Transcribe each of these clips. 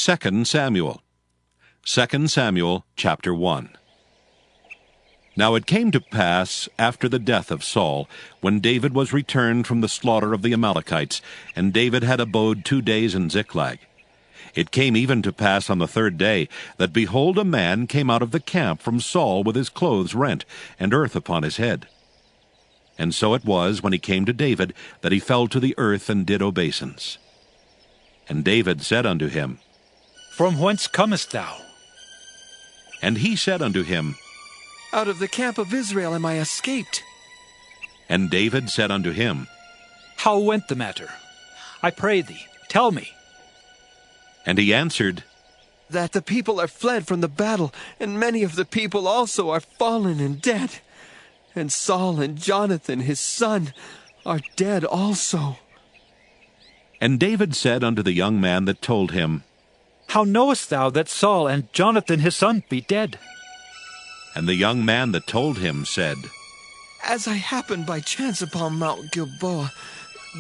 2 Samuel. 2 Samuel chapter 1. Now it came to pass, after the death of Saul, when David was returned from the slaughter of the Amalekites, and David had abode 2 days in Ziklag. It came even to pass on the 3rd day, that behold, a man came out of the camp from Saul with his clothes rent, and earth upon his head. And so it was, when he came to David, that he fell to the earth and did obeisance. And David said unto him, From whence comest thou? And he said unto him, Out of the camp of Israel am I escaped. And David said unto him, How went the matter? I pray thee, tell me. And he answered, That the people are fled from the battle, and many of the people also are fallen and dead. And Saul and Jonathan his son are dead also. And David said unto the young man that told him, How knowest thou that Saul and Jonathan his son be dead? And the young man that told him said, As I happened by chance upon Mount Gilboa,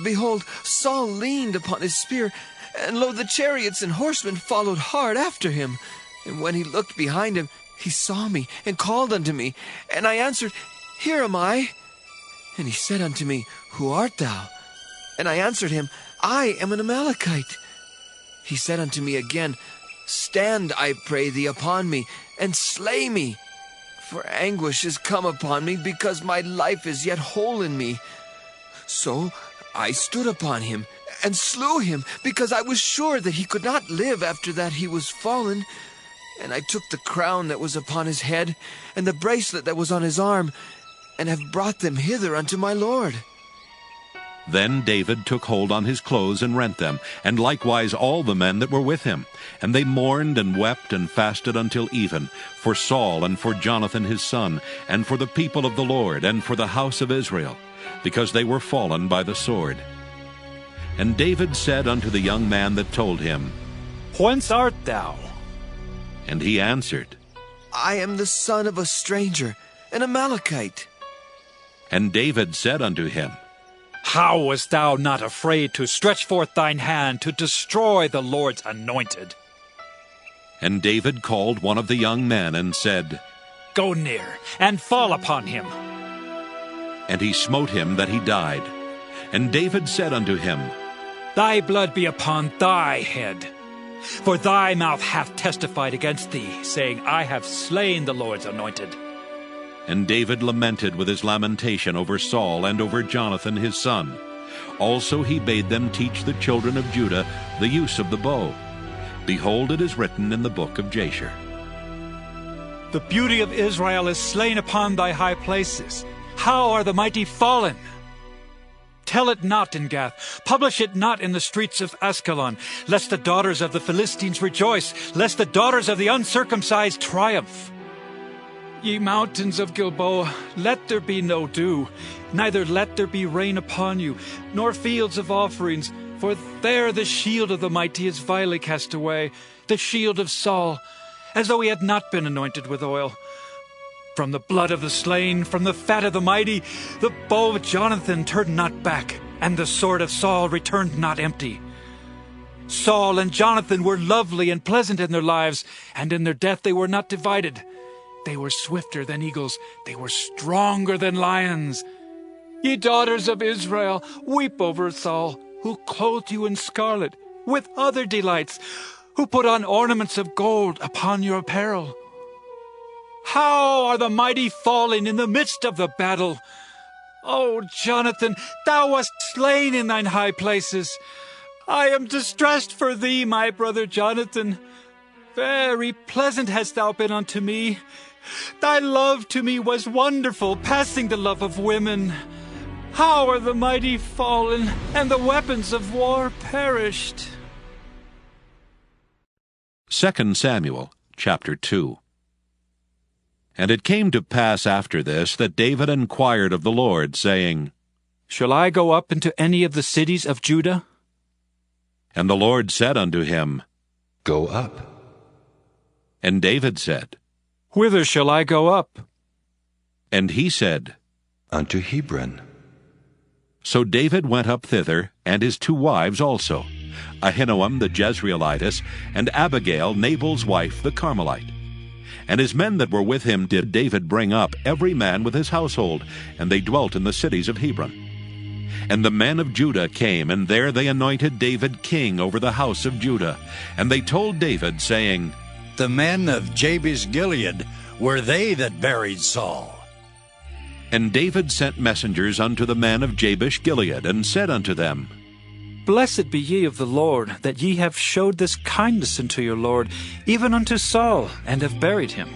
behold, Saul leaned upon his spear, and lo, the chariots and horsemen followed hard after him. And when he looked behind him, he saw me, and called unto me. And I answered, Here am I. And he said unto me, Who art thou? And I answered him, I am an Amalekite. He said unto me again, Stand, I pray thee, upon me, and slay me. For anguish is come upon me, because my life is yet whole in me. So I stood upon him, and slew him, because I was sure that he could not live after that he was fallen. And I took the crown that was upon his head, and the bracelet that was on his arm, and have brought them hither unto my lord. Then David took hold on his clothes and rent them, and likewise all the men that were with him. And they mourned and wept and fasted until even, for Saul and for Jonathan his son, and for the people of the Lord, and for the house of Israel, because they were fallen by the sword. And David said unto the young man that told him, Whence art thou? And he answered, I am the son of a stranger, an Amalekite. And David said unto him, How wast thou not afraid to stretch forth thine hand to destroy the Lord's anointed? And David called one of the young men and said, Go near, and fall upon him. And he smote him that he died. And David said unto him, Thy blood be upon thy head. For thy mouth hath testified against thee, saying, I have slain the Lord's anointed. And David lamented with his lamentation over Saul and over Jonathan his son. Also he bade them teach the children of Judah the use of the bow. Behold, it is written in the book of Jasher. The beauty of Israel is slain upon thy high places. How are the mighty fallen? Tell it not in Gath, publish it not in the streets of Askelon, lest the daughters of the Philistines rejoice, lest the daughters of the uncircumcised triumph. Ye mountains of Gilboa, let there be no dew, neither let there be rain upon you, nor fields of offerings, for there the shield of the mighty is vilely cast away, the shield of Saul, as though he had not been anointed with oil. From the blood of the slain, from the fat of the mighty, the bow of Jonathan turned not back, and the sword of Saul returned not empty. Saul and Jonathan were lovely and pleasant in their lives, and in their death they were not divided. They were swifter than eagles, they were stronger than lions. Ye daughters of Israel, weep over Saul, who clothed you in scarlet, with other delights, who put on ornaments of gold upon your apparel. How are the mighty fallen in the midst of the battle? O Jonathan, thou wast slain in thine high places. I am distressed for thee, my brother Jonathan. Very pleasant hast thou been unto me. Thy love to me was wonderful, passing the love of women. How are the mighty fallen, and the weapons of war perished? 2 Samuel chapter 2. And it came to pass after this that David inquired of the Lord, saying, Shall I go up into any of the cities of Judah? And the Lord said unto him, Go up. And David said, Whither shall I go up? And he said, Unto Hebron. So David went up thither, and his 2 wives also, Ahinoam the Jezreelitess, and Abigail Nabal's wife the Carmelite. And his men that were with him did David bring up, every man with his household, and they dwelt in the cities of Hebron. And the men of Judah came, and there they anointed David king over the house of Judah. And they told David, saying, The men of Jabesh Gilead were they that buried Saul. And David sent messengers unto the men of Jabesh Gilead, and said unto them, Blessed be ye of the Lord, that ye have showed this kindness unto your Lord, even unto Saul, and have buried him.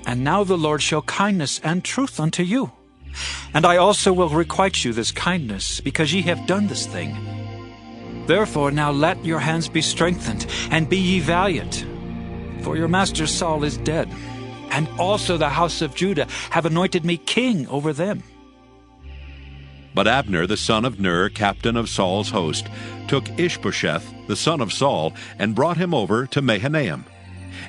And now the Lord show kindness and truth unto you. And I also will requite you this kindness, because ye have done this thing. Therefore now let your hands be strengthened, and be ye valiant. For your master Saul is dead, and also the house of Judah have anointed me king over them. But Abner the son of Ner, captain of Saul's host, took Ishbosheth the son of Saul, and brought him over to Mahanaim,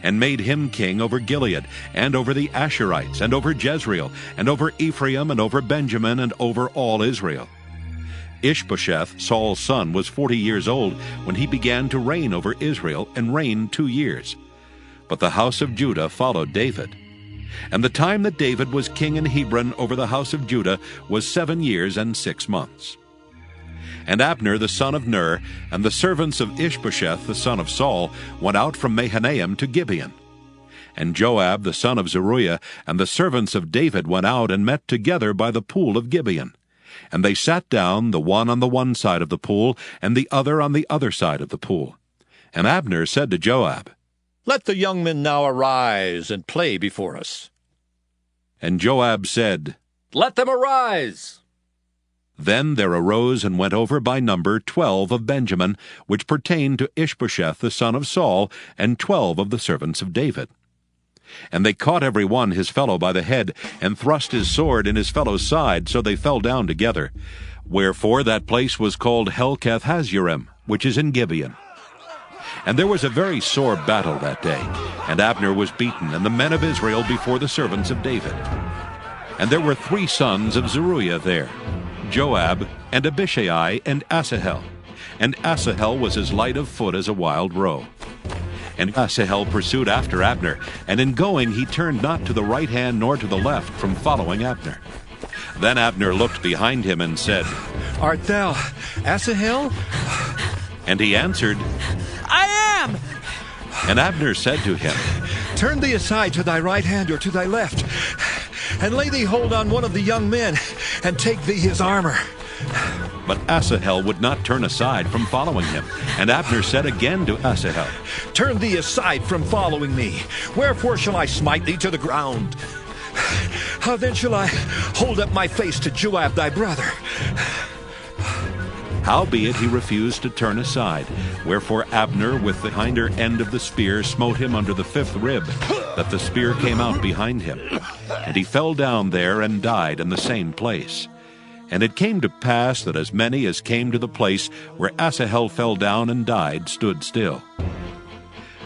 and made him king over Gilead, and over the Asherites, and over Jezreel, and over Ephraim, and over Benjamin, and over all Israel. Ishbosheth, Saul's son, was 40 years old when he began to reign over Israel, and reigned 2 years. But the house of Judah followed David. And the time that David was king in Hebron over the house of Judah was 7 years and 6 months. And Abner the son of Ner, and the servants of Ishbosheth the son of Saul, went out from Mahanaim to Gibeon. And Joab the son of Zeruiah, and the servants of David went out and met together by the pool of Gibeon. And they sat down, the one on the one side of the pool, and the other on the other side of the pool. And Abner said to Joab, Let the young men now arise and play before us. And Joab said, Let them arise. Then there arose and went over by number 12 of Benjamin, which pertained to Ishbosheth the son of Saul, and 12 of the servants of David. And they caught every one his fellow by the head, and thrust his sword in his fellow's side, so they fell down together. Wherefore that place was called Helkath Hazurim, which is in Gibeon. And there was a very sore battle that day, and Abner was beaten, and the men of Israel before the servants of David. And there were 3 sons of Zeruiah there, Joab, and Abishai, and Asahel. And Asahel was as light of foot as a wild roe. And Asahel pursued after Abner, and in going he turned not to the right hand nor to the left from following Abner. Then Abner looked behind him and said, Art thou Asahel? And he answered, I am! And Abner said to him, Turn thee aside to thy right hand or to thy left, and lay thee hold on one of the young men, and take thee his armor. But Asahel would not turn aside from following him. And Abner said again to Asahel, Turn thee aside from following me. Wherefore shall I smite thee to the ground? How then shall I hold up my face to Joab thy brother? Howbeit he refused to turn aside. Wherefore Abner with the hinder end of the spear smote him under the 5th rib, that the spear came out behind him. And he fell down there and died in the same place. And it came to pass that as many as came to the place where Asahel fell down and died stood still.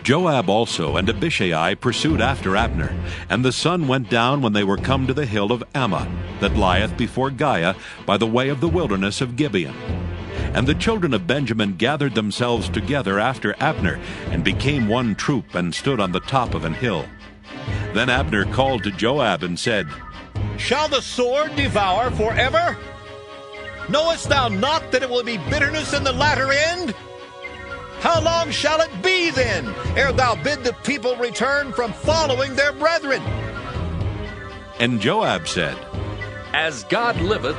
Joab also and Abishai pursued after Abner, and the sun went down when they were come to the hill of Ammah, that lieth before Giah, by the way of the wilderness of Gibeon. And the children of Benjamin gathered themselves together after Abner, and became one troop, and stood on the top of an hill. Then Abner called to Joab and said, Shall the sword devour forever? Knowest thou not that it will be bitterness in the latter end? How long shall it be then, ere thou bid the people return from following their brethren? And Joab said, As God liveth,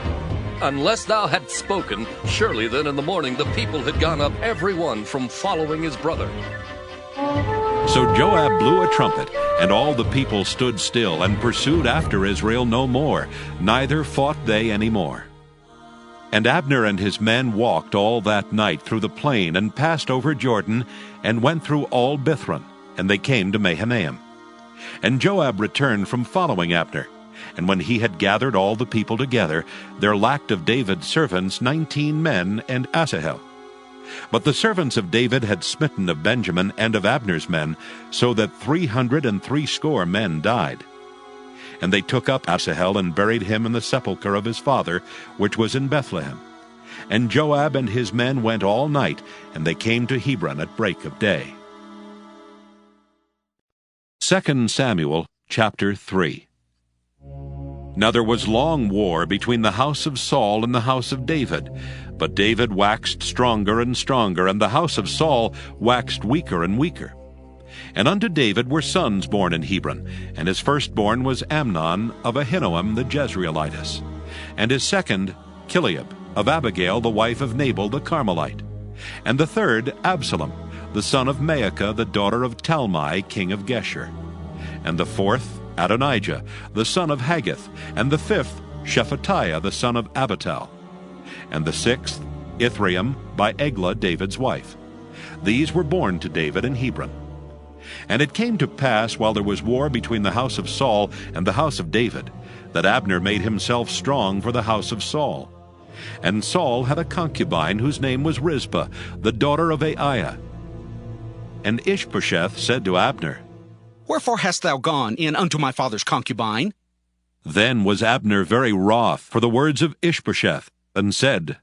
unless thou hadst spoken, surely then in the morning the people had gone up every one from following his brother. So Joab blew a trumpet, and all the people stood still, and pursued after Israel no more, neither fought they any more. And Abner and his men walked all that night through the plain, and passed over Jordan, and went through all Bithron, and they came to Mahanaim. And Joab returned from following Abner. And when he had gathered all the people together, there lacked of David's servants 19 men and Asahel. But the servants of David had smitten of Benjamin and of Abner's men, so that 360 men died. And they took up Asahel and buried him in the sepulchre of his father, which was in Bethlehem. And Joab and his men went all night, and they came to Hebron at break of day. 2 Samuel chapter 3. Now there was long war between the house of Saul and the house of David. But David waxed stronger and stronger, and the house of Saul waxed weaker and weaker. And unto David were sons born in Hebron, and his firstborn was Amnon of Ahinoam the Jezreelitess, and his second Chileab of Abigail the wife of Nabal the Carmelite, and the third Absalom, the son of Maacah the daughter of Talmai king of Geshur, and the fourth Adonijah the son of Haggith, and the fifth Shephatiah the son of Abital, and the sixth Ithream by Eglah David's wife. These were born to David in Hebron. And it came to pass, while there was war between the house of Saul and the house of David, that Abner made himself strong for the house of Saul. And Saul had a concubine whose name was Rizpah, the daughter of Aiah. And Ishbosheth said to Abner, Wherefore hast thou gone in unto my father's concubine? Then was Abner very wroth for the words of Ishbosheth, and said,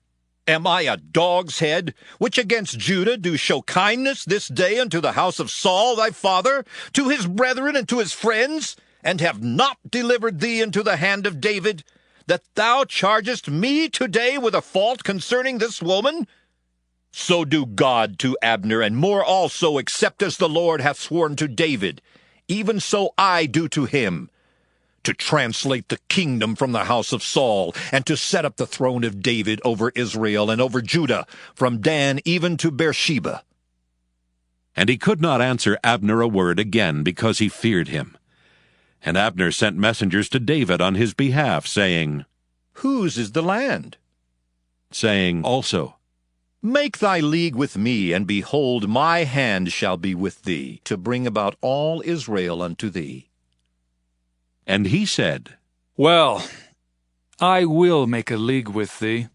Am I a dog's head, which against Judah do show kindness this day unto the house of Saul thy father, to his brethren and to his friends, and have not delivered thee into the hand of David, that thou chargest me today with a fault concerning this woman? So do God to Abner, and more also, except as the Lord hath sworn to David, even so I do to him, to translate the kingdom from the house of Saul, and to set up the throne of David over Israel and over Judah, from Dan even to Beersheba. And he could not answer Abner a word again, because he feared him. And Abner sent messengers to David on his behalf, saying, Whose is the land? Saying also, Make thy league with me, and behold, my hand shall be with thee, to bring about all Israel unto thee. And he said, Well, I will make a league with thee.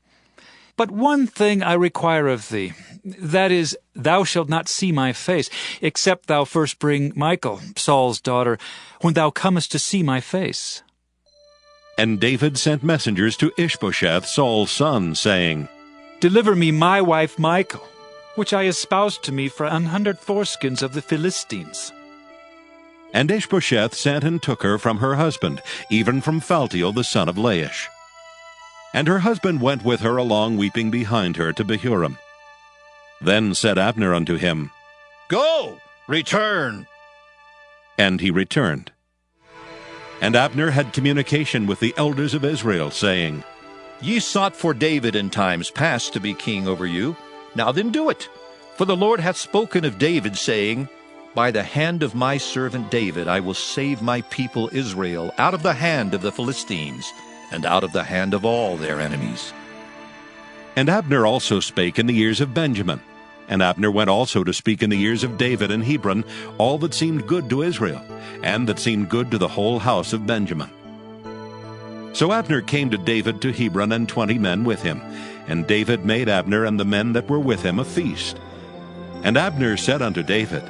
But one thing I require of thee, that is, thou shalt not see my face, except thou first bring Michal, Saul's daughter, when thou comest to see my face. And David sent messengers to Ishbosheth, Saul's son, saying, Deliver me my wife Michal, which I espoused to me for 100 foreskins of the Philistines. And Ishbosheth sent and took her from her husband, even from Phaltiel the son of Laish. And her husband went with her along, weeping behind her, to Bahurim. Then said Abner unto him, Go, return. And he returned. And Abner had communication with the elders of Israel, saying, Ye sought for David in times past to be king over you. Now then do it. For the Lord hath spoken of David, saying, By the hand of my servant David I will save my people Israel out of the hand of the Philistines, and out of the hand of all their enemies. And Abner also spake in the ears of Benjamin. And Abner went also to speak in the ears of David in Hebron all that seemed good to Israel, and that seemed good to the whole house of Benjamin. So Abner came to David to Hebron, and 20 men with him. And David made Abner and the men that were with him a feast. And Abner said unto David,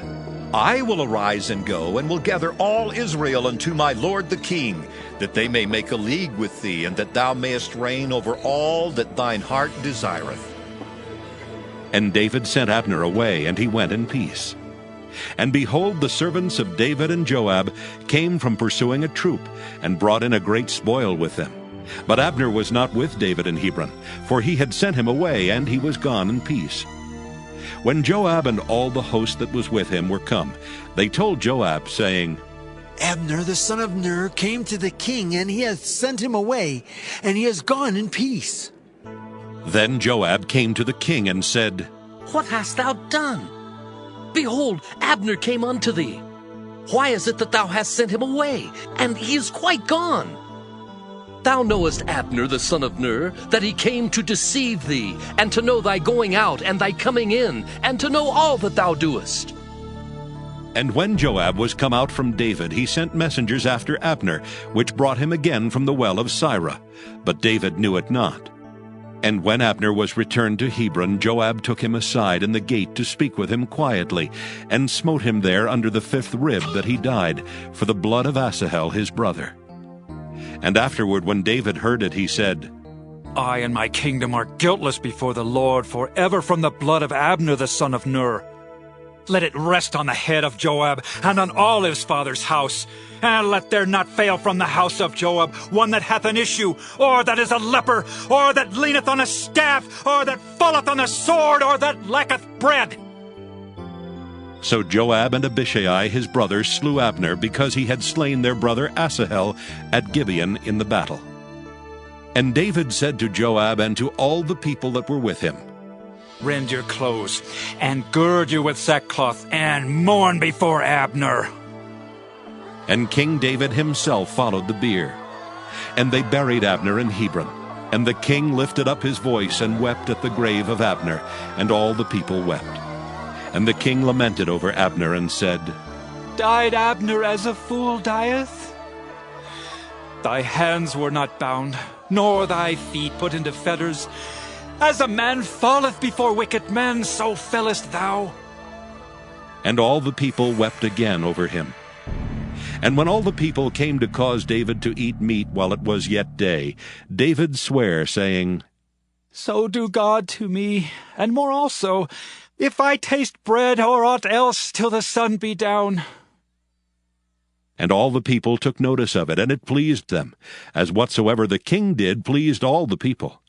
I will arise and go, and will gather all Israel unto my lord the king, that they may make a league with thee, and that thou mayest reign over all that thine heart desireth. And David sent Abner away, and he went in peace. And behold, the servants of David and Joab came from pursuing a troop, and brought in a great spoil with them. But Abner was not with David in Hebron, for he had sent him away, and he was gone in peace. When Joab and all the host that was with him were come, they told Joab, saying, Abner the son of Ner came to the king, and he hath sent him away, and he is gone in peace. Then Joab came to the king and said, What hast thou done? Behold, Abner came unto thee. Why is it that thou hast sent him away, and he is quite gone? Thou knowest Abner the son of Ner, that he came to deceive thee, and to know thy going out and thy coming in, and to know all that thou doest. And when Joab was come out from David, he sent messengers after Abner, which brought him again from the well of Sirah. But David knew it not. And when Abner was returned to Hebron, Joab took him aside in the gate to speak with him quietly, and smote him there under the 5th rib, that he died, for the blood of Asahel his brother. And afterward, when David heard it, he said, I and my kingdom are guiltless before the Lord forever from the blood of Abner the son of Ner. Let it rest on the head of Joab and on all his father's house. And let there not fail from the house of Joab one that hath an issue, or that is a leper, or that leaneth on a staff, or that falleth on the sword, or that lacketh bread. So Joab and Abishai his brother slew Abner, because he had slain their brother Asahel at Gibeon in the battle. And David said to Joab and to all the people that were with him, Rend your clothes, and gird you with sackcloth, and mourn before Abner. And King David himself followed the bier. And they buried Abner in Hebron. And the king lifted up his voice and wept at the grave of Abner, and all the people wept. And the king lamented over Abner and said, Died Abner as a fool dieth? Thy hands were not bound, nor thy feet put into fetters. As a man falleth before wicked men, so fellest thou. And all the people wept again over him. And when all the people came to cause David to eat meat while it was yet day, David sware, saying, So do God to me, and more also, if I taste bread or aught else till the sun be down. And all the people took notice of it, and it pleased them, as whatsoever the king did pleased all the people.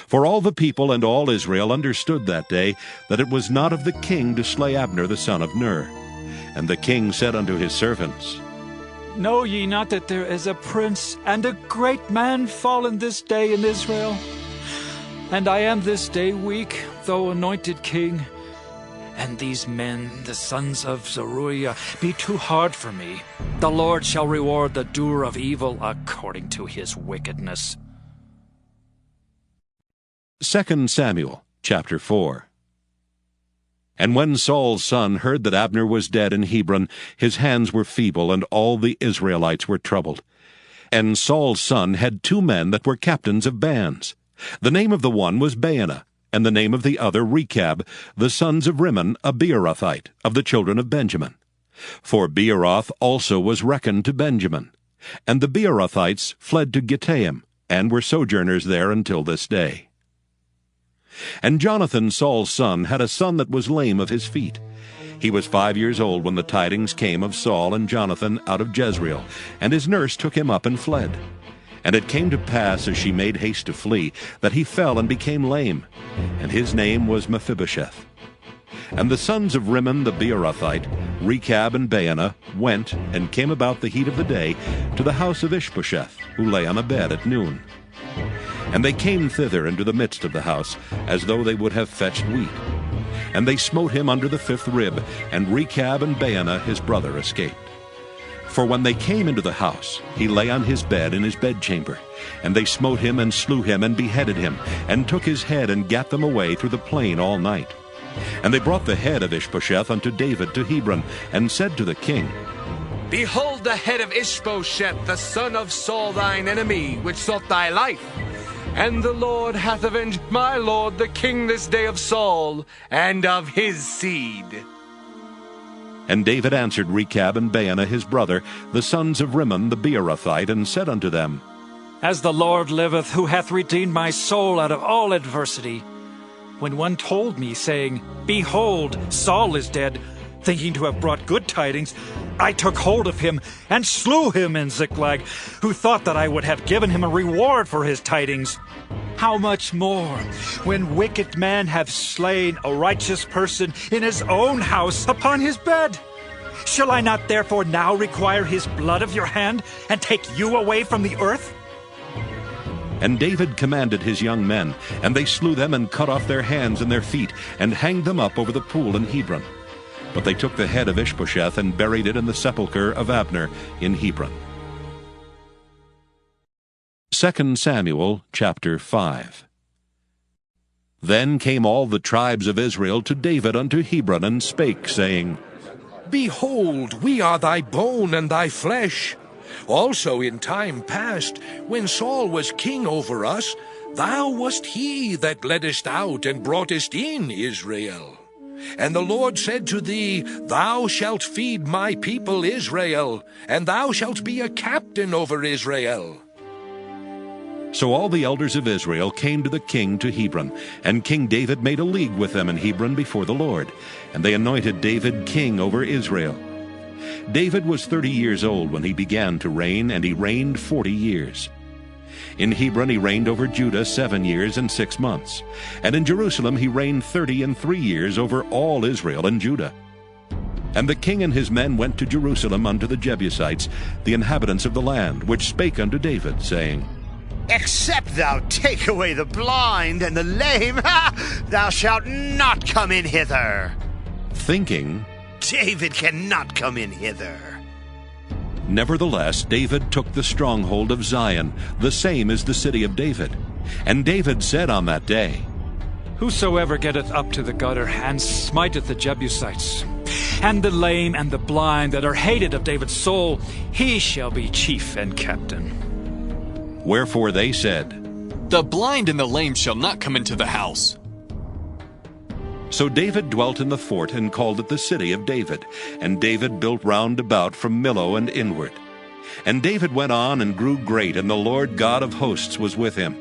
For all the people and all Israel understood that day that it was not of the king to slay Abner the son of Ner. And the king said unto his servants, Know ye not that there is a prince and a great man fallen this day in Israel? And I am this day weak, though anointed king. And these men, the sons of Zeruiah, be too hard for me. The Lord shall reward the doer of evil according to his wickedness. 2 Samuel chapter 4. And when Saul's son heard that Abner was dead in Hebron, his hands were feeble, and all the Israelites were troubled. And Saul's son had 2 men that were captains of bands. The name of the one was Baanah, and the name of the other Rechab, the sons of Rimmon, a Beerothite, of the children of Benjamin. For Beeroth also was reckoned to Benjamin. And the Beerothites fled to Gittaim, and were sojourners there until this day. And Jonathan, Saul's son, had a son that was lame of his feet. He was 5 years old when the tidings came of Saul and Jonathan out of Jezreel, and his nurse took him up and fled. And it came to pass, as she made haste to flee, that he fell and became lame, and his name was Mephibosheth. And the sons of Rimmon the Beerothite, Rechab and Baanah, went and came about the heat of the day to the house of Ishbosheth, who lay on a bed at noon. And they came thither into the midst of the house, as though they would have fetched wheat. And they smote him under the 5th rib, and Rechab and Baanah his brother escaped. For when they came into the house, he lay on his bed in his bedchamber. And they smote him and slew him and beheaded him, and took his head and gat them away through the plain all night. And they brought the head of Ishbosheth unto David to Hebron, and said to the king, Behold the head of Ishbosheth, the son of Saul thine enemy, which sought thy life. And the Lord hath avenged my lord the king this day of Saul, and of his seed. And David answered Rechab and Baanah his brother, the sons of Rimmon the Beerothite, and said unto them, As the Lord liveth, who hath redeemed my soul out of all adversity, when one told me, saying, Behold, Saul is dead, thinking to have brought good tidings, I took hold of him and slew him in Ziklag, who thought that I would have given him a reward for his tidings. How much more, when wicked men have slain a righteous person in his own house upon his bed? Shall I not therefore now require his blood of your hand, and take you away from the earth? And David commanded his young men, and they slew them and cut off their hands and their feet, and hanged them up over the pool in Hebron. But they took the head of Ishbosheth and buried it in the sepulchre of Abner in Hebron. 2 Samuel chapter 5. Then came all the tribes of Israel to David unto Hebron, and spake, saying, Behold, we are thy bone and thy flesh. Also in time past, when Saul was king over us, thou wast he that leddest out and broughtest in Israel. And the Lord said to thee, Thou shalt feed my people Israel, and thou shalt be a captain over Israel. So all the elders of Israel came to the king to Hebron, and King David made a league with them in Hebron before the Lord, and they anointed David king over Israel. David was 30 years old when he began to reign, and he reigned 40 years. In Hebron he reigned over Judah 7 years and 6 months, and in Jerusalem he reigned 33 years over all Israel and Judah. And the king and his men went to Jerusalem unto the Jebusites, the inhabitants of the land, which spake unto David, saying, Except thou take away the blind and the lame, thou shalt not come in hither. Thinking, David cannot come in hither. Nevertheless, David took the stronghold of Zion, the same is the city of David. And David said on that day, Whosoever getteth up to the gutter and smiteth the Jebusites, and the lame and the blind that are hated of David's soul, he shall be chief and captain. Wherefore they said, The blind and the lame shall not come into the house. So David dwelt in the fort, and called it the city of David. And David built round about from Millo and inward. And David went on and grew great, and the Lord God of hosts was with him.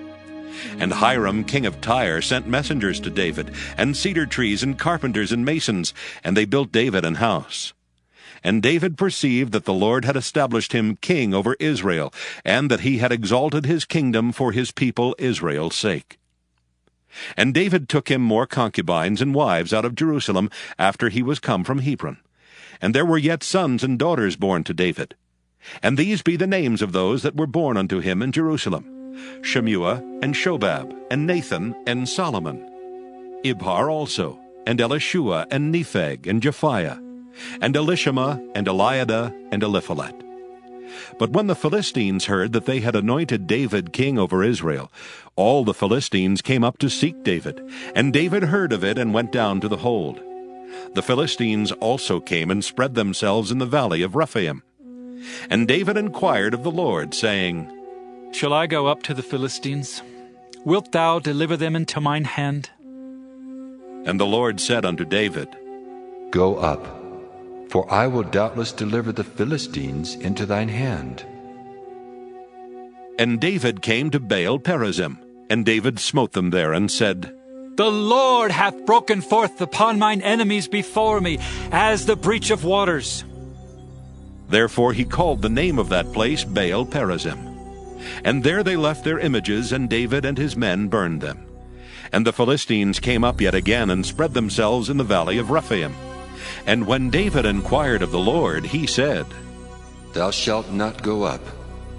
And Hiram king of Tyre sent messengers to David, and cedar trees, and carpenters, and masons, and they built David an house. And David perceived that the Lord had established him king over Israel, and that he had exalted his kingdom for his people Israel's sake. And David took him more concubines and wives out of Jerusalem after he was come from Hebron. And there were yet sons and daughters born to David. And these be the names of those that were born unto him in Jerusalem: Shemua, and Shobab, and Nathan, and Solomon, Ibhar also, and Elishua, and Nepheg, and Japhiah, and Elishama, and Eliada, and Eliphalet. But when the Philistines heard that they had anointed David king over Israel, all the Philistines came up to seek David, and David heard of it and went down to the hold. The Philistines also came and spread themselves in the valley of Rephaim. And David inquired of the Lord, saying, Shall I go up to the Philistines? Wilt thou deliver them into mine hand? And the Lord said unto David, Go up, for I will doubtless deliver the Philistines into thine hand. And David came to Baal Perazim, and David smote them there, and said, The Lord hath broken forth upon mine enemies before me, as the breach of waters. Therefore he called the name of that place Baal Perazim. And there they left their images, and David and his men burned them. And the Philistines came up yet again, and spread themselves in the valley of Rephaim. And when David inquired of the Lord, he said, Thou shalt not go up,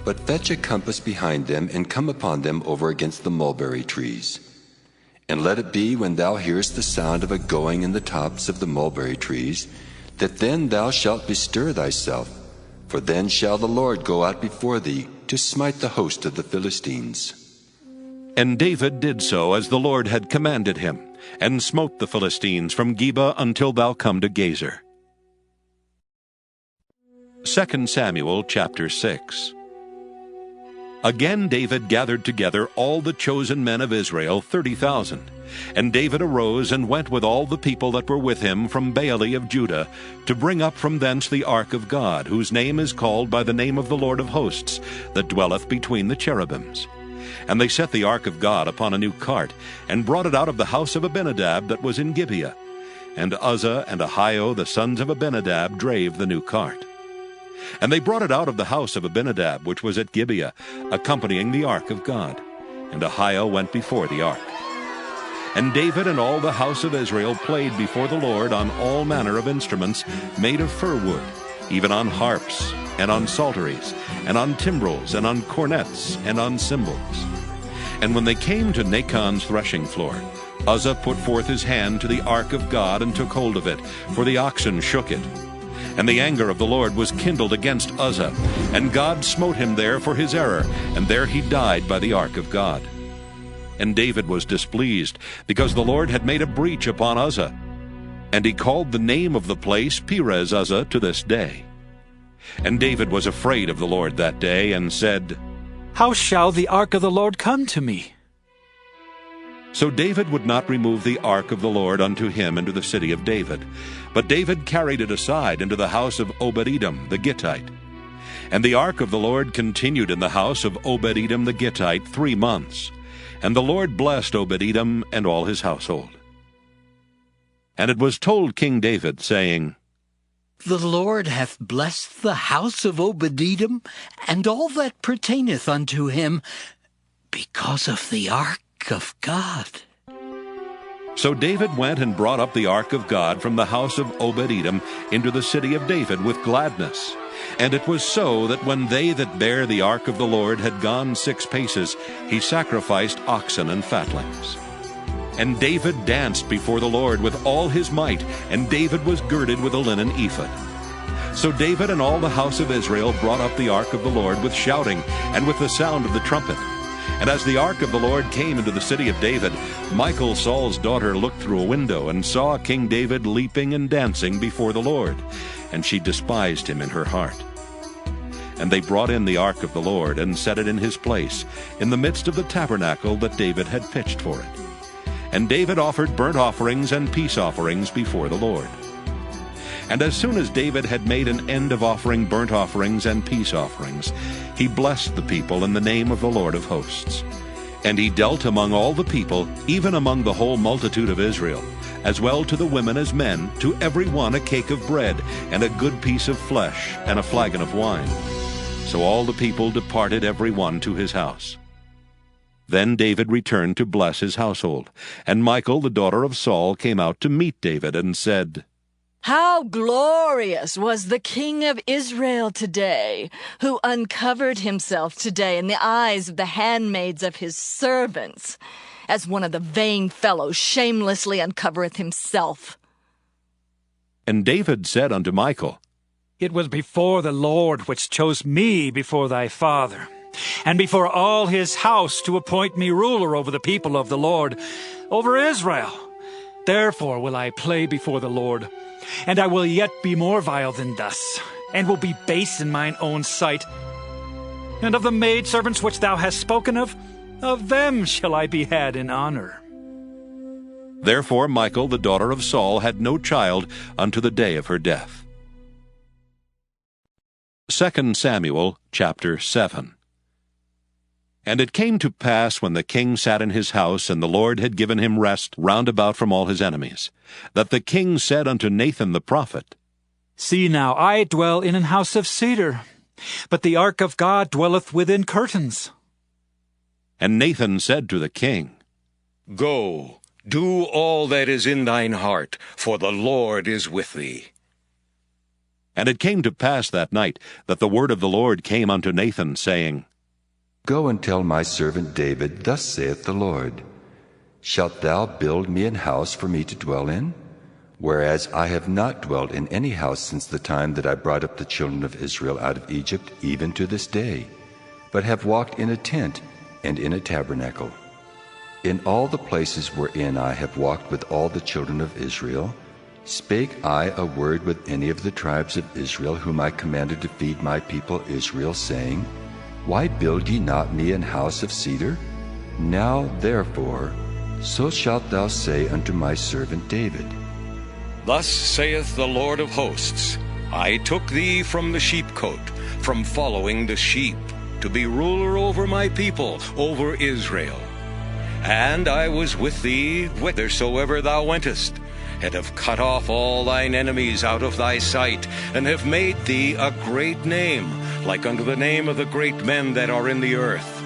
but fetch a compass behind them, and come upon them over against the mulberry trees. And let it be, when thou hearest the sound of a going in the tops of the mulberry trees, that then thou shalt bestir thyself, for then shall the Lord go out before thee to smite the host of the Philistines. And David did so as the Lord had commanded him, and smote the Philistines from Geba until thou come to Gazer. 2 Samuel chapter 6. Again David gathered together all the chosen men of Israel, 30,000. And David arose and went with all the people that were with him from Baale of Judah, to bring up from thence the ark of God, whose name is called by the name of the Lord of hosts, that dwelleth between the cherubims. And they set the ark of God upon a new cart, and brought it out of the house of Abinadab that was in Gibeah. And Uzzah and Ahio the sons of Abinadab drave the new cart. And they brought it out of the house of Abinadab, which was at Gibeah, accompanying the ark of God. And Ahio went before the ark. And David and all the house of Israel played before the Lord on all manner of instruments made of fir wood, even on harps, and on psalteries, and on timbrels, and on cornets, and on cymbals. And when they came to Nachon's threshing floor, Uzzah put forth his hand to the ark of God, and took hold of it, for the oxen shook it. And the anger of the Lord was kindled against Uzzah, and God smote him there for his error, and there he died by the ark of God. And David was displeased, because the Lord had made a breach upon Uzzah. And he called the name of the place Perez Uzzah to this day. And David was afraid of the Lord that day, and said, How shall the ark of the Lord come to me? So David would not remove the ark of the Lord unto him into the city of David, but David carried it aside into the house of Obed-Edom the Gittite. And the ark of the Lord continued in the house of Obed-Edom the Gittite 3 months. And the Lord blessed Obed-Edom and all his household. And it was told King David, saying, The Lord hath blessed the house of Obed-Edom, and all that pertaineth unto him, because of the ark of God. So David went and brought up the ark of God from the house of Obed-Edom into the city of David with gladness. And it was so that when they that bare the ark of the Lord had gone 6 paces, he sacrificed oxen and fatlings. And David danced before the Lord with all his might, and David was girded with a linen ephod. So David and all the house of Israel brought up the ark of the Lord with shouting and with the sound of the trumpet. And as the ark of the Lord came into the city of David, Michal, Saul's daughter, looked through a window and saw King David leaping and dancing before the Lord, and she despised him in her heart. And they brought in the ark of the Lord and set it in his place, in the midst of the tabernacle that David had pitched for it. And David offered burnt offerings and peace offerings before the Lord. And as soon as David had made an end of offering burnt offerings and peace offerings, he blessed the people in the name of the Lord of hosts. And he dealt among all the people, even among the whole multitude of Israel, as well to the women as men, to every one a cake of bread, and a good piece of flesh, and a flagon of wine. So all the people departed every one to his house. Then David returned to bless his household. And Michal, the daughter of Saul, came out to meet David, and said, How glorious was the King of Israel today, who uncovered himself today in the eyes of the handmaids of his servants, as one of the vain fellows shamelessly uncovereth himself. And David said unto Michal, It was before the Lord which chose me before thy father, and before all his house, to appoint me ruler over the people of the Lord, over Israel. Therefore will I play before the Lord, and I will yet be more vile than thus, and will be base in mine own sight. And of the maidservants which thou hast spoken of them shall I be had in honor. Therefore Michal, the daughter of Saul, had no child unto the day of her death. 2 Samuel chapter 7. And it came to pass, when the king sat in his house, and the Lord had given him rest round about from all his enemies, that the king said unto Nathan the prophet, See now, I dwell in an house of cedar, but the ark of God dwelleth within curtains. And Nathan said to the king, Go, do all that is in thine heart, for the Lord is with thee. And it came to pass that night that the word of the Lord came unto Nathan, saying, Go and tell my servant David, Thus saith the Lord, Shalt thou build me an house for me to dwell in? Whereas I have not dwelt in any house since the time that I brought up the children of Israel out of Egypt, even to this day, but have walked in a tent and in a tabernacle. In all the places wherein I have walked with all the children of Israel, spake I a word with any of the tribes of Israel, whom I commanded to feed my people Israel, saying, Why build ye not me an house of cedar? Now therefore, so shalt thou say unto my servant David, Thus saith the Lord of hosts, I took thee from the sheepcote, from following the sheep, to be ruler over my people, over Israel. And I was with thee whithersoever thou wentest, and have cut off all thine enemies out of thy sight, and have made thee a great name, like unto the name of the great men that are in the earth.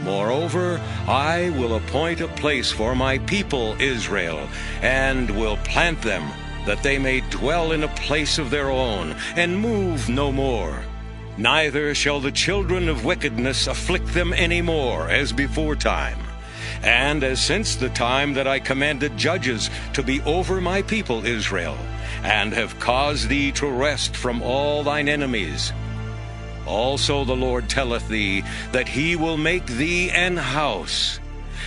Moreover, I will appoint a place for my people Israel, and will plant them, that they may dwell in a place of their own, and move no more. Neither shall the children of wickedness afflict them any more, as beforetime. And as since the time that I commanded judges to be over my people Israel, and have caused thee to rest from all thine enemies. Also the Lord telleth thee that he will make thee an house.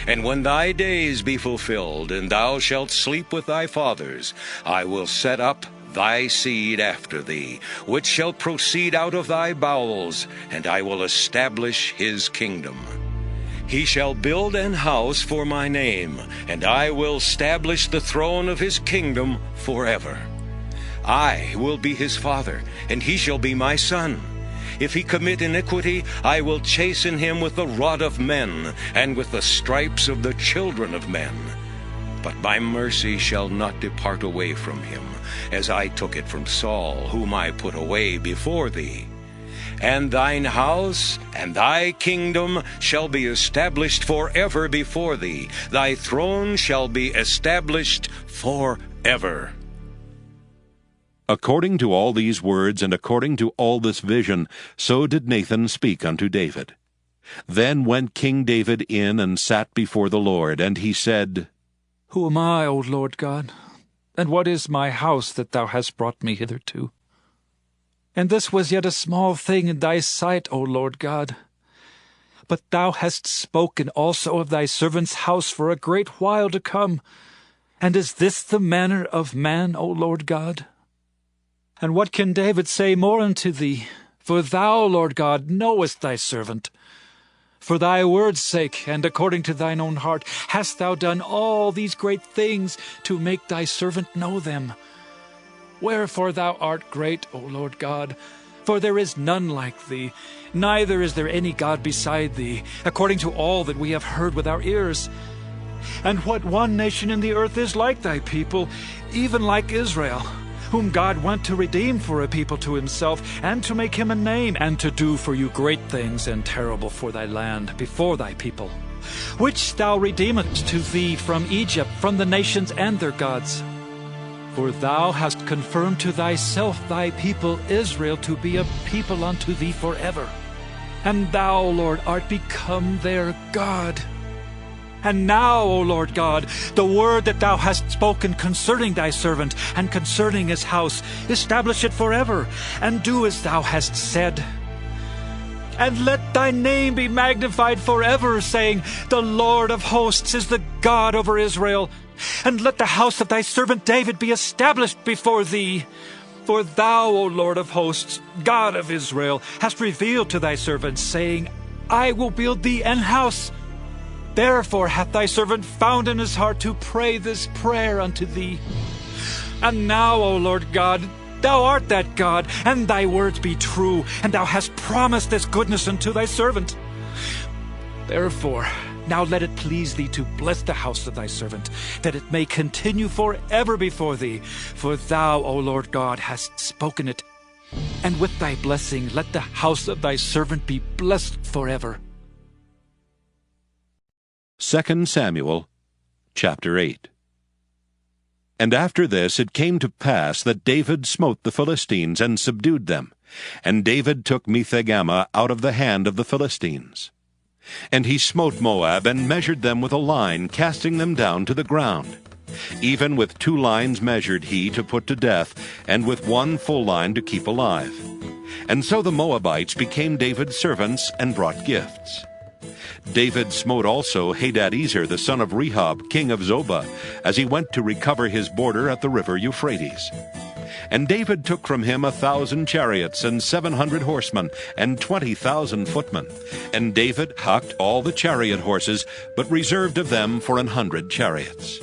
And when thy days be fulfilled, and thou shalt sleep with thy fathers, I will set up thy seed after thee, which shall proceed out of thy bowels, and I will establish his kingdom. He shall build an house for my name, and I will establish the throne of his kingdom forever. I will be his father, and he shall be my son. If he commit iniquity, I will chasten him with the rod of men, and with the stripes of the children of men. But my mercy shall not depart away from him, as I took it from Saul, whom I put away before thee. And thine house and thy kingdom shall be established forever before thee. Thy throne shall be established forever. According to all these words, and according to all this vision, so did Nathan speak unto David. Then went King David in and sat before the Lord, and he said, Who am I, O Lord God? And what is my house that thou hast brought me hitherto? And this was yet a small thing in thy sight, O Lord God. But thou hast spoken also of thy servant's house for a great while to come. And is this the manner of man, O Lord God? And what can David say more unto thee? For thou, Lord God, knowest thy servant. For thy word's sake, and according to thine own heart, hast thou done all these great things to make thy servant know them. Wherefore thou art great, O Lord God, for there is none like thee, neither is there any God beside thee, according to all that we have heard with our ears. And what one nation in the earth is like thy people, even like Israel, whom God went to redeem for a people to himself, and to make him a name, and to do for you great things and terrible for thy land before thy people, which thou redeemest to thee from Egypt, from the nations and their gods. For thou hast confirmed to thyself thy people Israel to be a people unto thee forever. And thou, Lord, art become their God. And now, O Lord God, the word that thou hast spoken concerning thy servant and concerning his house, establish it forever, and do as thou hast said. And let thy name be magnified forever, saying, The Lord of hosts is the God over Israel. And let the house of thy servant David be established before thee. For thou, O Lord of hosts, God of Israel, hast revealed to thy servant, saying, I will build thee an house. Therefore hath thy servant found in his heart to pray this prayer unto thee. And now, O Lord God, thou art that God, and thy words be true, and thou hast promised this goodness unto thy servant. Therefore, now let it please thee to bless the house of thy servant, that it may continue forever before thee. For thou, O Lord God, hast spoken it. And with thy blessing let the house of thy servant be blessed forever. 2 Samuel chapter 8. And after this it came to pass that David smote the Philistines and subdued them. And David took Methegama out of the hand of the Philistines. And he smote Moab, and measured them with a line, casting them down to the ground. Even with 2 lines measured he to put to death, and with 1 full line to keep alive. And so the Moabites became David's servants, and brought gifts. David smote also Hadadezer the son of Rehob, king of Zobah, as he went to recover his border at the river Euphrates. And David took from him 1,000 chariots, and 700 horsemen, and 20,000 footmen. And David hocked all the chariot horses, but reserved of them for 100 chariots.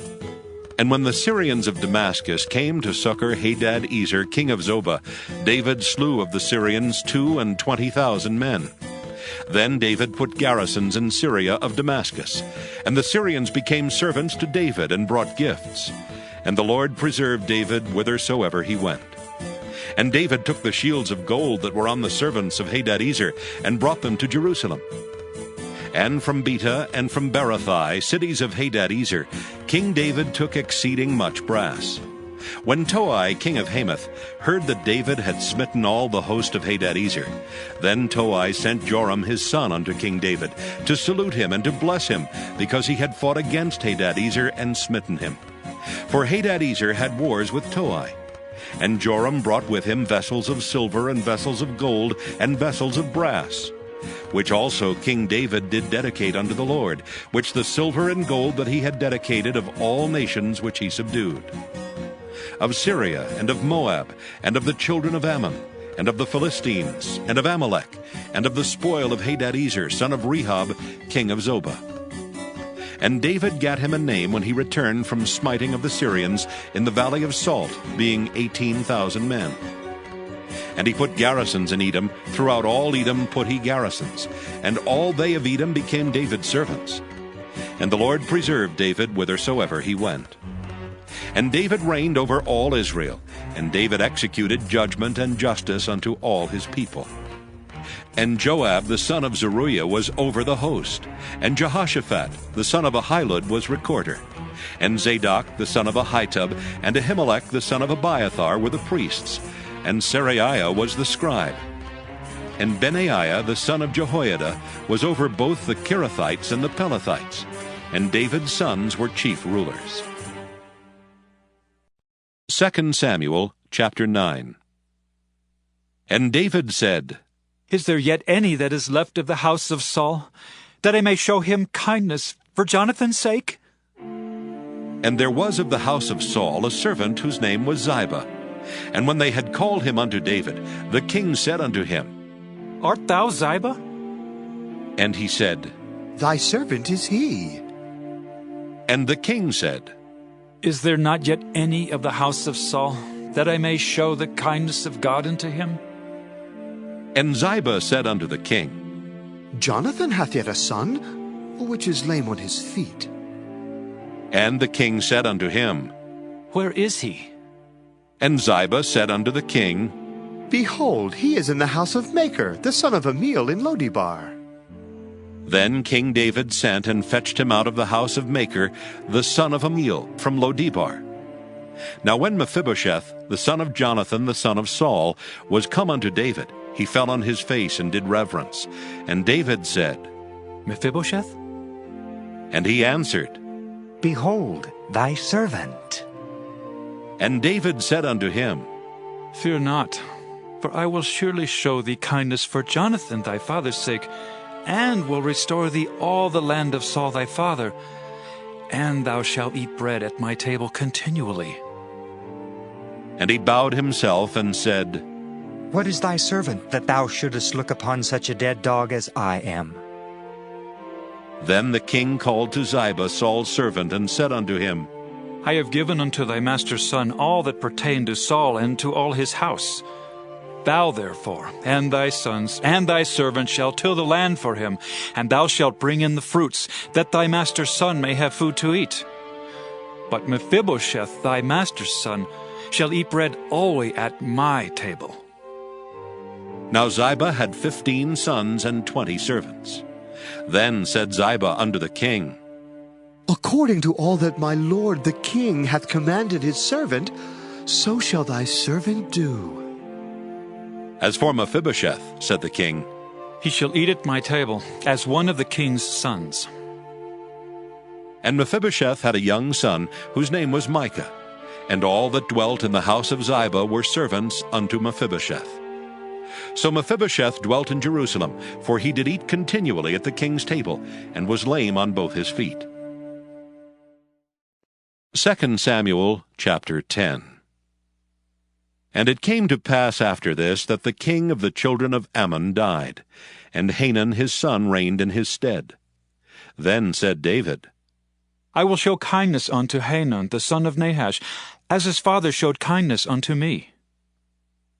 And when the Syrians of Damascus came to succor Hadadezer king of Zobah, David slew of the Syrians 22,000 men. Then David put garrisons in Syria of Damascus, and the Syrians became servants to David, and brought gifts. And the Lord preserved David whithersoever he went. And David took the shields of gold that were on the servants of Hadadezer, and brought them to Jerusalem. And from Beta and from Berothai, cities of Hadadezer, King David took exceeding much brass. When Toi, king of Hamath, heard that David had smitten all the host of Hadadezer, then Toi sent Joram his son unto King David, to salute him and to bless him, because he had fought against Hadadezer and smitten him. For Hadadezer had wars with Toi. And Joram brought with him vessels of silver, and vessels of gold, and vessels of brass, which also King David did dedicate unto the Lord, which the silver and gold that he had dedicated of all nations which he subdued. Of Syria, and of Moab, and of the children of Ammon, and of the Philistines, and of Amalek, and of the spoil of Hadadezer, son of Rehob, king of Zobah. And David gat him a name when he returned from smiting of the Syrians in the valley of Salt, being 18,000 men. And he put garrisons in Edom. Throughout all Edom put he garrisons. And all they of Edom became David's servants. And the Lord preserved David whithersoever he went. And David reigned over all Israel. And David executed judgment and justice unto all his people. And Joab the son of Zeruiah was over the host. And Jehoshaphat the son of Ahilud was recorder. And Zadok the son of Ahitub and Ahimelech the son of Abiathar were the priests. And Seraiah was the scribe. And Benaiah the son of Jehoiada was over both the Kerethites and the Pelethites. And David's sons were chief rulers. 2 Samuel chapter 9. And David said, Is there yet any that is left of the house of Saul, that I may show him kindness for Jonathan's sake? And there was of the house of Saul a servant whose name was Ziba. And when they had called him unto David, the king said unto him, Art thou Ziba? And he said, Thy servant is he. And the king said, Is there not yet any of the house of Saul, that I may show the kindness of God unto him? And Ziba said unto the king, Jonathan hath yet a son, which is lame on his feet. And the king said unto him, Where is he? And Ziba said unto the king, Behold, he is in the house of Machir, the son of Amiel in Lodibar. Then King David sent and fetched him out of the house of Machir, the son of Amiel, from Lodibar. Now when Mephibosheth, the son of Jonathan, the son of Saul, was come unto David, he fell on his face and did reverence. And David said, Mephibosheth? And he answered, Behold, thy servant. And David said unto him, Fear not, for I will surely show thee kindness for Jonathan thy father's sake, and will restore thee all the land of Saul thy father, and thou shalt eat bread at my table continually. And he bowed himself and said, What is thy servant, that thou shouldest look upon such a dead dog as I am? Then the king called to Ziba Saul's servant, and said unto him, I have given unto thy master's son all that pertained to Saul and to all his house. Thou therefore, and thy sons, and thy servant shall till the land for him, and thou shalt bring in the fruits, that thy master's son may have food to eat. But Mephibosheth, thy master's son, shall eat bread always at my table. Now Ziba had 15 sons and 20 servants. Then said Ziba unto the king, According to all that my lord the king hath commanded his servant, so shall thy servant do. As for Mephibosheth, said the king, he shall eat at my table, as one of the king's sons. And Mephibosheth had a young son, whose name was Micah. And all that dwelt in the house of Ziba were servants unto Mephibosheth. So Mephibosheth dwelt in Jerusalem, for he did eat continually at the king's table, and was lame on both his feet. 2 Samuel chapter 10. And it came to pass after this that the king of the children of Ammon died, and Hanun his son reigned in his stead. Then said David, I will show kindness unto Hanun the son of Nahash, as his father showed kindness unto me.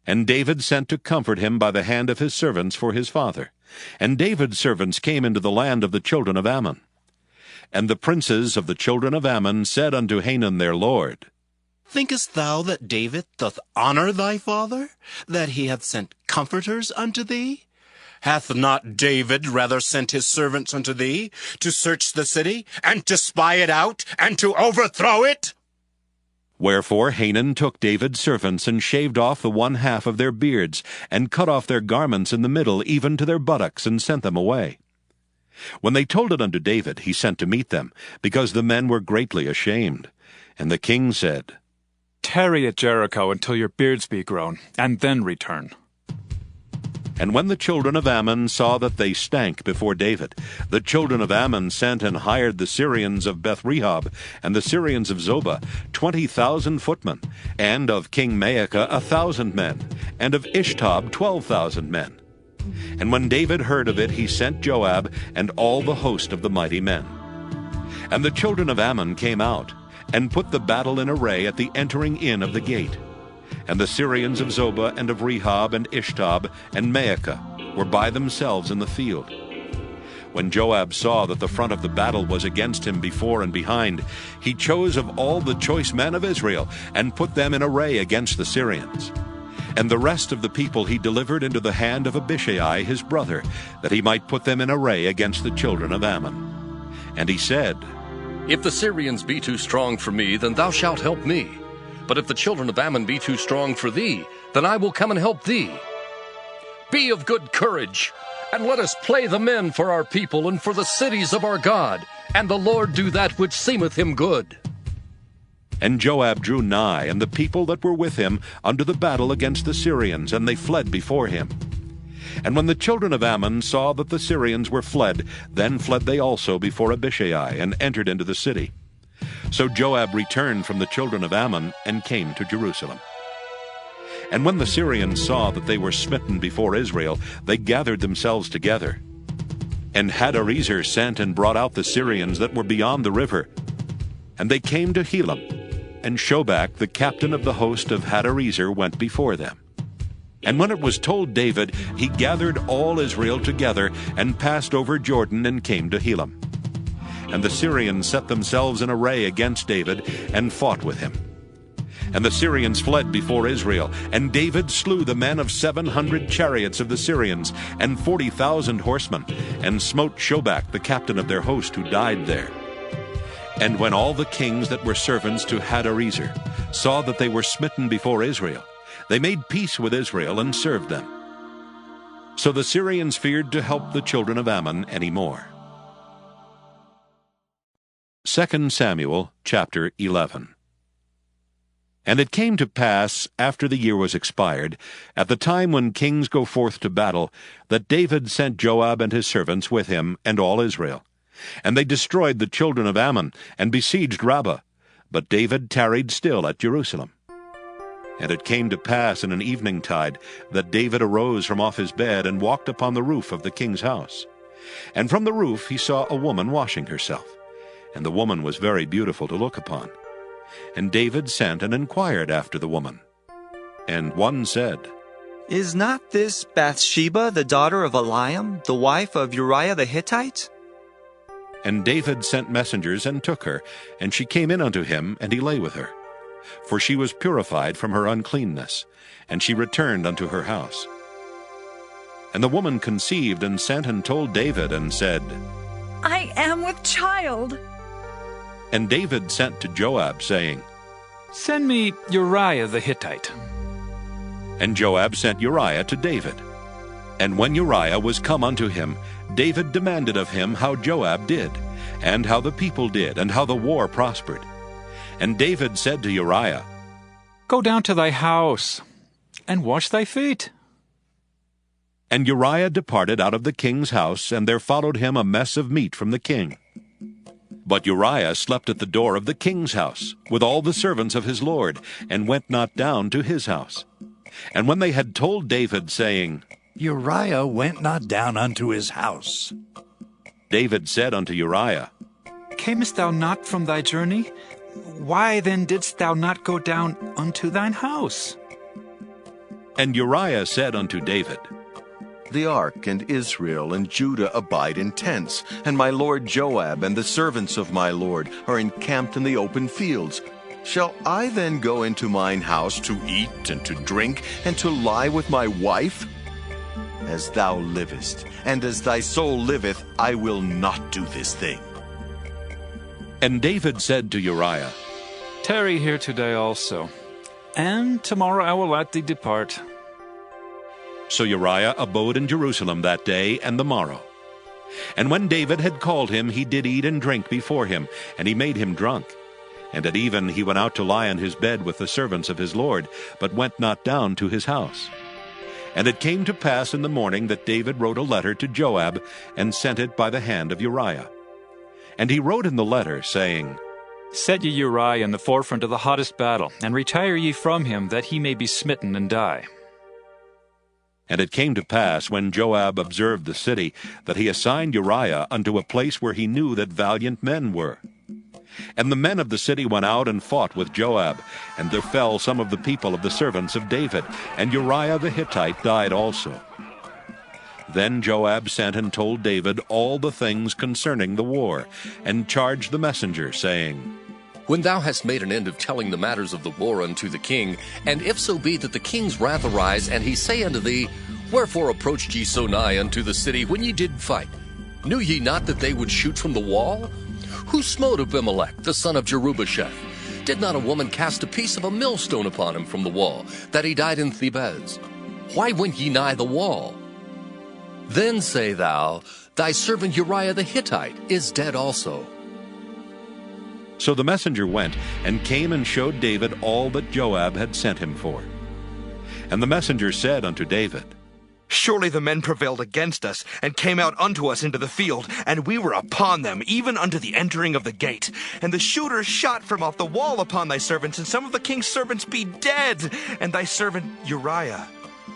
And David sent to comfort him by the hand of his servants for his father. And David's servants came into the land of the children of Ammon. And the princes of the children of Ammon said unto Hanun their lord, Thinkest thou that David doth honor thy father, that he hath sent comforters unto thee? Hath not David rather sent his servants unto thee, to search the city, and to spy it out, and to overthrow it? Wherefore Hanun took David's servants, and shaved off the one half of their beards, and cut off their garments in the middle, even to their buttocks, and sent them away. When they told it unto David, he sent to meet them, because the men were greatly ashamed. And the king said, Tarry at Jericho until your beards be grown, and then return. And when the children of Ammon saw that they stank before David, the children of Ammon sent and hired the Syrians of Beth-rehob, and the Syrians of Zobah, 20,000 footmen, and of King Maacah 1,000 men, and of Ishtob 12,000 men. And when David heard of it, he sent Joab and all the host of the mighty men. And the children of Ammon came out, and put the battle in array at the entering in of the gate. And the Syrians of Zobah and of Rehob and Ishtab and Maacah were by themselves in the field. When Joab saw that the front of the battle was against him before and behind, he chose of all the choice men of Israel, and put them in array against the Syrians. And the rest of the people he delivered into the hand of Abishai his brother, that he might put them in array against the children of Ammon. And he said, If the Syrians be too strong for me, then thou shalt help me. But if the children of Ammon be too strong for thee, then I will come and help thee. Be of good courage, and let us play the men for our people and for the cities of our God, and the Lord do that which seemeth him good. And Joab drew nigh, and the people that were with him, unto the battle against the Syrians, and they fled before him. And when the children of Ammon saw that the Syrians were fled, then fled they also before Abishai, and entered into the city. So Joab returned from the children of Ammon, and came to Jerusalem. And when the Syrians saw that they were smitten before Israel, they gathered themselves together. And Hadarezer sent and brought out the Syrians that were beyond the river. And they came to Helam, and Shobach, the captain of the host of Hadarezer, went before them. And when it was told David, he gathered all Israel together, and passed over Jordan, and came to Helam. And the Syrians set themselves in array against David, and fought with him. And the Syrians fled before Israel, and David slew the men of 700 chariots of the Syrians, and 40,000 horsemen, and smote Shobach, the captain of their host, who died there. And when all the kings that were servants to Hadarezer saw that they were smitten before Israel, they made peace with Israel, and served them. So the Syrians feared to help the children of Ammon any more. 2 Samuel chapter 11. And it came to pass, after the year was expired, at the time when kings go forth to battle, that David sent Joab and his servants with him, and all Israel. And they destroyed the children of Ammon, and besieged Rabbah. But David tarried still at Jerusalem. And it came to pass in an eventide, that David arose from off his bed, and walked upon the roof of the king's house. And from the roof he saw a woman washing herself, and the woman was very beautiful to look upon. And David sent and inquired after the woman. And one said, Is not this Bathsheba, the daughter of Eliam, the wife of Uriah the Hittite? And David sent messengers, and took her, and she came in unto him, and he lay with her. For she was purified from her uncleanness, and she returned unto her house. And the woman conceived, and sent and told David, and said, I am with child. And David sent to Joab, saying, Send me Uriah the Hittite. And Joab sent Uriah to David. And when Uriah was come unto him, David demanded of him how Joab did, and how the people did, and how the war prospered. And David said to Uriah, Go down to thy house, and wash thy feet. And Uriah departed out of the king's house, and there followed him a mess of meat from the king. But Uriah slept at the door of the king's house, with all the servants of his lord, and went not down to his house. And when they had told David, saying, Uriah went not down unto his house, David said unto Uriah, Camest thou not from thy journey? Why then didst thou not go down unto thine house? And Uriah said unto David, The ark and Israel and Judah abide in tents, and my lord Joab and the servants of my lord are encamped in the open fields. Shall I then go into mine house to eat and to drink, and to lie with my wife? As thou livest, and as thy soul liveth, I will not do this thing. And David said to Uriah, Tarry here today also, and tomorrow I will let thee depart. So Uriah abode in Jerusalem that day and the morrow. And when David had called him, he did eat and drink before him, and he made him drunk. And at even he went out to lie on his bed with the servants of his lord, but went not down to his house. And it came to pass in the morning that David wrote a letter to Joab, and sent it by the hand of Uriah. And he wrote in the letter, saying, Set ye Uriah in the forefront of the hottest battle, and retire ye from him, that he may be smitten and die. And it came to pass, when Joab observed the city, that he assigned Uriah unto a place where he knew that valiant men were. And the men of the city went out and fought with Joab, and there fell some of the people of the servants of David, and Uriah the Hittite died also. Then Joab sent and told David all the things concerning the war, and charged the messenger, saying, When thou hast made an end of telling the matters of the war unto the king, and if so be that the king's wrath arise, and he say unto thee, Wherefore approached ye so nigh unto the city when ye did fight? Knew ye not that they would shoot from the wall? Who smote Abimelech, the son of Jerubbesheth? Did not a woman cast a piece of a millstone upon him from the wall, that he died in Thebez? Why went ye nigh the wall? Then say thou, Thy servant Uriah the Hittite is dead also. So the messenger went, and came and showed David all that Joab had sent him for. And the messenger said unto David, Surely the men prevailed against us, and came out unto us into the field, and we were upon them, even unto the entering of the gate. And the shooters shot from off the wall upon thy servants, and some of the king's servants be dead, and thy servant Uriah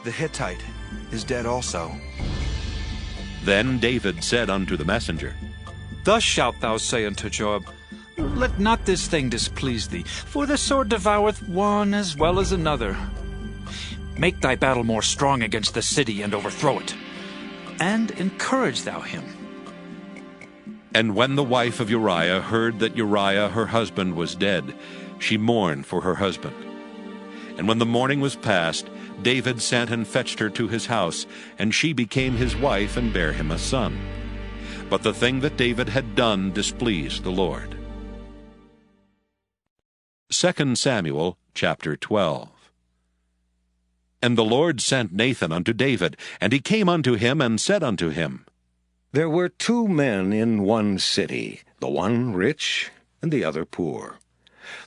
the Hittite is dead also. Then David said unto the messenger, Thus shalt thou say unto Joab, Let not this thing displease thee, for the sword devoureth one as well as another. Make thy battle more strong against the city, and overthrow it, and encourage thou him. And when the wife of Uriah heard that Uriah her husband was dead, she mourned for her husband. And when the mourning was past, David sent and fetched her to his house, and she became his wife and bare him a son. But the thing that David had done displeased the Lord. 2 Samuel chapter 12. And the Lord sent Nathan unto David, and he came unto him and said unto him, There were 2 men in one city, the one rich and the other poor.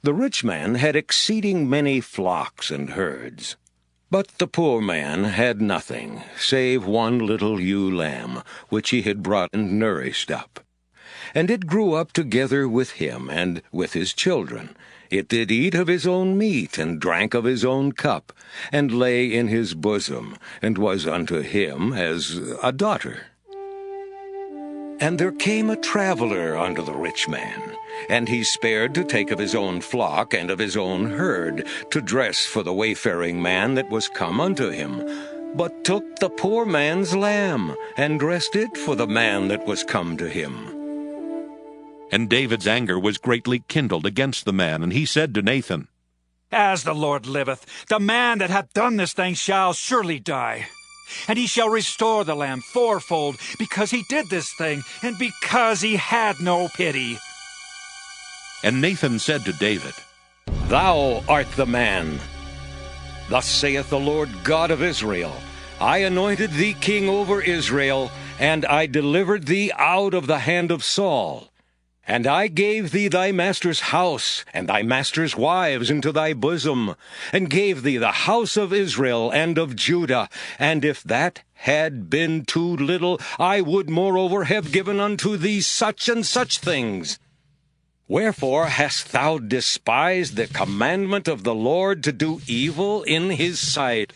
The rich man had exceeding many flocks and herds. But the poor man had nothing, save one little ewe lamb, which he had brought and nourished up. And it grew up together with him and with his children. It did eat of his own meat, and drank of his own cup, and lay in his bosom, and was unto him as a daughter. And there came a traveler unto the rich man, and he spared to take of his own flock and of his own herd, to dress for the wayfaring man that was come unto him, but took the poor man's lamb, and dressed it for the man that was come to him. And David's anger was greatly kindled against the man, and he said to Nathan, As the Lord liveth, the man that hath done this thing shall surely die. And he shall restore the lamb fourfold, because he did this thing, and because he had no pity. And Nathan said to David, Thou art the man. Thus saith the Lord God of Israel, I anointed thee king over Israel, and I delivered thee out of the hand of Saul. And I gave thee thy master's house, and thy master's wives into thy bosom, and gave thee the house of Israel and of Judah. And if that had been too little, I would moreover have given unto thee such and such things. Wherefore hast thou despised the commandment of the Lord to do evil in his sight?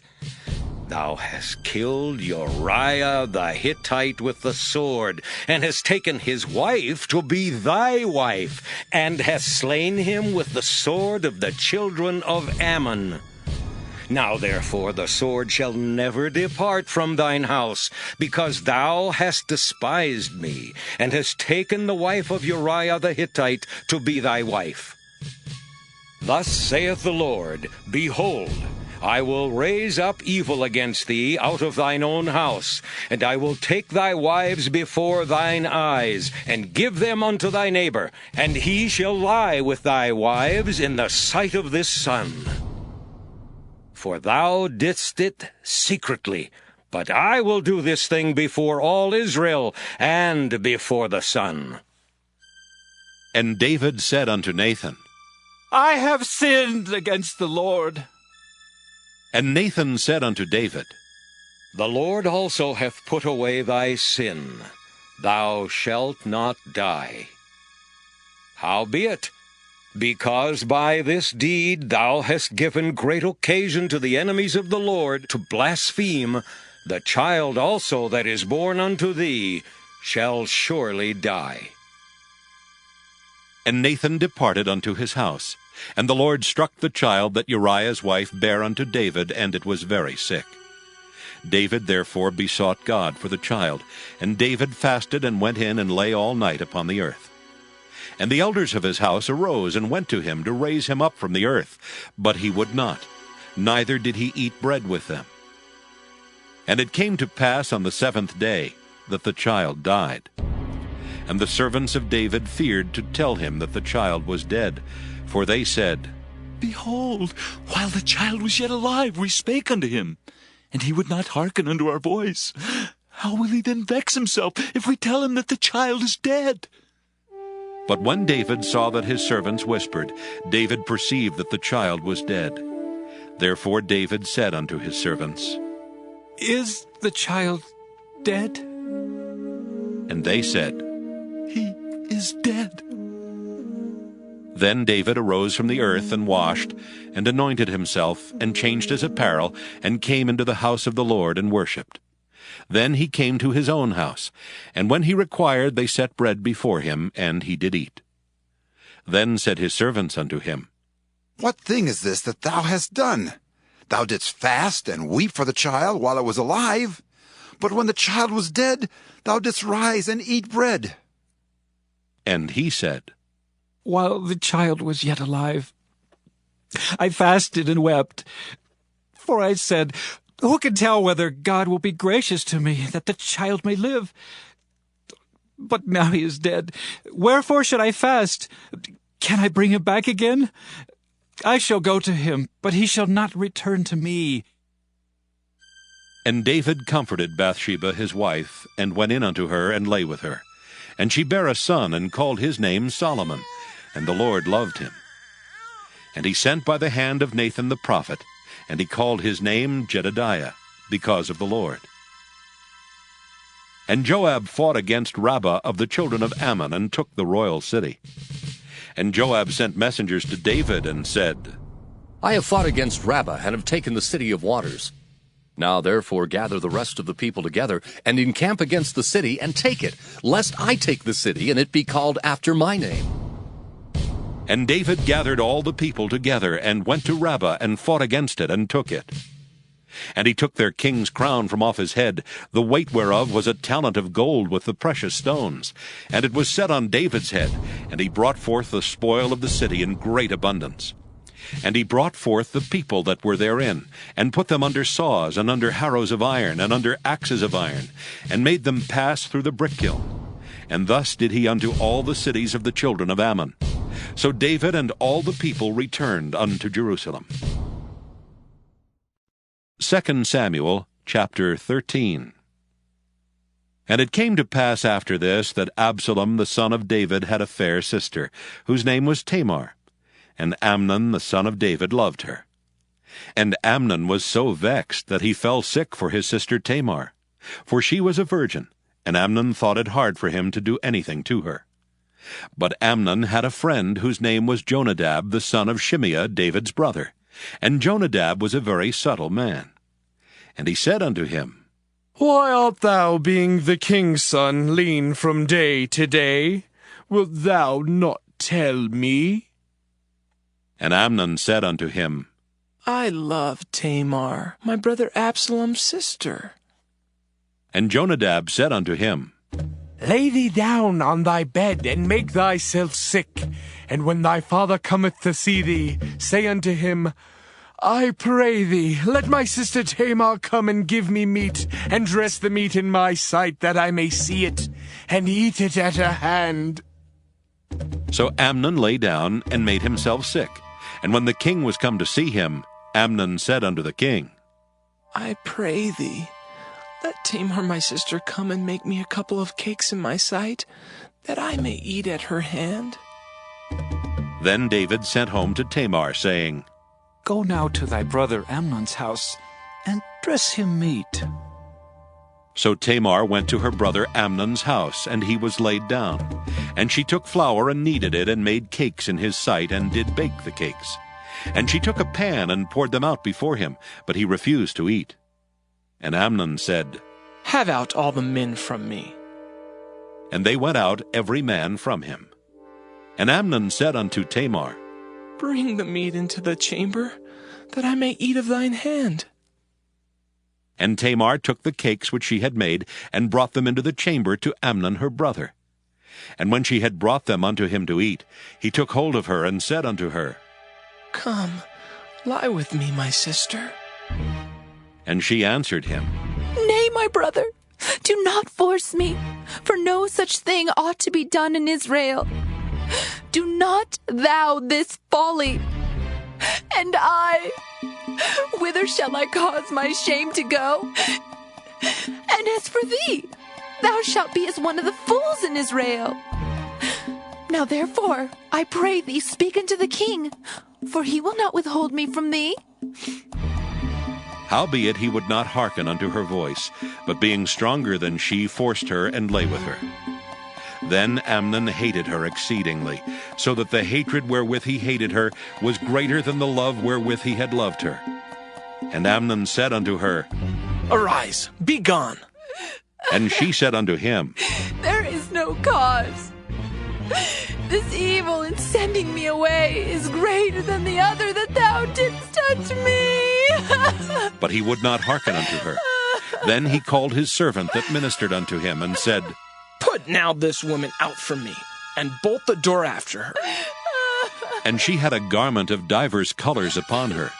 Thou hast killed Uriah the Hittite with the sword, and hast taken his wife to be thy wife, and hast slain him with the sword of the children of Ammon. Now therefore the sword shall never depart from thine house, because thou hast despised me, and hast taken the wife of Uriah the Hittite to be thy wife. Thus saith the Lord, Behold, I will raise up evil against thee out of thine own house, and I will take thy wives before thine eyes, and give them unto thy neighbor, and he shall lie with thy wives in the sight of this sun. For thou didst it secretly, but I will do this thing before all Israel, and before the sun. And David said unto Nathan, I have sinned against the Lord. And Nathan said unto David, The Lord also hath put away thy sin. Thou shalt not die. Howbeit, because by this deed thou hast given great occasion to the enemies of the Lord to blaspheme, the child also that is born unto thee shall surely die. And Nathan departed unto his house. And the Lord struck the child that Uriah's wife bare unto David, and it was very sick. David therefore besought God for the child, and David fasted and went in and lay all night upon the earth. And the elders of his house arose and went to him to raise him up from the earth, but he would not, neither did he eat bread with them. And it came to pass on the 7th day that the child died. And the servants of David feared to tell him that the child was dead, for they said, Behold, while the child was yet alive, we spake unto him, and he would not hearken unto our voice. How will he then vex himself if we tell him that the child is dead? But when David saw that his servants whispered, David perceived that the child was dead. Therefore David said unto his servants, Is the child dead? And they said, He is dead. Then David arose from the earth and washed, and anointed himself, and changed his apparel, and came into the house of the Lord and worshipped. Then he came to his own house, and when he required, they set bread before him, and he did eat. Then said his servants unto him, What thing is this that thou hast done? Thou didst fast and weep for the child while it was alive, but when the child was dead, thou didst rise and eat bread. And he said, While the child was yet alive, I fasted and wept, for I said, Who can tell whether God will be gracious to me, that the child may live? But now he is dead. Wherefore should I fast? Can I bring him back again? I shall go to him, but he shall not return to me. And David comforted Bathsheba his wife, and went in unto her, and lay with her. And she bare a son, and called his name Solomon, and the Lord loved him. And he sent by the hand of Nathan the prophet, and he called his name Jedediah, because of the Lord. And Joab fought against Rabbah of the children of Ammon, and took the royal city. And Joab sent messengers to David, and said, I have fought against Rabbah, and have taken the city of waters. Now therefore gather the rest of the people together, and encamp against the city, and take it, lest I take the city, and it be called after my name. And David gathered all the people together, and went to Rabbah, and fought against it, and took it. And he took their king's crown from off his head, the weight whereof was a talent of gold with the precious stones. And it was set on David's head, and he brought forth the spoil of the city in great abundance. And he brought forth the people that were therein, and put them under saws, and under harrows of iron, and under axes of iron, and made them pass through the brickkiln. And thus did he unto all the cities of the children of Ammon. So David and all the people returned unto Jerusalem. 2 Samuel chapter 13. And it came to pass after this that Absalom the son of David had a fair sister, whose name was Tamar. And Amnon the son of David loved her. And Amnon was so vexed that he fell sick for his sister Tamar, for she was a virgin, and Amnon thought it hard for him to do anything to her. But Amnon had a friend whose name was Jonadab the son of Shimeah, David's brother. And Jonadab was a very subtle man. And he said unto him, Why art thou, being the king's son, lean from day to day? Wilt thou not tell me? And Amnon said unto him, I love Tamar, my brother Absalom's sister. And Jonadab said unto him, Lay thee down on thy bed, and make thyself sick. And when thy father cometh to see thee, say unto him, I pray thee, let my sister Tamar come and give me meat, and dress the meat in my sight, that I may see it, and eat it at her hand. So Amnon lay down, and made himself sick. And when the king was come to see him, Amnon said unto the king, I pray thee, let Tamar my sister come and make me a couple of cakes in my sight, that I may eat at her hand. Then David sent home to Tamar, saying, Go now to thy brother Amnon's house, and dress him meat. So Tamar went to her brother Amnon's house, and he was laid down. And she took flour and kneaded it, and made cakes in his sight, and did bake the cakes. And she took a pan, and poured them out before him, but he refused to eat. And Amnon said, Have out all the men from me. And they went out every man from him. And Amnon said unto Tamar, Bring the meat into the chamber, that I may eat of thine hand. And Tamar took the cakes which she had made, and brought them into the chamber to Amnon her brother. And when she had brought them unto him to eat, he took hold of her, and said unto her, Come, lie with me, my sister. And she answered him, Nay, my brother, do not force me, for no such thing ought to be done in Israel. Do not thou this folly. And I, whither shall I cause my shame to go? And as for thee, thou shalt be as one of the fools in Israel. Now therefore, I pray thee, speak unto the king, for he will not withhold me from thee. Howbeit he would not hearken unto her voice, but being stronger than she, forced her, and lay with her. Then Amnon hated her exceedingly, so that the hatred wherewith he hated her was greater than the love wherewith he had loved her. And Amnon said unto her, Arise, be gone. And she said unto him, There is no cause. This evil in sending me away is greater than the other that thou didst touch me. But he would not hearken unto her. Then he called his servant that ministered unto him, and said, Put now this woman out from me, and bolt the door after her. And she had a garment of divers colors upon her,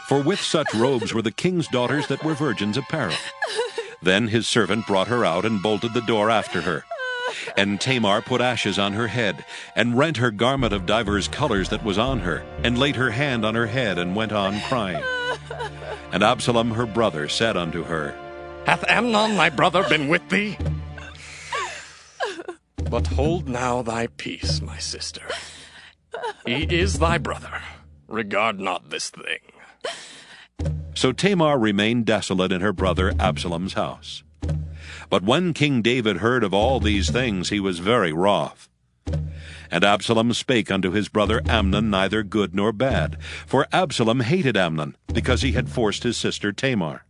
for with such robes were the king's daughters that were virgins apparel. Then his servant brought her out, and bolted the door after her. And Tamar put ashes on her head, and rent her garment of divers colors that was on her, and laid her hand on her head, and went on crying. And Absalom her brother said unto her, Hath Amnon thy brother been with thee? But hold now thy peace, my sister. He is thy brother. Regard not this thing. So Tamar remained desolate in her brother Absalom's house. But when King David heard of all these things, he was very wroth. And Absalom spake unto his brother Amnon neither good nor bad, for Absalom hated Amnon, because he had forced his sister Tamar.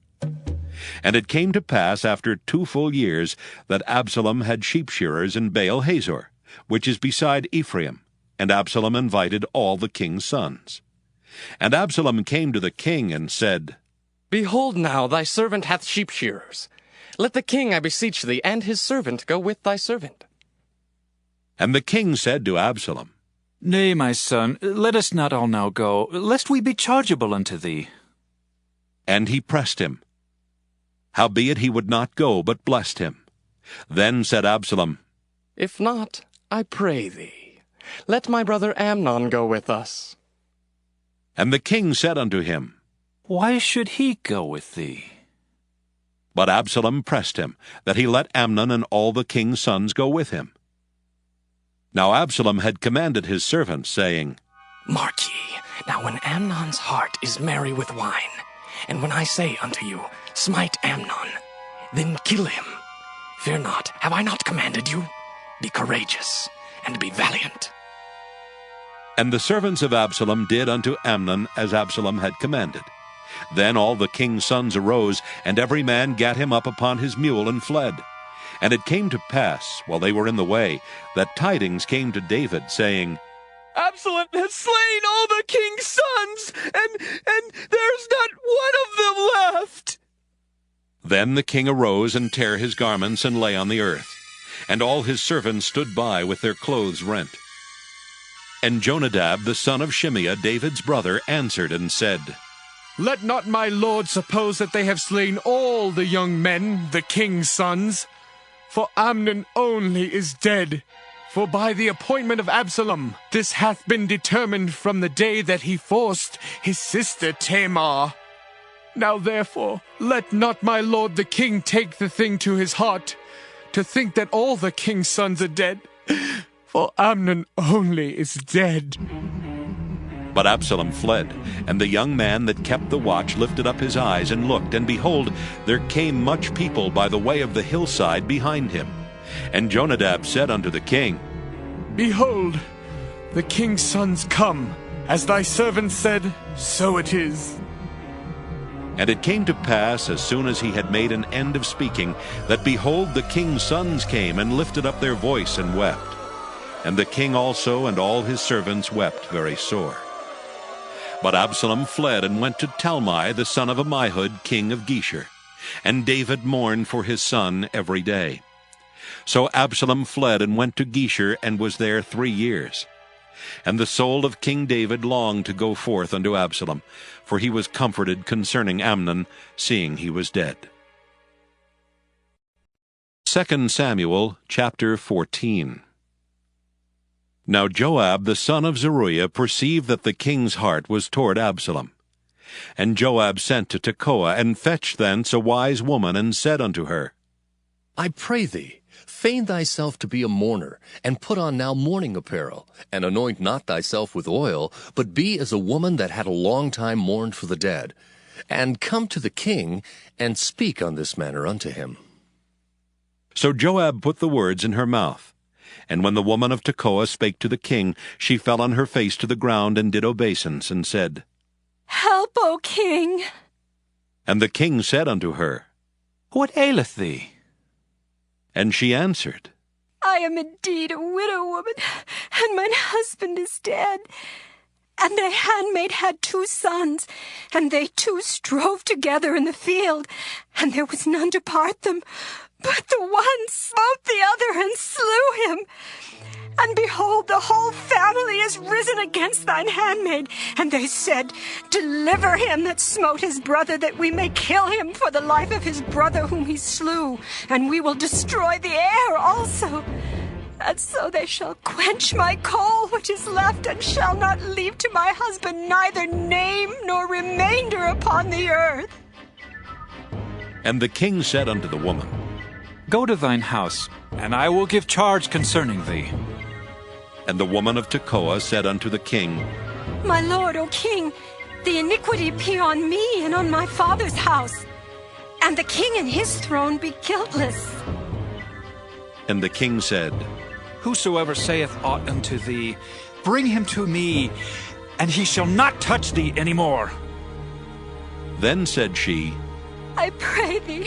And it came to pass after 2 full years that Absalom had sheep shearers in Baal Hazor, which is beside Ephraim, and Absalom invited all the king's sons. And Absalom came to the king and said, Behold now, thy servant hath sheep shearers. Let the king, I beseech thee, and his servant go with thy servant. And the king said to Absalom, Nay, my son, let us not all now go, lest we be chargeable unto thee. And he pressed him. Howbeit he would not go, but blessed him. Then said Absalom, If not, I pray thee, let my brother Amnon go with us. And the king said unto him, Why should he go with thee? But Absalom pressed him, that he let Amnon and all the king's sons go with him. Now Absalom had commanded his servants, saying, Mark ye, now when Amnon's heart is merry with wine, and when I say unto you, Smite Amnon, then kill him. Fear not, have I not commanded you? Be courageous, and be valiant. And the servants of Absalom did unto Amnon as Absalom had commanded. Then all the king's sons arose, and every man gat him up upon his mule and fled. And it came to pass, while they were in the way, that tidings came to David, saying, Absalom has slain all the king's sons, and there's not one of them left. Then the king arose and tare his garments and lay on the earth. And all his servants stood by with their clothes rent. And Jonadab the son of Shimeah, David's brother, answered and said, Let not my lord suppose that they have slain all the young men, the king's sons. For Amnon only is dead. For by the appointment of Absalom, this hath been determined from the day that he forced his sister Tamar. Now therefore, let not my lord the king take the thing to his heart, to think that all the king's sons are dead, for Amnon only is dead. But Absalom fled, and the young man that kept the watch lifted up his eyes and looked, and behold, there came much people by the way of the hillside behind him. And Jonadab said unto the king, Behold, the king's sons come. As thy servant said, so it is. And it came to pass, as soon as he had made an end of speaking, that behold, the king's sons came and lifted up their voice and wept. And the king also and all his servants wept very sore. But Absalom fled and went to Talmai, the son of Ammihud, king of Geshur. And David mourned for his son every day. So Absalom fled and went to Geshur, and was there 3 years. And the soul of King David longed to go forth unto Absalom, for he was comforted concerning Amnon, seeing he was dead. 2 Samuel chapter 14. Now Joab the son of Zeruiah perceived that the king's heart was toward Absalom. And Joab sent to Tekoa, and fetched thence a wise woman, and said unto her, I pray thee, feign thyself to be a mourner, and put on now mourning apparel, and anoint not thyself with oil, but be as a woman that had a long time mourned for the dead, and come to the king, and speak on this manner unto him. So Joab put the words in her mouth. And when the woman of Tekoa spake to the king, she fell on her face to the ground, and did obeisance, and said, Help, O king! And the king said unto her, What aileth thee? And she answered, I am indeed a widow woman, and mine husband is dead. And thy handmaid had 2 sons, and they 2 strove together in the field, and there was none to part them. But the one smote the other and slew him. And behold, the whole family is risen against thine handmaid. And they said, Deliver him that smote his brother, that we may kill him for the life of his brother whom he slew, and we will destroy the heir also. And so they shall quench my coal which is left, and shall not leave to my husband neither name nor remainder upon the earth. And the king said unto the woman, Go to thine house, and I will give charge concerning thee. And the woman of Tekoa said unto the king, My lord, O king, the iniquity be on me and on my father's house, and the king and his throne be guiltless. And the king said, Whosoever saith aught unto thee, bring him to me, and he shall not touch thee any more. Then said she, I pray thee,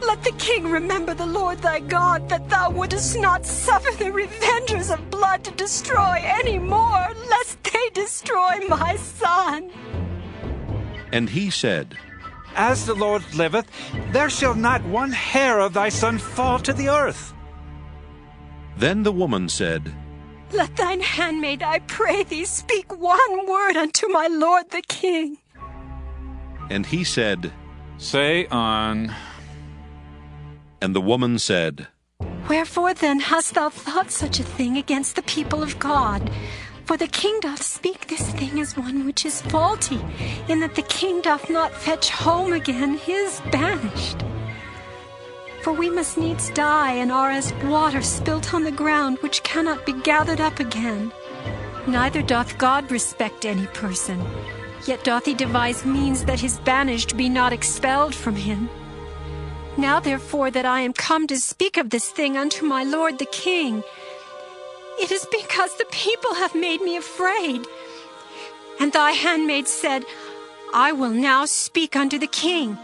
let the king remember the Lord thy God, that thou wouldest not suffer the revengers of blood to destroy any more, lest they destroy my son. And he said, As the Lord liveth, there shall not one hair of thy son fall to the earth. Then the woman said, Let thine handmaid, I pray thee, speak one word unto my lord the king. And he said, Say on. And the woman said, Wherefore then hast thou thought such a thing against the people of God? For the king doth speak this thing as one which is faulty, in that the king doth not fetch home again his banished. For we must needs die, and are as water spilt on the ground, which cannot be gathered up again. Neither doth God respect any person, yet doth he devise means that his banished be not expelled from him. Now therefore that I am come to speak of this thing unto my lord the king, it is because the people have made me afraid. And thy handmaid said, I will now speak unto the king.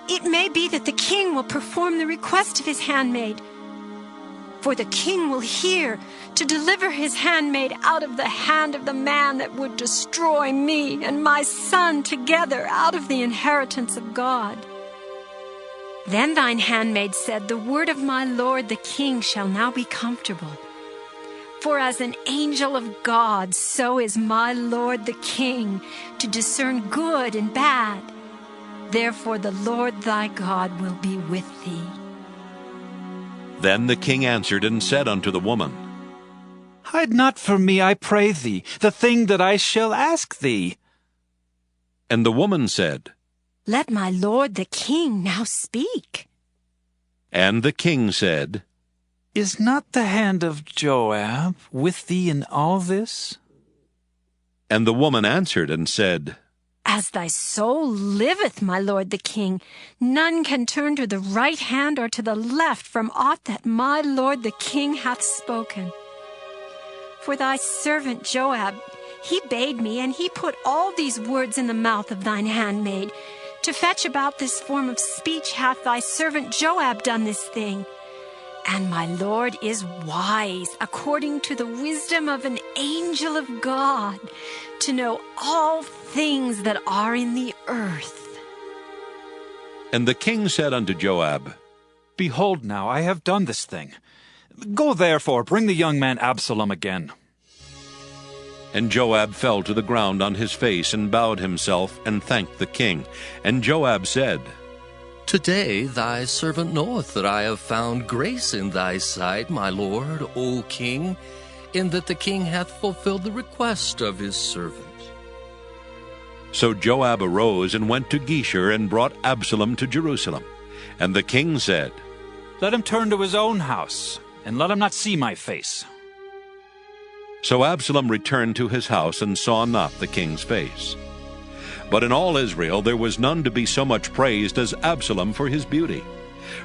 It may be that the king will perform the request of his handmaid. For the king will hear to deliver his handmaid out of the hand of the man that would destroy me and my son together out of the inheritance of God. Then thine handmaid said, The word of my lord the king shall now be comfortable. For as an angel of God, so is my lord the king, to discern good and bad. Therefore the Lord thy God will be with thee. Then the king answered and said unto the woman, Hide not from me, I pray thee, the thing that I shall ask thee. And the woman said, Let my lord the king now speak. And the king said, Is not the hand of Joab with thee in all this? And the woman answered and said, As thy soul liveth, my lord the king, none can turn to the right hand or to the left from aught that my lord the king hath spoken. For thy servant Joab, he bade me, and he put all these words in the mouth of thine handmaid. To fetch about this form of speech hath thy servant Joab done this thing. And my Lord is wise, according to the wisdom of an angel of God, to know all things that are in the earth. And the king said unto Joab, Behold now, I have done this thing. Go therefore, bring the young man Absalom again. And Joab fell to the ground on his face, and bowed himself, and thanked the king. And Joab said, Today thy servant knoweth that I have found grace in thy sight, my lord, O king, in that the king hath fulfilled the request of his servant. So Joab arose and went to Geshur, and brought Absalom to Jerusalem. And the king said, Let him turn to his own house, and let him not see my face. So Absalom returned to his house, and saw not the king's face. But in all Israel there was none to be so much praised as Absalom for his beauty.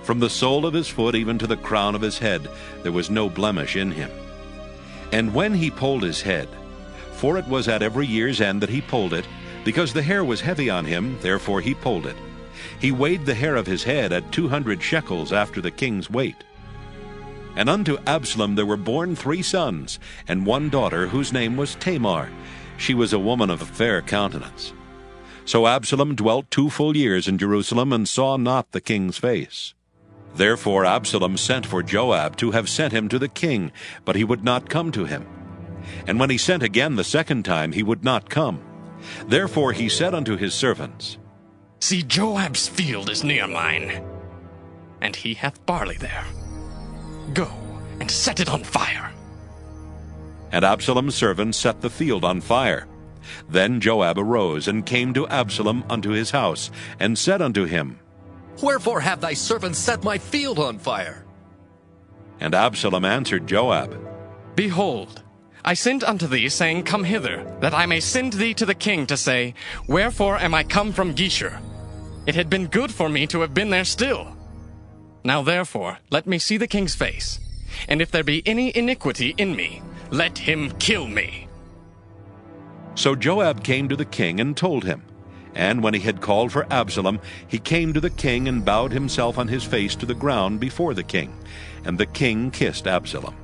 From the sole of his foot even to the crown of his head there was no blemish in him. And when he polled his head, for it was at every year's end that he polled it, because the hair was heavy on him, therefore he polled it, he weighed the hair of his head at 200 shekels after the king's weight. And unto Absalom there were born 3 sons, and 1 daughter, whose name was Tamar. She was a woman of a fair countenance. So Absalom dwelt 2 full years in Jerusalem, and saw not the king's face. Therefore Absalom sent for Joab to have sent him to the king, but he would not come to him. And when he sent again the second time, he would not come. Therefore he said unto his servants, See, Joab's field is near mine, and he hath barley there. Go and set it on fire. And Absalom's servants set the field on fire. Then Joab arose, and came to Absalom unto his house, and said unto him, Wherefore have thy servants set my field on fire? And Absalom answered Joab, Behold, I sent unto thee, saying, Come hither, that I may send thee to the king to say, Wherefore am I come from Geshur? It had been good for me to have been there still. Now therefore let me see the king's face, and if there be any iniquity in me, let him kill me. So Joab came to the king and told him. And when he had called for Absalom, he came to the king and bowed himself on his face to the ground before the king. And the king kissed Absalom.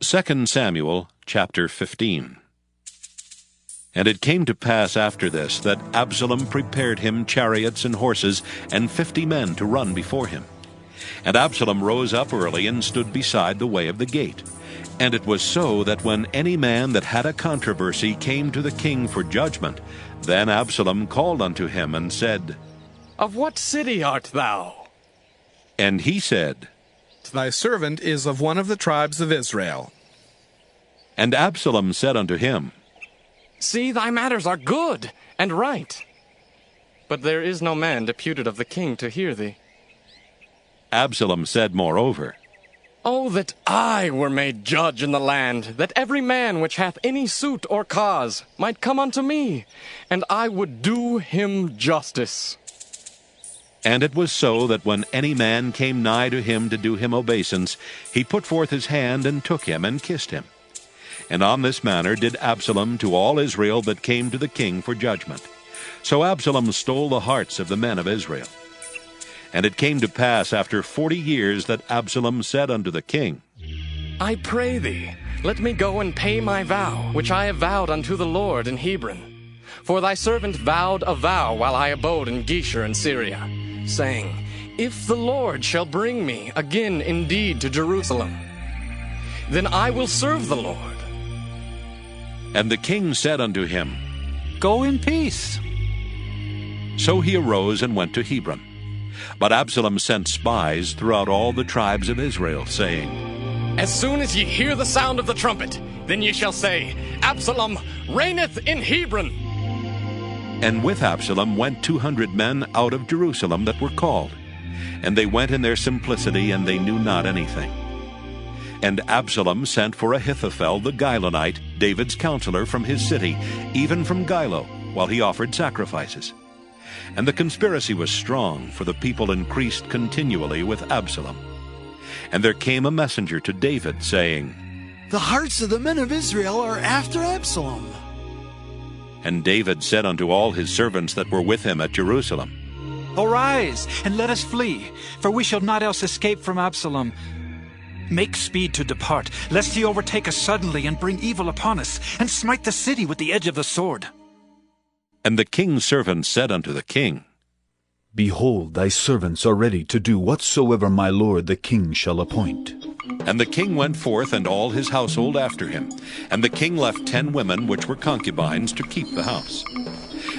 2 Samuel chapter 15. And it came to pass after this that Absalom prepared him chariots and horses, and 50 men to run before him. And Absalom rose up early, and stood beside the way of the gate. And it was so that when any man that had a controversy came to the king for judgment, then Absalom called unto him, and said, Of what city art thou? And he said, Thy servant is of one of the tribes of Israel. And Absalom said unto him, See, thy matters are good and right, but there is no man deputed of the king to hear thee. Absalom said moreover, Oh, that I were made judge in the land, that every man which hath any suit or cause might come unto me, and I would do him justice. And it was so that when any man came nigh to him to do him obeisance, he put forth his hand, and took him, and kissed him. And on this manner did Absalom to all Israel that came to the king for judgment. So Absalom stole the hearts of the men of Israel. And it came to pass after 40 years that Absalom said unto the king, I pray thee, let me go and pay my vow, which I have vowed unto the Lord in Hebron. For thy servant vowed a vow while I abode in Geshur in Syria, saying, If the Lord shall bring me again indeed to Jerusalem, then I will serve the Lord. And the king said unto him, Go in peace. So he arose and went to Hebron. But Absalom sent spies throughout all the tribes of Israel, saying, As soon as ye hear the sound of the trumpet, then ye shall say, Absalom reigneth in Hebron. And with Absalom went 200 men out of Jerusalem that were called. And they went in their simplicity, and they knew not anything. And Absalom sent for Ahithophel the Gilonite, David's counselor, from his city, even from Gilo, while he offered sacrifices. And the conspiracy was strong, for the people increased continually with Absalom. And there came a messenger to David, saying, The hearts of the men of Israel are after Absalom. And David said unto all his servants that were with him at Jerusalem, Arise, and let us flee, for we shall not else escape from Absalom. Make speed to depart, lest he overtake us suddenly and bring evil upon us, and smite the city with the edge of the sword. And the king's servants said unto the king, Behold, thy servants are ready to do whatsoever my lord the king shall appoint. And the king went forth, and all his household after him. And the king left 10 women which were concubines to keep the house.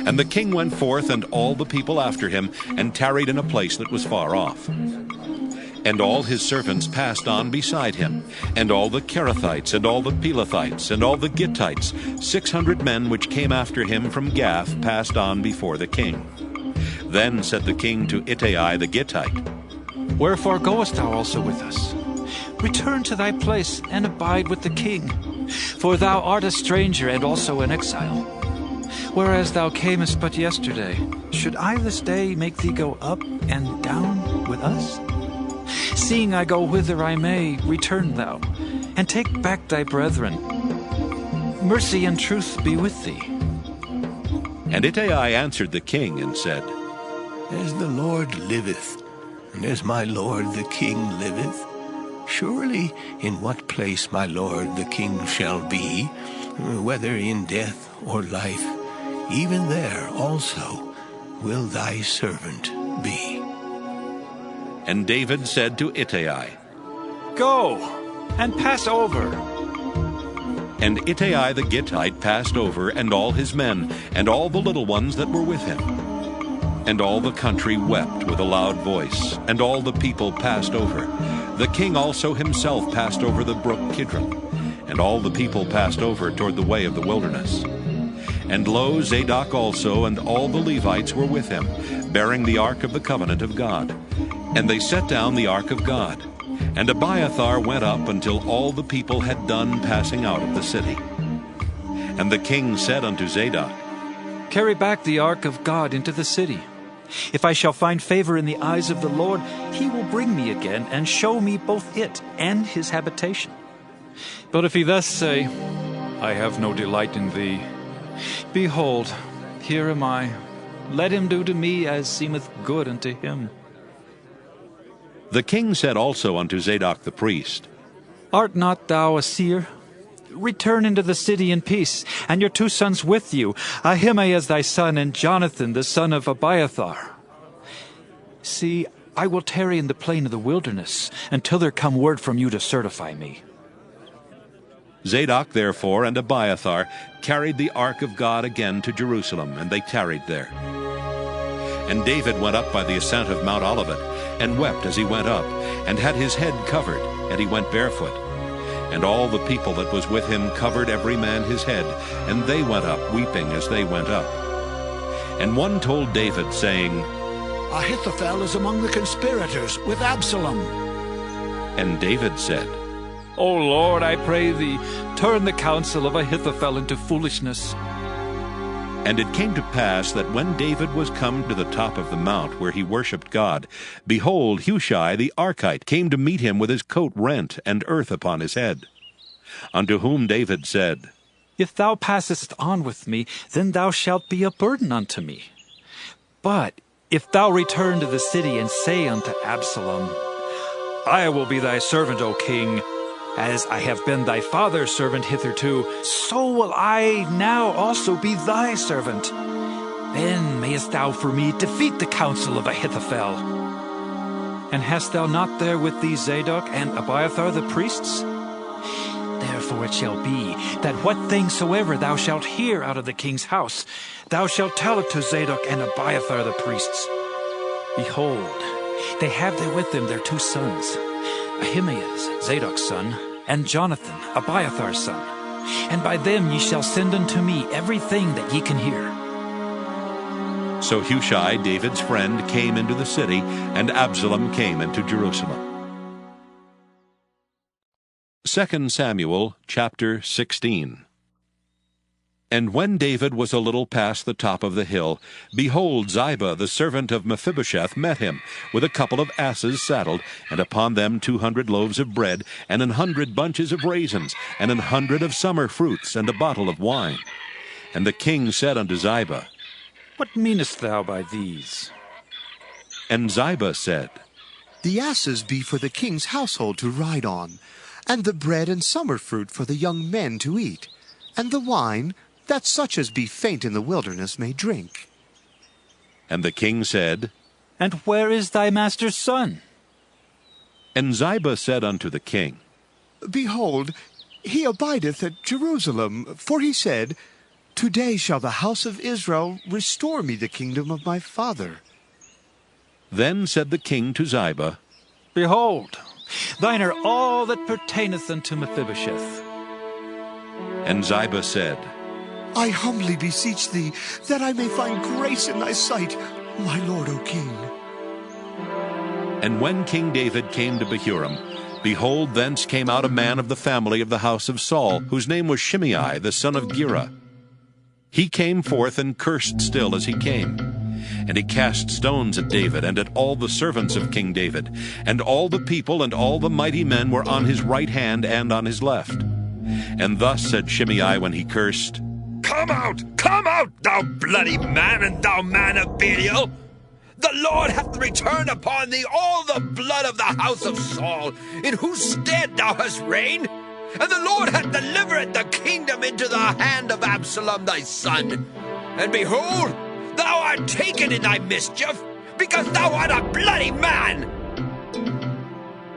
And the king went forth, and all the people after him, and tarried in a place that was far off. And all his servants passed on beside him, and all the Kerethites, and all the Pelethites, and all the Gittites, 600 men which came after him from Gath, passed on before the king. Then said the king to Ittai the Gittite, Wherefore goest thou also with us? Return to thy place, and abide with the king, for thou art a stranger and also an exile. Whereas thou camest but yesterday, should I this day make thee go up and down with us? Seeing I go whither I may, return thou, and take back thy brethren. Mercy and truth be with thee. And Ittai answered the king and said, As the Lord liveth, and as my lord the king liveth, surely in what place my lord the king shall be, whether in death or life, even there also will thy servant be. And David said to Ittai, Go, and pass over. And Ittai the Gittite passed over, and all his men, and all the little ones that were with him. And all the country wept with a loud voice, and all the people passed over. The king also himself passed over the brook Kidron, and all the people passed over toward the way of the wilderness. And lo, Zadok also and all the Levites were with him, bearing the ark of the covenant of God. And they set down the ark of God. And Abiathar went up until all the people had done passing out of the city. And the king said unto Zadok, Carry back the ark of God into the city. If I shall find favor in the eyes of the Lord, he will bring me again and show me both it and his habitation. But if he thus say, I have no delight in thee, behold, here am I. Let him do to me as seemeth good unto him. The king said also unto Zadok the priest, Art not thou a seer? Return into the city in peace, and your 2 sons with you, Ahimaaz thy son, and Jonathan the son of Abiathar. See, I will tarry in the plain of the wilderness, until there come word from you to certify me. Zadok therefore and Abiathar carried the ark of God again to Jerusalem, and they tarried there. And David went up by the ascent of Mount Olivet, and wept as he went up, and had his head covered, and he went barefoot. And all the people that was with him covered every man his head, and they went up weeping as they went up. And one told David, saying, Ahithophel is among the conspirators with Absalom. And David said, O Lord, I pray thee, turn the counsel of Ahithophel into foolishness. And it came to pass that when David was come to the top of the mount where he worshipped God, behold, Hushai the Archite came to meet him with his coat rent and earth upon his head. Unto whom David said, If thou passest on with me, then thou shalt be a burden unto me. But if thou return to the city and say unto Absalom, I will be thy servant, O king, as I have been thy father's servant hitherto, so will I now also be thy servant. Then mayest thou for me defeat the counsel of Ahithophel. And hast thou not there with thee Zadok and Abiathar the priests? Therefore it shall be, that what thing soever thou shalt hear out of the king's house, thou shalt tell it to Zadok and Abiathar the priests. Behold, they have there with them their 2 sons, Ahimaaz, Zadok's son, and Jonathan, Abiathar's son. And by them ye shall send unto me everything that ye can hear. So Hushai, David's friend, came into the city, and Absalom came into Jerusalem. 2 Samuel chapter 16. And when David was a little past the top of the hill, behold, Ziba, the servant of Mephibosheth, met him, with a couple of asses saddled, and upon them 200 loaves of bread, and 100 bunches of raisins, and 100 of summer fruits, and a bottle of wine. And the king said unto Ziba, What meanest thou by these? And Ziba said, The asses be for the king's household to ride on, and the bread and summer fruit for the young men to eat, and the wine, that such as be faint in the wilderness may drink. And the king said, And where is thy master's son? And Ziba said unto the king, Behold, he abideth at Jerusalem, for he said, Today shall the house of Israel restore me the kingdom of my father. Then said the king to Ziba, Behold, thine are all that pertaineth unto Mephibosheth. And Ziba said, I humbly beseech thee, that I may find grace in thy sight, my lord, O king. And when King David came to Bahurim, behold, thence came out a man of the family of the house of Saul, whose name was Shimei, the son of Gera. He came forth and cursed still as he came. And he cast stones at David and at all the servants of King David. And all the people and all the mighty men were on his right hand and on his left. And thus said Shimei when he cursed, Come out, thou bloody man, and thou man of Belial! The Lord hath returned upon thee all the blood of the house of Saul, in whose stead thou hast reigned. And the Lord hath delivered the kingdom into the hand of Absalom thy son. And behold, thou art taken in thy mischief, because thou art a bloody man.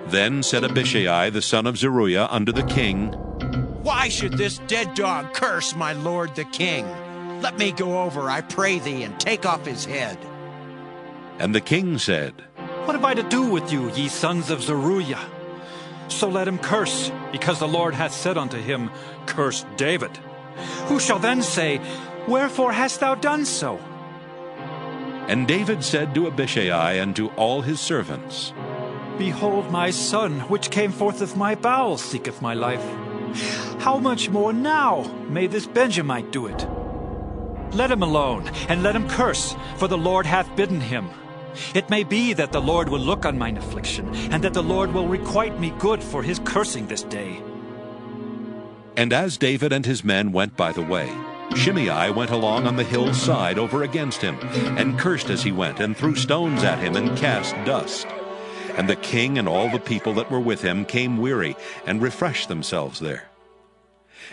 Then said Abishai the son of Zeruiah unto the king, Why should this dead dog curse my lord the king? Let me go over, I pray thee, and take off his head. And the king said, What have I to do with you, ye sons of Zeruiah? So let him curse, because the Lord hath said unto him, Curse David. Who shall then say, Wherefore hast thou done so? And David said to Abishai and to all his servants, Behold, my son, which came forth of my bowels, seeketh my life. How much more now may this Benjamite do it? Let him alone, and let him curse, for the Lord hath bidden him. It may be that the Lord will look on mine affliction, and that the Lord will requite me good for his cursing this day. And as David and his men went by the way, Shimei went along on the hill's side over against him, and cursed as he went, and threw stones at him, and cast dust. And the king and all the people that were with him came weary, and refreshed themselves there.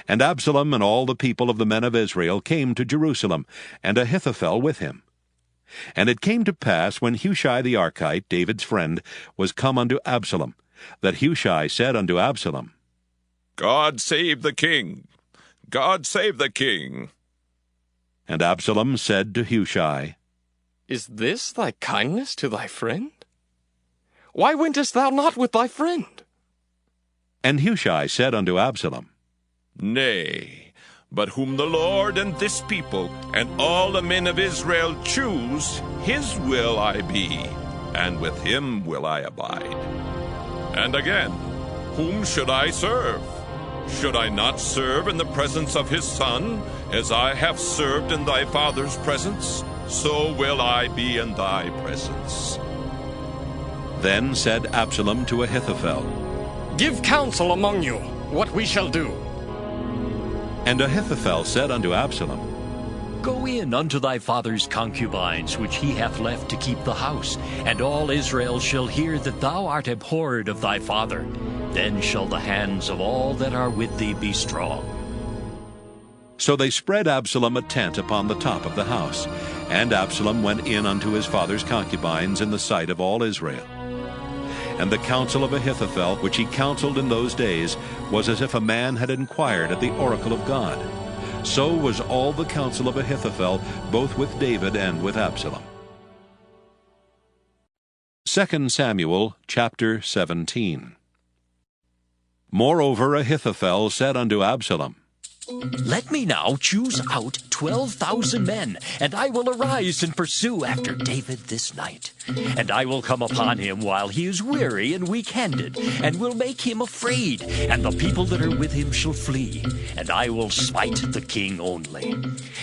And Absalom and all the people of the men of Israel came to Jerusalem, and Ahithophel with him. And it came to pass, when Hushai the Archite, David's friend, was come unto Absalom, that Hushai said unto Absalom, God save the king! God save the king! And Absalom said to Hushai, Is this thy kindness to thy friend? Why wentest thou not with thy friend? And Hushai said unto Absalom, Nay, but whom the Lord and this people and all the men of Israel choose, his will I be, and with him will I abide. And again, whom should I serve? Should I not serve in the presence of his son, as I have served in thy father's presence? So will I be in thy presence. Then said Absalom to Ahithophel, Give counsel among you what we shall do. And Ahithophel said unto Absalom, Go in unto thy father's concubines, which he hath left to keep the house, and all Israel shall hear that thou art abhorred of thy father. Then shall the hands of all that are with thee be strong. So they spread Absalom a tent upon the top of the house, and Absalom went in unto his father's concubines in the sight of all Israel. And the counsel of Ahithophel, which he counseled in those days, was as if a man had inquired at the oracle of God. So was all the counsel of Ahithophel, both with David and with Absalom. 2 Samuel chapter 17. Moreover Ahithophel said unto Absalom, Let me now choose out 12,000 men, and I will arise and pursue after David this night. And I will come upon him while he is weary and weak-handed, and will make him afraid, and the people that are with him shall flee. And I will smite the king only.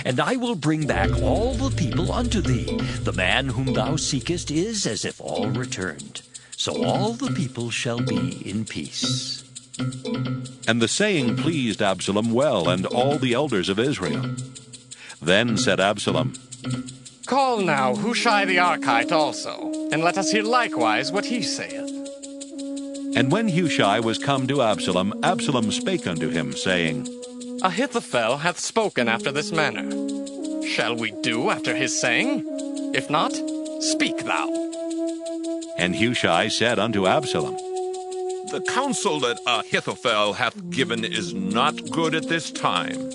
And I will bring back all the people unto thee. The man whom thou seekest is as if all returned. So all the people shall be in peace. And the saying pleased Absalom well, and all the elders of Israel. Then said Absalom, Call now Hushai the Archite also, and let us hear likewise what he saith. And when Hushai was come to Absalom, Absalom spake unto him, saying, Ahithophel hath spoken after this manner. Shall we do after his saying? If not, speak thou. And Hushai said unto Absalom, The counsel that Ahithophel hath given is not good at this time.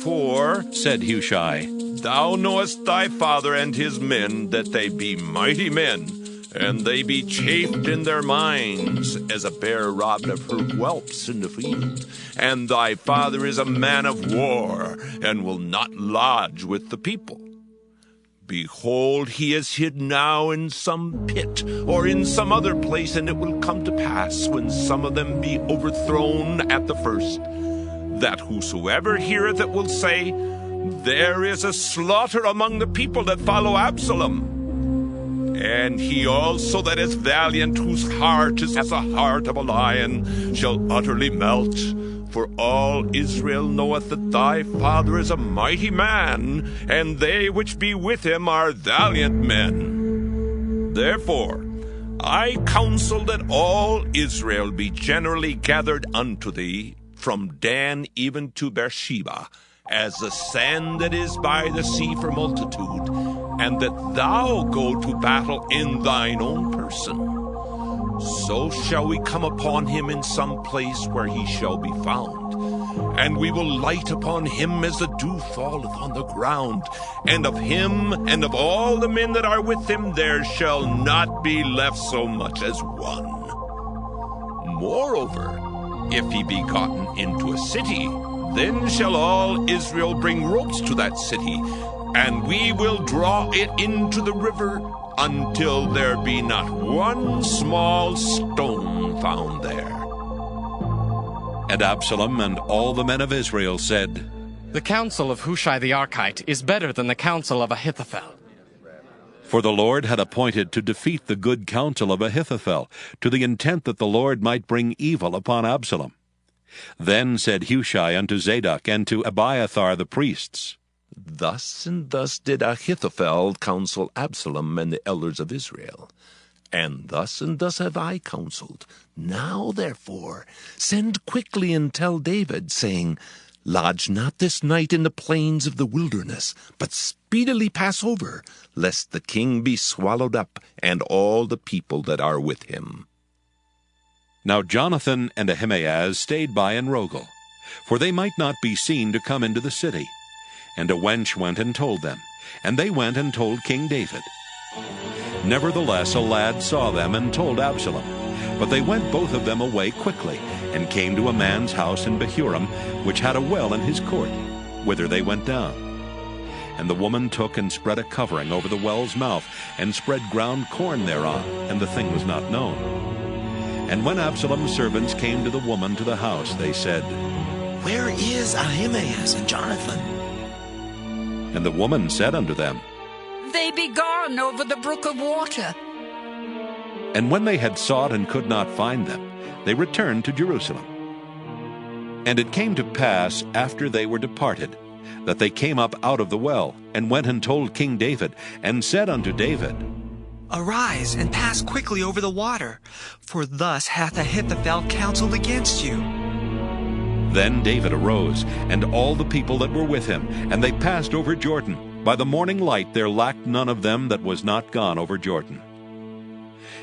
For, said Hushai, thou knowest thy father and his men, that they be mighty men, and they be chafed in their minds, as a bear robbed of her whelps in the field. And thy father is a man of war, and will not lodge with the people. Behold, he is hid now in some pit, or in some other place, and it will come to pass, when some of them be overthrown at the first, that whosoever heareth it will say, There is a slaughter among the people that follow Absalom. And he also that is valiant, whose heart is as a heart of a lion, shall utterly melt. For all Israel knoweth that thy father is a mighty man, and they which be with him are valiant men. Therefore I counsel that all Israel be generally gathered unto thee, from Dan even to Beersheba, as the sand that is by the sea for multitude, and that thou go to battle in thine own person. So shall we come upon him in some place where he shall be found, and we will light upon him as the dew falleth on the ground, and of him and of all the men that are with him there shall not be left so much as one. Moreover, if he be gotten into a city, then shall all Israel bring ropes to that city, and we will draw it into the river until there be not one small stone found there. And Absalom and all the men of Israel said, The counsel of Hushai the Archite is better than the counsel of Ahithophel. For the Lord had appointed to defeat the good counsel of Ahithophel, to the intent that the Lord might bring evil upon Absalom. Then said Hushai unto Zadok and to Abiathar the priests, Thus and thus did Ahithophel counsel Absalom and the elders of Israel. And thus have I counseled. Now, therefore, send quickly and tell David, saying, Lodge not this night in the plains of the wilderness, but speedily pass over, lest the king be swallowed up, and all the people that are with him. Now Jonathan and Ahimaaz stayed by in Rogel, for they might not be seen to come into the city. And a wench went and told them, and they went and told King David. Nevertheless a lad saw them and told Absalom. But they went both of them away quickly, and came to a man's house in Behurim, which had a well in his court, whither they went down. And the woman took and spread a covering over the well's mouth, and spread ground corn thereon, and the thing was not known. And when Absalom's servants came to the woman to the house, they said, Where is Ahimaaz and Jonathan? And the woman said unto them, They be gone over the brook of water. And when they had sought and could not find them, they returned to Jerusalem. And it came to pass, after they were departed, that they came up out of the well, and went and told King David, and said unto David, Arise, and pass quickly over the water, for thus hath Ahithophel counseled against you. Then David arose, and all the people that were with him, and they passed over Jordan. By the morning light there lacked none of them that was not gone over Jordan.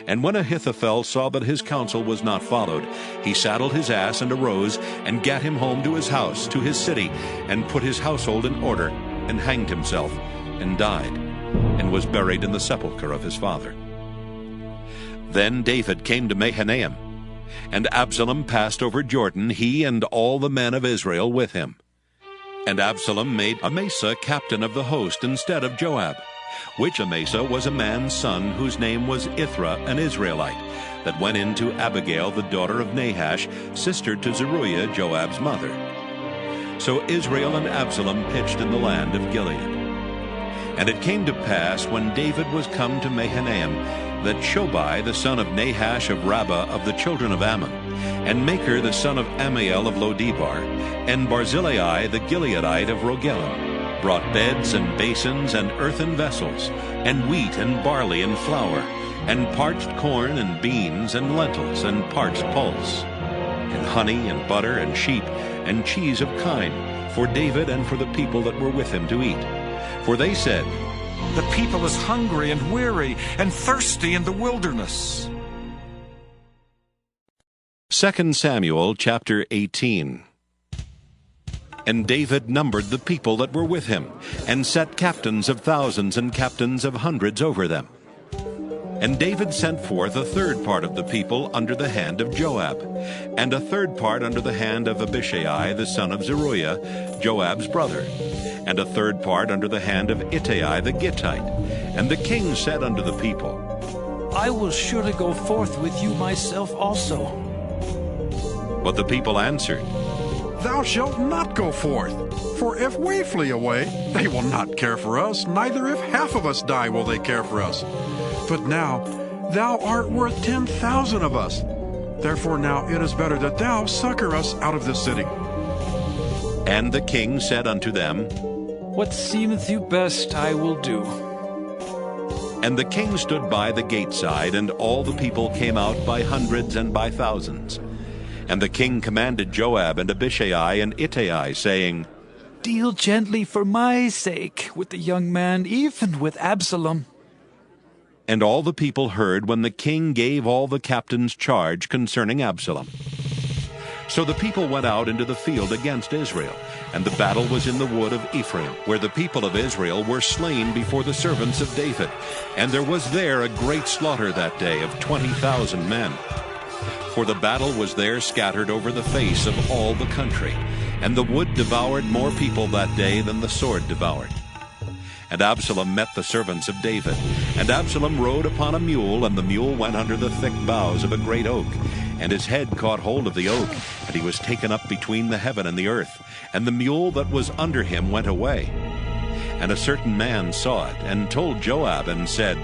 And when Ahithophel saw that his counsel was not followed, he saddled his ass and arose, and gat him home to his house, to his city, and put his household in order, and hanged himself, and died, and was buried in the sepulchre of his father. Then David came to Mahanaim, and Absalom passed over Jordan, he and all the men of Israel with him. And Absalom made Amasa captain of the host instead of Joab, which Amasa was a man's son, whose name was Ithra, an Israelite, that went in to Abigail the daughter of Nahash, sister to Zeruiah, Joab's mother. So Israel and Absalom pitched in the land of Gilead. And it came to pass, when David was come to Mahanaim, that Shobai the son of Nahash of Rabbah of the children of Ammon, and Machir the son of Ammiel of Lodebar, and Barzillai the Gileadite of Rogelim, brought beds and basins and earthen vessels, and wheat and barley and flour, and parched corn and beans and lentils and parched pulse, and honey and butter and sheep and cheese of kine, for David and for the people that were with him to eat. For they said, The people is hungry and weary and thirsty in the wilderness. 2 Samuel chapter 18. And David numbered the people that were with him, and set captains of thousands and captains of hundreds over them. And David sent forth a third part of the people under the hand of Joab, and a third part under the hand of Abishai the son of Zeruiah, Joab's brother, and a third part under the hand of Ittai the Gittite. And the king said unto the people, I will surely go forth with you myself also. But the people answered, Thou shalt not go forth, for if we flee away, they will not care for us, neither if half of us die will they care for us. But now thou art worth 10,000 of us. Therefore now it is better that thou succor us out of this city. And the king said unto them, What seemeth you best I will do. And the king stood by the gate side, and all the people came out by hundreds and by thousands. And the king commanded Joab and Abishai and Ittai, saying, Deal gently for my sake with the young man, even with Absalom. And all the people heard when the king gave all the captains charge concerning Absalom. So the people went out into the field against Israel, and the battle was in the wood of Ephraim, where the people of Israel were slain before the servants of David. And there was there a great slaughter that day of 20,000 men. For the battle was there scattered over the face of all the country, and the wood devoured more people that day than the sword devoured. And Absalom met the servants of David. And Absalom rode upon a mule, and the mule went under the thick boughs of a great oak. And his head caught hold of the oak, and he was taken up between the heaven and the earth. And the mule that was under him went away. And a certain man saw it, and told Joab, and said,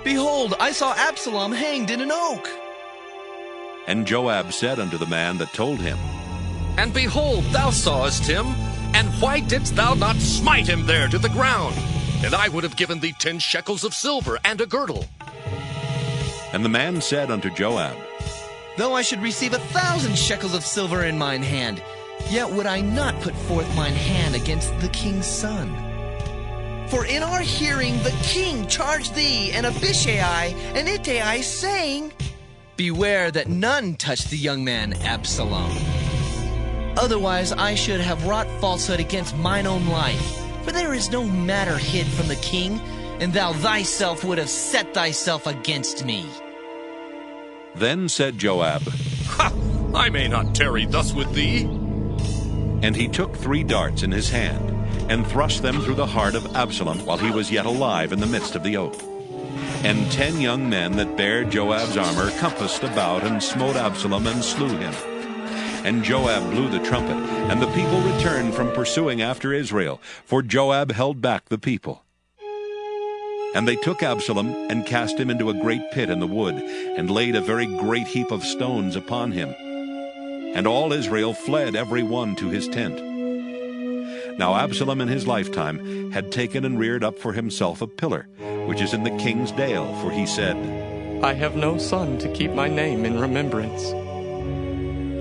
Behold, I saw Absalom hanged in an oak. And Joab said unto the man that told him, And behold, thou sawest him, and why didst thou not smite him there to the ground? And I would have given thee 10 shekels of silver and a girdle. And the man said unto Joab, Though I should receive 1,000 shekels of silver in mine hand, yet would I not put forth mine hand against the king's son. For in our hearing the king charged thee and Abishai and Ittai, saying, Beware that none touch the young man Absalom. Otherwise I should have wrought falsehood against mine own life. For there is no matter hid from the king, and thou thyself would have set thyself against me. Then said Joab, Ha! I may not tarry thus with thee. And he took 3 darts in his hand, and thrust them through the heart of Absalom while he was yet alive in the midst of the oak. And 10 young men that bare Joab's armor compassed about, and smote Absalom, and slew him. And Joab blew the trumpet, and the people returned from pursuing after Israel, for Joab held back the people. And they took Absalom, and cast him into a great pit in the wood, and laid a very great heap of stones upon him. And all Israel fled every one to his tent. Now Absalom in his lifetime had taken and reared up for himself a pillar, which is in the king's dale, for he said, I have no son to keep my name in remembrance.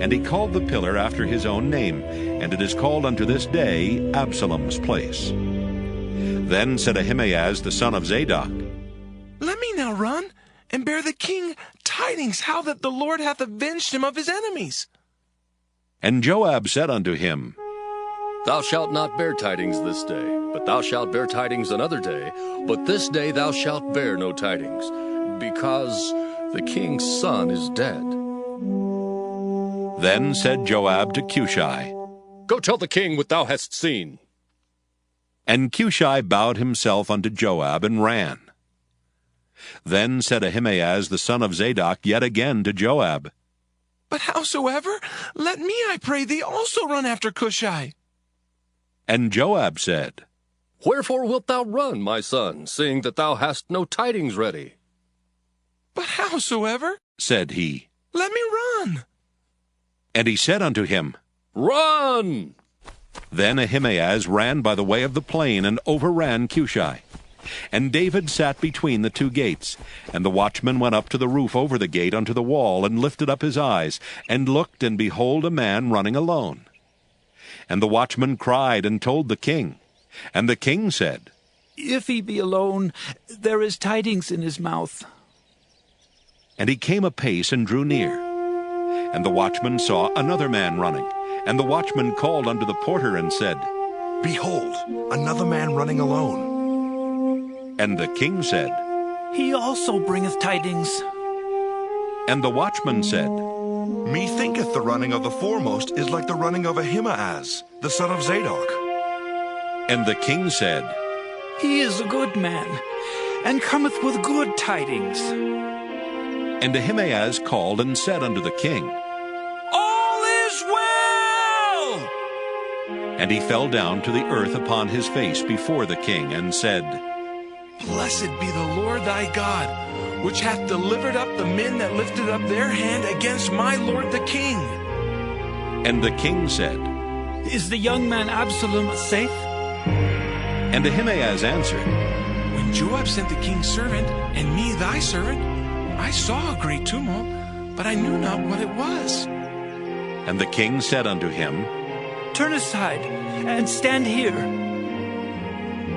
And he called the pillar after his own name, and it is called unto this day Absalom's place. Then said Ahimaaz the son of Zadok, Let me now run, and bear the king tidings how that the Lord hath avenged him of his enemies. And Joab said unto him, Thou shalt not bear tidings this day, but thou shalt bear tidings another day. But this day thou shalt bear no tidings, because the king's son is dead. Then said Joab to Cushai, Go tell the king what thou hast seen. And Cushai bowed himself unto Joab, and ran. Then said Ahimaaz the son of Zadok yet again to Joab, But howsoever, let me, I pray thee, also run after Cushai. And Joab said, Wherefore wilt thou run, my son, seeing that thou hast no tidings ready? But howsoever, said he, let me run. And he said unto him, Run! Then Ahimaaz ran by the way of the plain and overran Cushai. And David sat between the two gates. And the watchman went up to the roof over the gate unto the wall, and lifted up his eyes, and looked, and behold, a man running alone. And the watchman cried and told the king. And the king said, If he be alone, there is tidings in his mouth. And he came apace and drew near. And the watchman saw another man running. And the watchman called unto the porter and said, Behold, another man running alone. And the king said, He also bringeth tidings. And the watchman said, Methinketh the running of the foremost is like the running of Ahimaaz, the son of Zadok. And the king said, He is a good man, and cometh with good tidings. And Ahimaaz called and said unto the king, All is well! And he fell down to the earth upon his face before the king, and said, Blessed be the Lord thy God, which hath delivered up the men that lifted up their hand against my lord the king. And the king said, Is the young man Absalom safe? And Ahimaaz answered, When Joab sent the king's servant, and me thy servant, I saw a great tumult, but I knew not what it was. And the king said unto him, Turn aside, and stand here.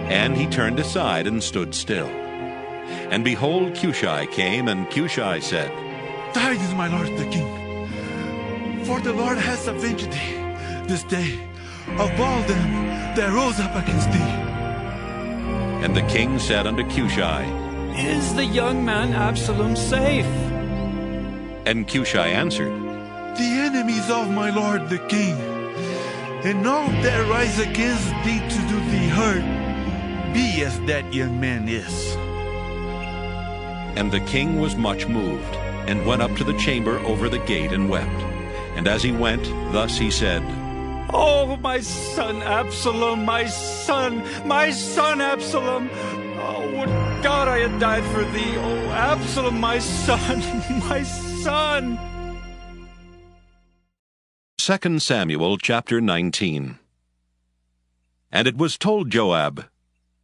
And he turned aside and stood still. And behold, Cushai came, and Cushai said, Tidings, my lord the king, for the Lord has avenged thee this day of all them that rose up against thee. And the king said unto Cushai, Is the young man Absalom safe? And Cushai answered, The enemies of my lord the king, and all that rise against thee to do thee hurt, be as that young man is. And the king was much moved, and went up to the chamber over the gate, and wept. And as he went, thus he said, Oh, my son Absalom, my son Absalom! Oh, would God I had died for thee! Oh, Absalom, my son, my son! 2 Samuel chapter 19. And it was told Joab,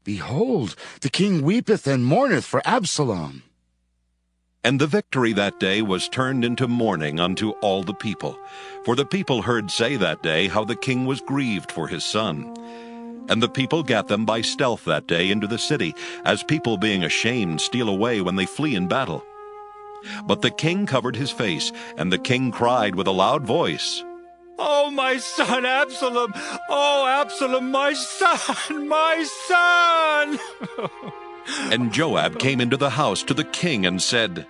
Behold, the king weepeth and mourneth for Absalom. And the victory that day was turned into mourning unto all the people. For the people heard say that day how the king was grieved for his son. And the people gat them by stealth that day into the city, as people being ashamed steal away when they flee in battle. But the king covered his face, and the king cried with a loud voice, Oh, my son Absalom! Oh, Absalom, my son, my son! And Joab came into the house to the king and said,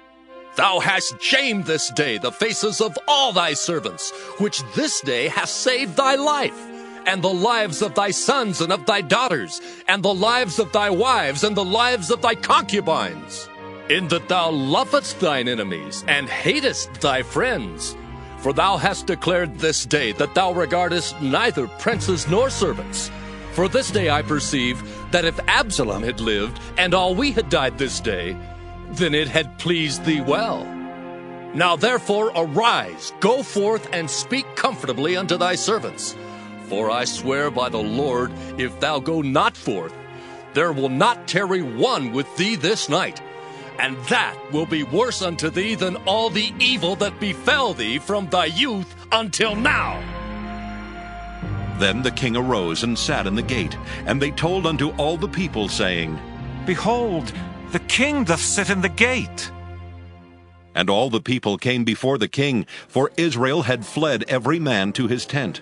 Thou hast shamed this day the faces of all thy servants, which this day hast saved thy life, and the lives of thy sons and of thy daughters, and the lives of thy wives, and the lives of thy concubines, in that thou lovest thine enemies, and hatest thy friends. For thou hast declared this day that thou regardest neither princes nor servants. For this day I perceive that if Absalom had lived, and all we had died this day, then it had pleased thee well. Now therefore arise, go forth, and speak comfortably unto thy servants. For I swear by the Lord, if thou go not forth, there will not tarry one with thee this night, and that will be worse unto thee than all the evil that befell thee from thy youth until now. Then the king arose and sat in the gate, and they told unto all the people, saying, Behold, the king doth sit in the gate. And all the people came before the king, for Israel had fled every man to his tent.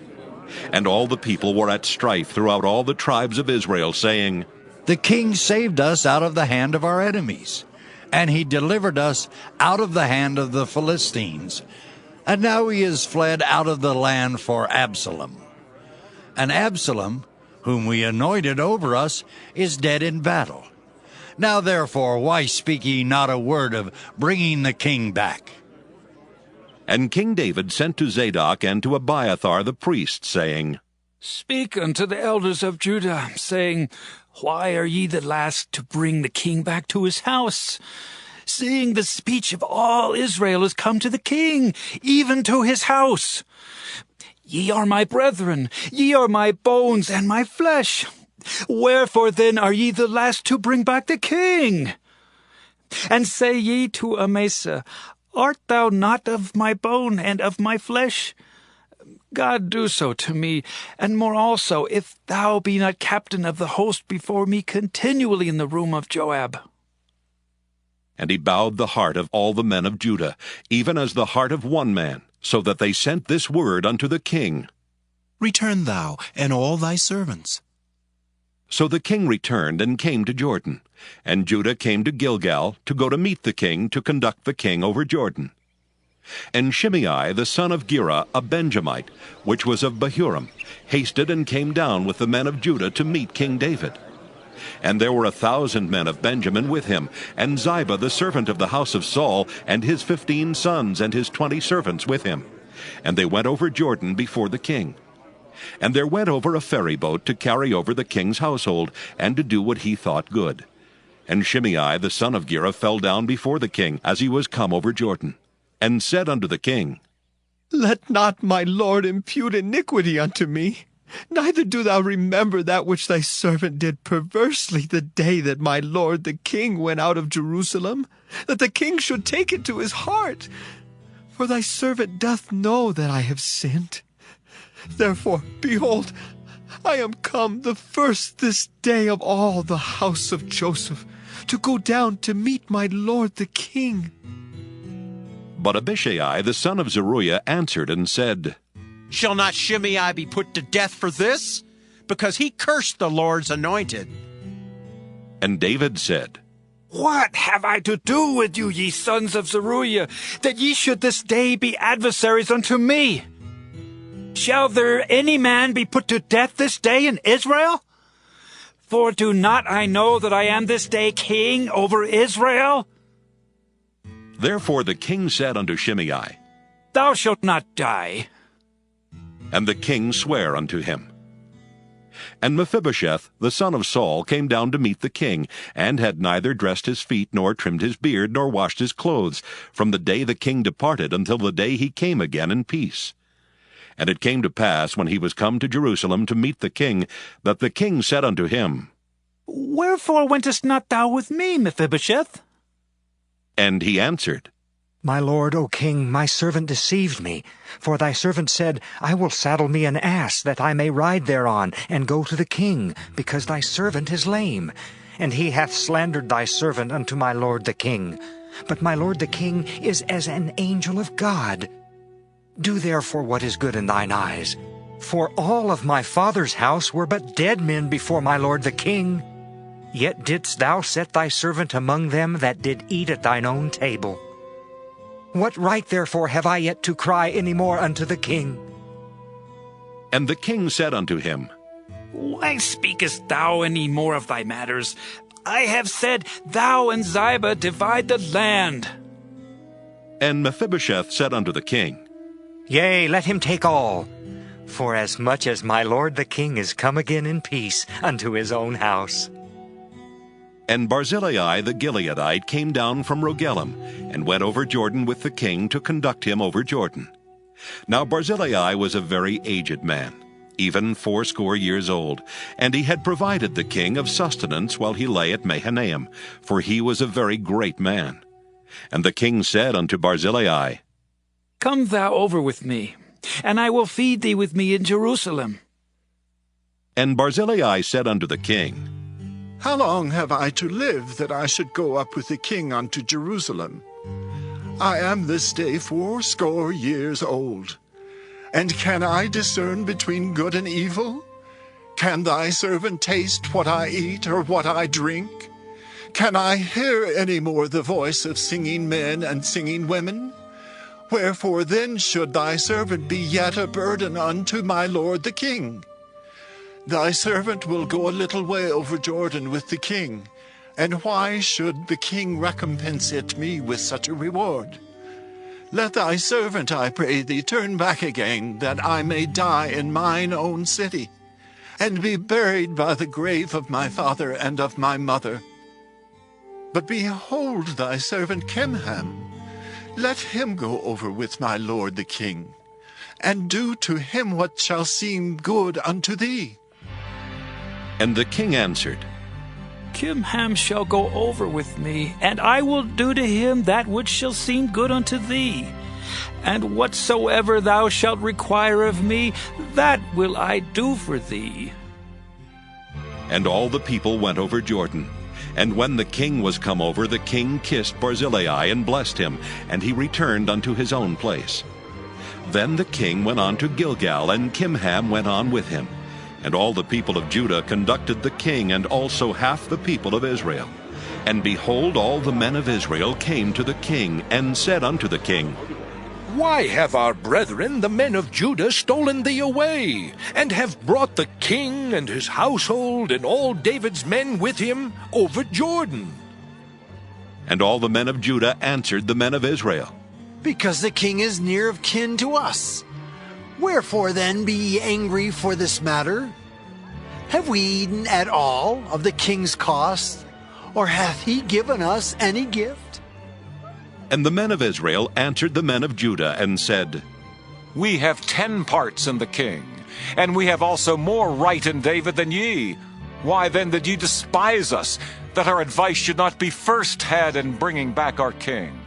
And all the people were at strife throughout all the tribes of Israel, saying, The king saved us out of the hand of our enemies, and he delivered us out of the hand of the Philistines. And now he is fled out of the land for Absalom. And Absalom, whom we anointed over us, is dead in battle. Now therefore, why speak ye not a word of bringing the king back? And King David sent to Zadok and to Abiathar the priest, saying, Speak unto the elders of Judah, saying, Why are ye the last to bring the king back to his house? Seeing the speech of all Israel is come to the king, even to his house. Ye are my brethren, ye are my bones and my flesh. Wherefore then are ye the last to bring back the king? And say ye to Amasa, Art thou not of my bone and of my flesh? God do so to me, and more also, if thou be not captain of the host before me continually in the room of Joab. And he bowed the heart of all the men of Judah, even as the heart of one man, so that they sent this word unto the king. Return thou, and all thy servants. So the king returned and came to Jordan, and Judah came to Gilgal to go to meet the king, to conduct the king over Jordan. And Shimei the son of Gera, a Benjamite, which was of Bahurim, hasted and came down with the men of Judah to meet King David. And there were 1,000 men of Benjamin with him, and Ziba the servant of the house of Saul, and his 15 sons and his 20 servants with him. And they went over Jordan before the king. And there went over a ferry boat to carry over the king's household, and to do what he thought good. And Shimei the son of Gera fell down before the king, as he was come over Jordan, and said unto the king, Let not my lord impute iniquity unto me, neither do thou remember that which thy servant did perversely the day that my lord the king went out of Jerusalem, that the king should take it to his heart. For thy servant doth know that I have sinned. Therefore, behold, I am come the first this day of all the house of Joseph, to go down to meet my lord the king. But Abishai the son of Zeruiah answered and said, Shall not Shimei be put to death for this? Because he cursed the Lord's anointed. And David said, What have I to do with you, ye sons of Zeruiah, that ye should this day be adversaries unto me? Shall there any man be put to death this day in Israel? For do not I know that I am this day king over Israel? Therefore the king said unto Shimei, Thou shalt not die. And the king sware unto him. And Mephibosheth the son of Saul came down to meet the king, and had neither dressed his feet, nor trimmed his beard, nor washed his clothes, from the day the king departed until the day he came again in peace. And it came to pass, when he was come to Jerusalem to meet the king, that the king said unto him, Wherefore wentest not thou with me, Mephibosheth? And he answered, My lord, O king, my servant deceived me. For thy servant said, I will saddle me an ass, that I may ride thereon, and go to the king, because thy servant is lame. And he hath slandered thy servant unto my lord the king. But my lord the king is as an angel of God. Do therefore what is good in thine eyes. For all of my father's house were but dead men before my lord the king. Yet didst thou set thy servant among them that did eat at thine own table. What right therefore have I yet to cry any more unto the king? And the king said unto him, Why speakest thou any more of thy matters? I have said, Thou and Ziba divide the land. And Mephibosheth said unto the king, Yea, let him take all. For as much as my lord the king is come again in peace unto his own house. And Barzillai the Gileadite came down from Rogelim, and went over Jordan with the king to conduct him over Jordan. Now Barzillai was a very aged man, even 80 years old, and he had provided the king of sustenance while he lay at Mahanaim, for he was a very great man. And the king said unto Barzillai, Come thou over with me, and I will feed thee with me in Jerusalem. And Barzillai said unto the king, How long have I to live, that I should go up with the king unto Jerusalem? I am this day 80 years old. And can I discern between good and evil? Can thy servant taste what I eat, or what I drink? Can I hear any more the voice of singing men and singing women? Wherefore then should thy servant be yet a burden unto my lord the king? Thy servant will go a little way over Jordan with the king, and why should the king recompense it me with such a reward? Let thy servant, I pray thee, turn back again, that I may die in mine own city, and be buried by the grave of my father and of my mother. But behold thy servant Chimham, let him go over with my lord the king. and do to him what shall seem good unto thee. And the king answered, Kimham shall go over with me, and I will do to him that which shall seem good unto thee. And whatsoever thou shalt require of me, that will I do for thee. And all the people went over Jordan. And when the king was come over, the king kissed Barzillai and blessed him, and he returned unto his own place. Then the king went on to Gilgal, and Kimham went on with him. And all the people of Judah conducted the king, and also half the people of Israel. And behold, all the men of Israel came to the king, and said unto the king, Why have our brethren, the men of Judah, stolen thee away, and have brought the king and his household and all David's men with him over Jordan? And all the men of Judah answered the men of Israel, Because the king is near of kin to us. Wherefore then be ye angry for this matter? Have we eaten at all of the king's cost, or hath he given us any gift? And the men of Israel answered the men of Judah, and said, We have 10 parts in the king, and we have also more right in David than ye. Why then did ye despise us, that our advice should not be first had in bringing back our king?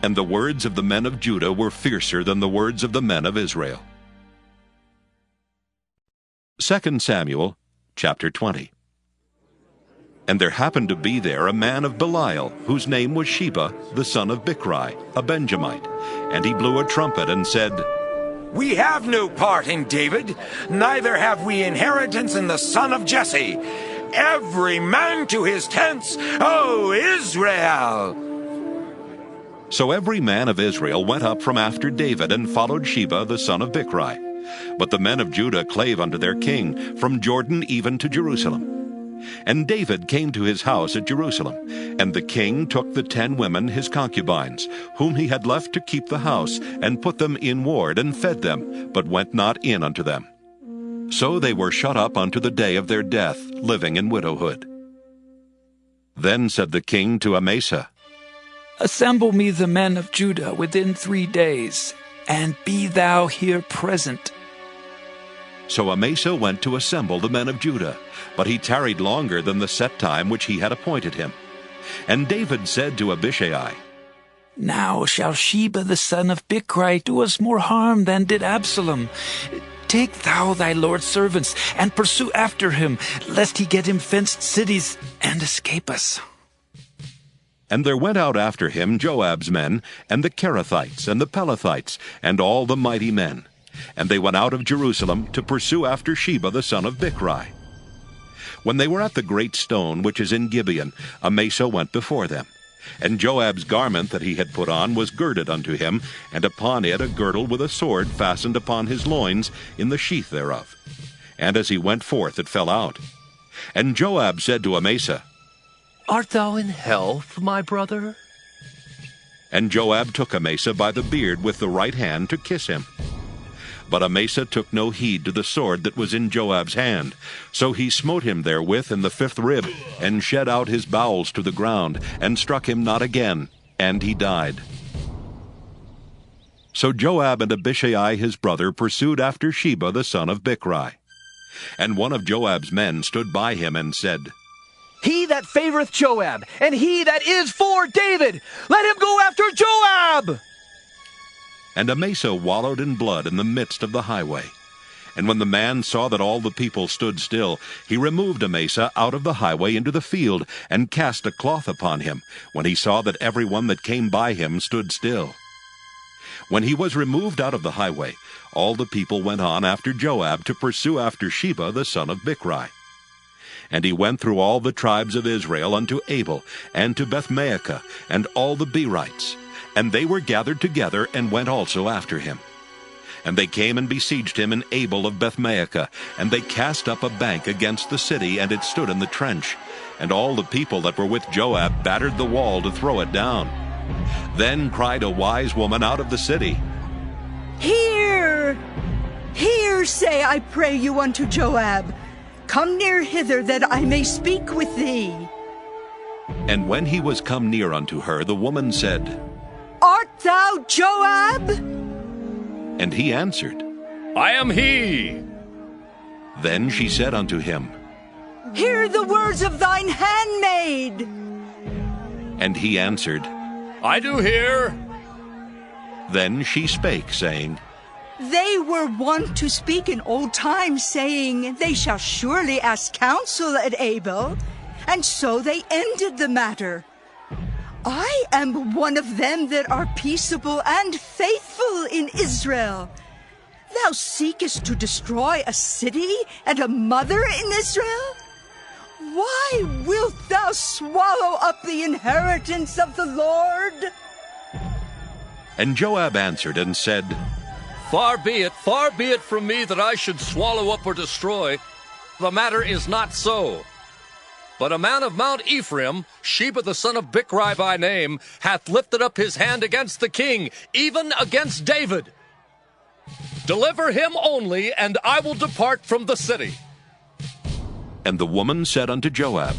And the words of the men of Judah were fiercer than the words of the men of Israel. 2 Samuel chapter 20. And there happened to be there a man of Belial, whose name was Sheba, the son of Bichri, a Benjamite. And he blew a trumpet and said, We have no part in David, neither have we inheritance in the son of Jesse. Every man to his tents, O Israel! So every man of Israel went up from after David, and followed Sheba the son of Bichri. But the men of Judah clave unto their king, from Jordan even to Jerusalem. And David came to his house at Jerusalem. And the king took the 10 women his concubines, whom he had left to keep the house, and put them in ward, and fed them, but went not in unto them. So they were shut up unto the day of their death, living in widowhood. Then said the king to Amasa, Assemble me the men of Judah within 3 days, and be thou here present. So Amasa went to assemble the men of Judah, but he tarried longer than the set time which he had appointed him. And David said to Abishai, Now shall Sheba the son of Bichri do us more harm than did Absalom. Take thou thy Lord's servants, and pursue after him, lest he get him fenced cities, and escape us. And there went out after him Joab's men, and the Kerethites, and the Pelethites, and all the mighty men. And they went out of Jerusalem to pursue after Sheba the son of Bichri. When they were at the great stone which is in Gibeon, Amasa went before them. And Joab's garment that he had put on was girded unto him, and upon it a girdle with a sword fastened upon his loins in the sheath thereof. And as he went forth it fell out. And Joab said to Amasa, Art thou in health, my brother? And Joab took Amasa by the beard with the right hand to kiss him. But Amasa took no heed to the sword that was in Joab's hand. So he smote him therewith in the 5th rib, and shed out his bowels to the ground, and struck him not again, and he died. So Joab and Abishai his brother pursued after Sheba the son of Bichri. And one of Joab's men stood by him and said, He that favoreth Joab, and he that is for David, let him go after Joab! And Amasa wallowed in blood in the midst of the highway. And when the man saw that all the people stood still, he removed Amasa out of the highway into the field, and cast a cloth upon him, when he saw that every one that came by him stood still. When he was removed out of the highway, all the people went on after Joab to pursue after Sheba the son of Bichri. And he went through all the tribes of Israel unto Abel, and to Bethmaachah, and all the Berites. And they were gathered together, and went also after him. And they came and besieged him in Abel of Bethmaachah, and they cast up a bank against the city, and it stood in the trench. And all the people that were with Joab battered the wall to throw it down. Then cried a wise woman out of the city, Hear! Hear, say, I pray you, unto Joab. Come near hither, that I may speak with thee. And when he was come near unto her, the woman said, Art thou Joab? And he answered, I am he. Then she said unto him, Hear the words of thine handmaid. And he answered, I do hear. Then she spake, saying, They were wont to speak in old times, saying, They shall surely ask counsel at Abel. And so they ended the matter. I am one of them that are peaceable and faithful in Israel. Thou seekest to destroy a city and a mother in Israel? Why wilt thou swallow up the inheritance of the Lord? And Joab answered and said, Far be it from me that I should swallow up or destroy. The matter is not so. But a man of Mount Ephraim, Sheba the son of Bichri by name, hath lifted up his hand against the king, even against David. Deliver him only, and I will depart from the city. And the woman said unto Joab,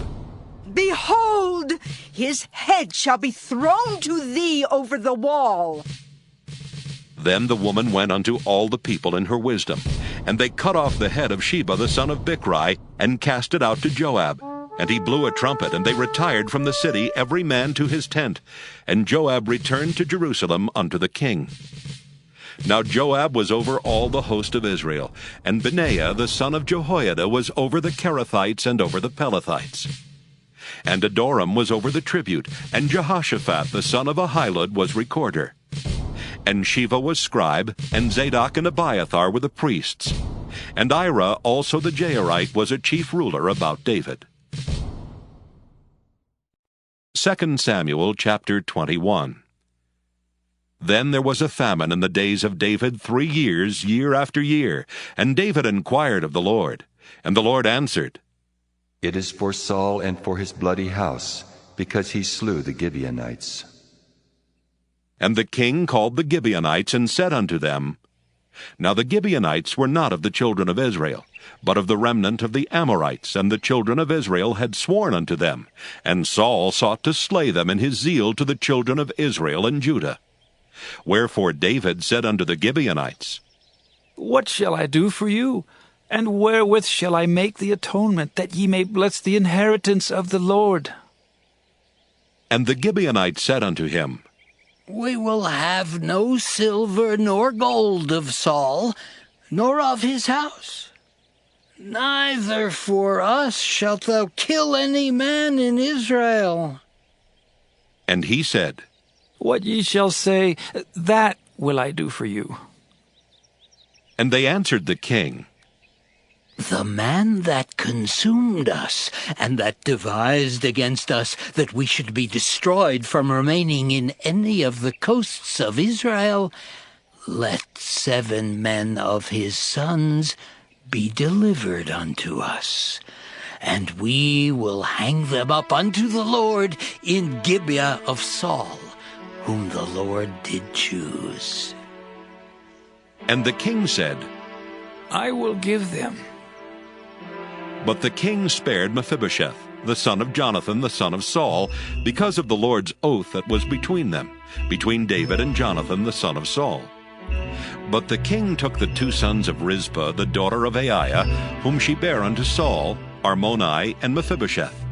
Behold, his head shall be thrown to thee over the wall. Then the woman went unto all the people in her wisdom, and they cut off the head of Sheba the son of Bichri, and cast it out to Joab. And he blew a trumpet, and they retired from the city, every man to his tent. And Joab returned to Jerusalem unto the king. Now Joab was over all the host of Israel, and Benaiah the son of Jehoiada was over the Kerethites and over the Pelethites. And Adoram was over the tribute, and Jehoshaphat the son of Ahilud was recorder. And Sheva was scribe, and Zadok and Abiathar were the priests. And Ira also the Jairite was a chief ruler about David. 2 Samuel chapter 21. Then there was a famine in the days of David 3 years, year after year. And David inquired of the Lord. And the Lord answered, It is for Saul and for his bloody house, because he slew the Gibeonites. And the king called the Gibeonites, and said unto them, Now the Gibeonites were not of the children of Israel, but of the remnant of the Amorites, and the children of Israel had sworn unto them. And Saul sought to slay them in his zeal to the children of Israel and Judah. Wherefore David said unto the Gibeonites, What shall I do for you? And wherewith shall I make the atonement, that ye may bless the inheritance of the Lord? And the Gibeonites said unto him, We will have no silver nor gold of Saul, nor of his house. Neither for us shalt thou kill any man in Israel. And he said, What ye shall say, that will I do for you. And they answered the king, The man that consumed us, and that devised against us that we should be destroyed from remaining in any of the coasts of Israel, let 7 men of his sons be delivered unto us, and we will hang them up unto the Lord in Gibeah of Saul, whom the Lord did choose. And the king said, I will give them. But the king spared Mephibosheth, the son of Jonathan, the son of Saul, because of the Lord's oath that was between them, between David and Jonathan, the son of Saul. But the king took the 2 sons of Rizpah, the daughter of Aiah, whom she bare unto Saul, Armoni and Mephibosheth,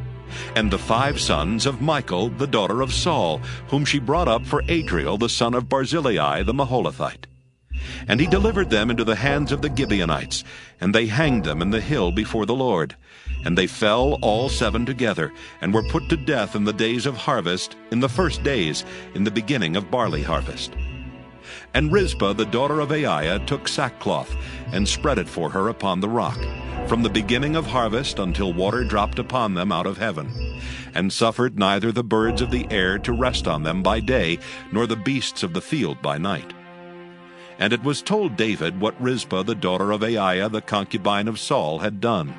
and the 5 sons of Michal, the daughter of Saul, whom she brought up for Adriel, the son of Barzillai, the Maholathite. And he delivered them into the hands of the Gibeonites, and they hanged them in the hill before the Lord. And they fell all 7 together, and were put to death in the days of harvest, in the first days, in the beginning of barley harvest. And Rizpah, the daughter of Aiah, took sackcloth, and spread it for her upon the rock, from the beginning of harvest until water dropped upon them out of heaven, and suffered neither the birds of the air to rest on them by day, nor the beasts of the field by night. And it was told David what Rizpah, the daughter of Aiah, the concubine of Saul, had done.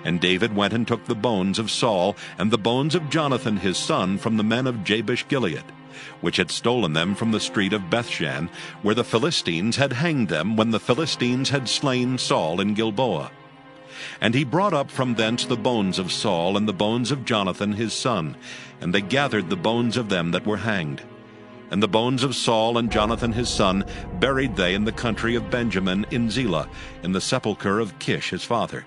And David went and took the bones of Saul, and the bones of Jonathan his son, from the men of Jabesh-Gilead, which had stolen them from the street of Bethshan, where the Philistines had hanged them when the Philistines had slain Saul in Gilboa. And he brought up from thence the bones of Saul and the bones of Jonathan his son, and they gathered the bones of them that were hanged. And the bones of Saul and Jonathan his son buried they in the country of Benjamin in Zelah, in the sepulchre of Kish his father.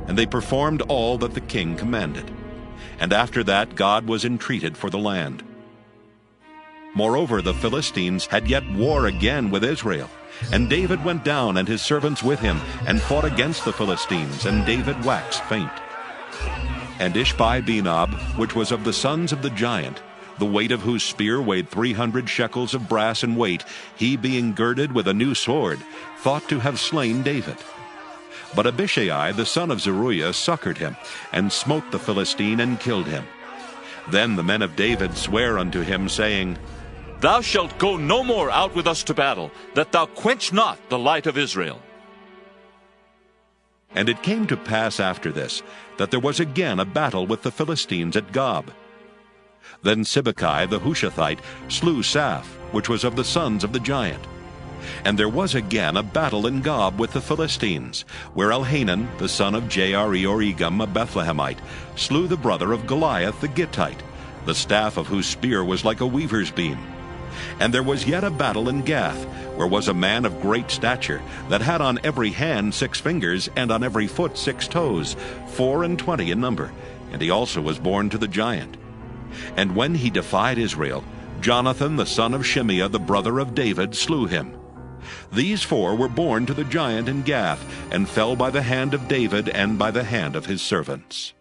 And they performed all that the king commanded. And after that God was entreated for the land. Moreover, the Philistines had yet war again with Israel. And David went down, and his servants with him, and fought against the Philistines, and David waxed faint. And Ishbi-Benob, which was of the sons of the giant, the weight of whose spear weighed 300 shekels of brass in weight, he being girded with a new sword, thought to have slain David. But Abishai the son of Zeruiah succored him, and smote the Philistine, and killed him. Then the men of David sware unto him, saying, Thou shalt go no more out with us to battle, that thou quench not the light of Israel. And it came to pass after this, that there was again a battle with the Philistines at Gob. Then Sibbecai the Hushathite slew Saph, which was of the sons of the giant. And there was again a battle in Gob with the Philistines, where Elhanan, the son of Jaare-Oregim, a Bethlehemite, slew the brother of Goliath the Gittite, the staff of whose spear was like a weaver's beam. And there was yet a battle in Gath, where was a man of great stature, that had on every hand 6 fingers, and on every foot 6 toes, 24 in number, and he also was born to the giant. And when he defied Israel, Jonathan the son of Shimeah, the brother of David, slew him. These 4 were born to the giant in Gath, and fell by the hand of David and by the hand of his servants.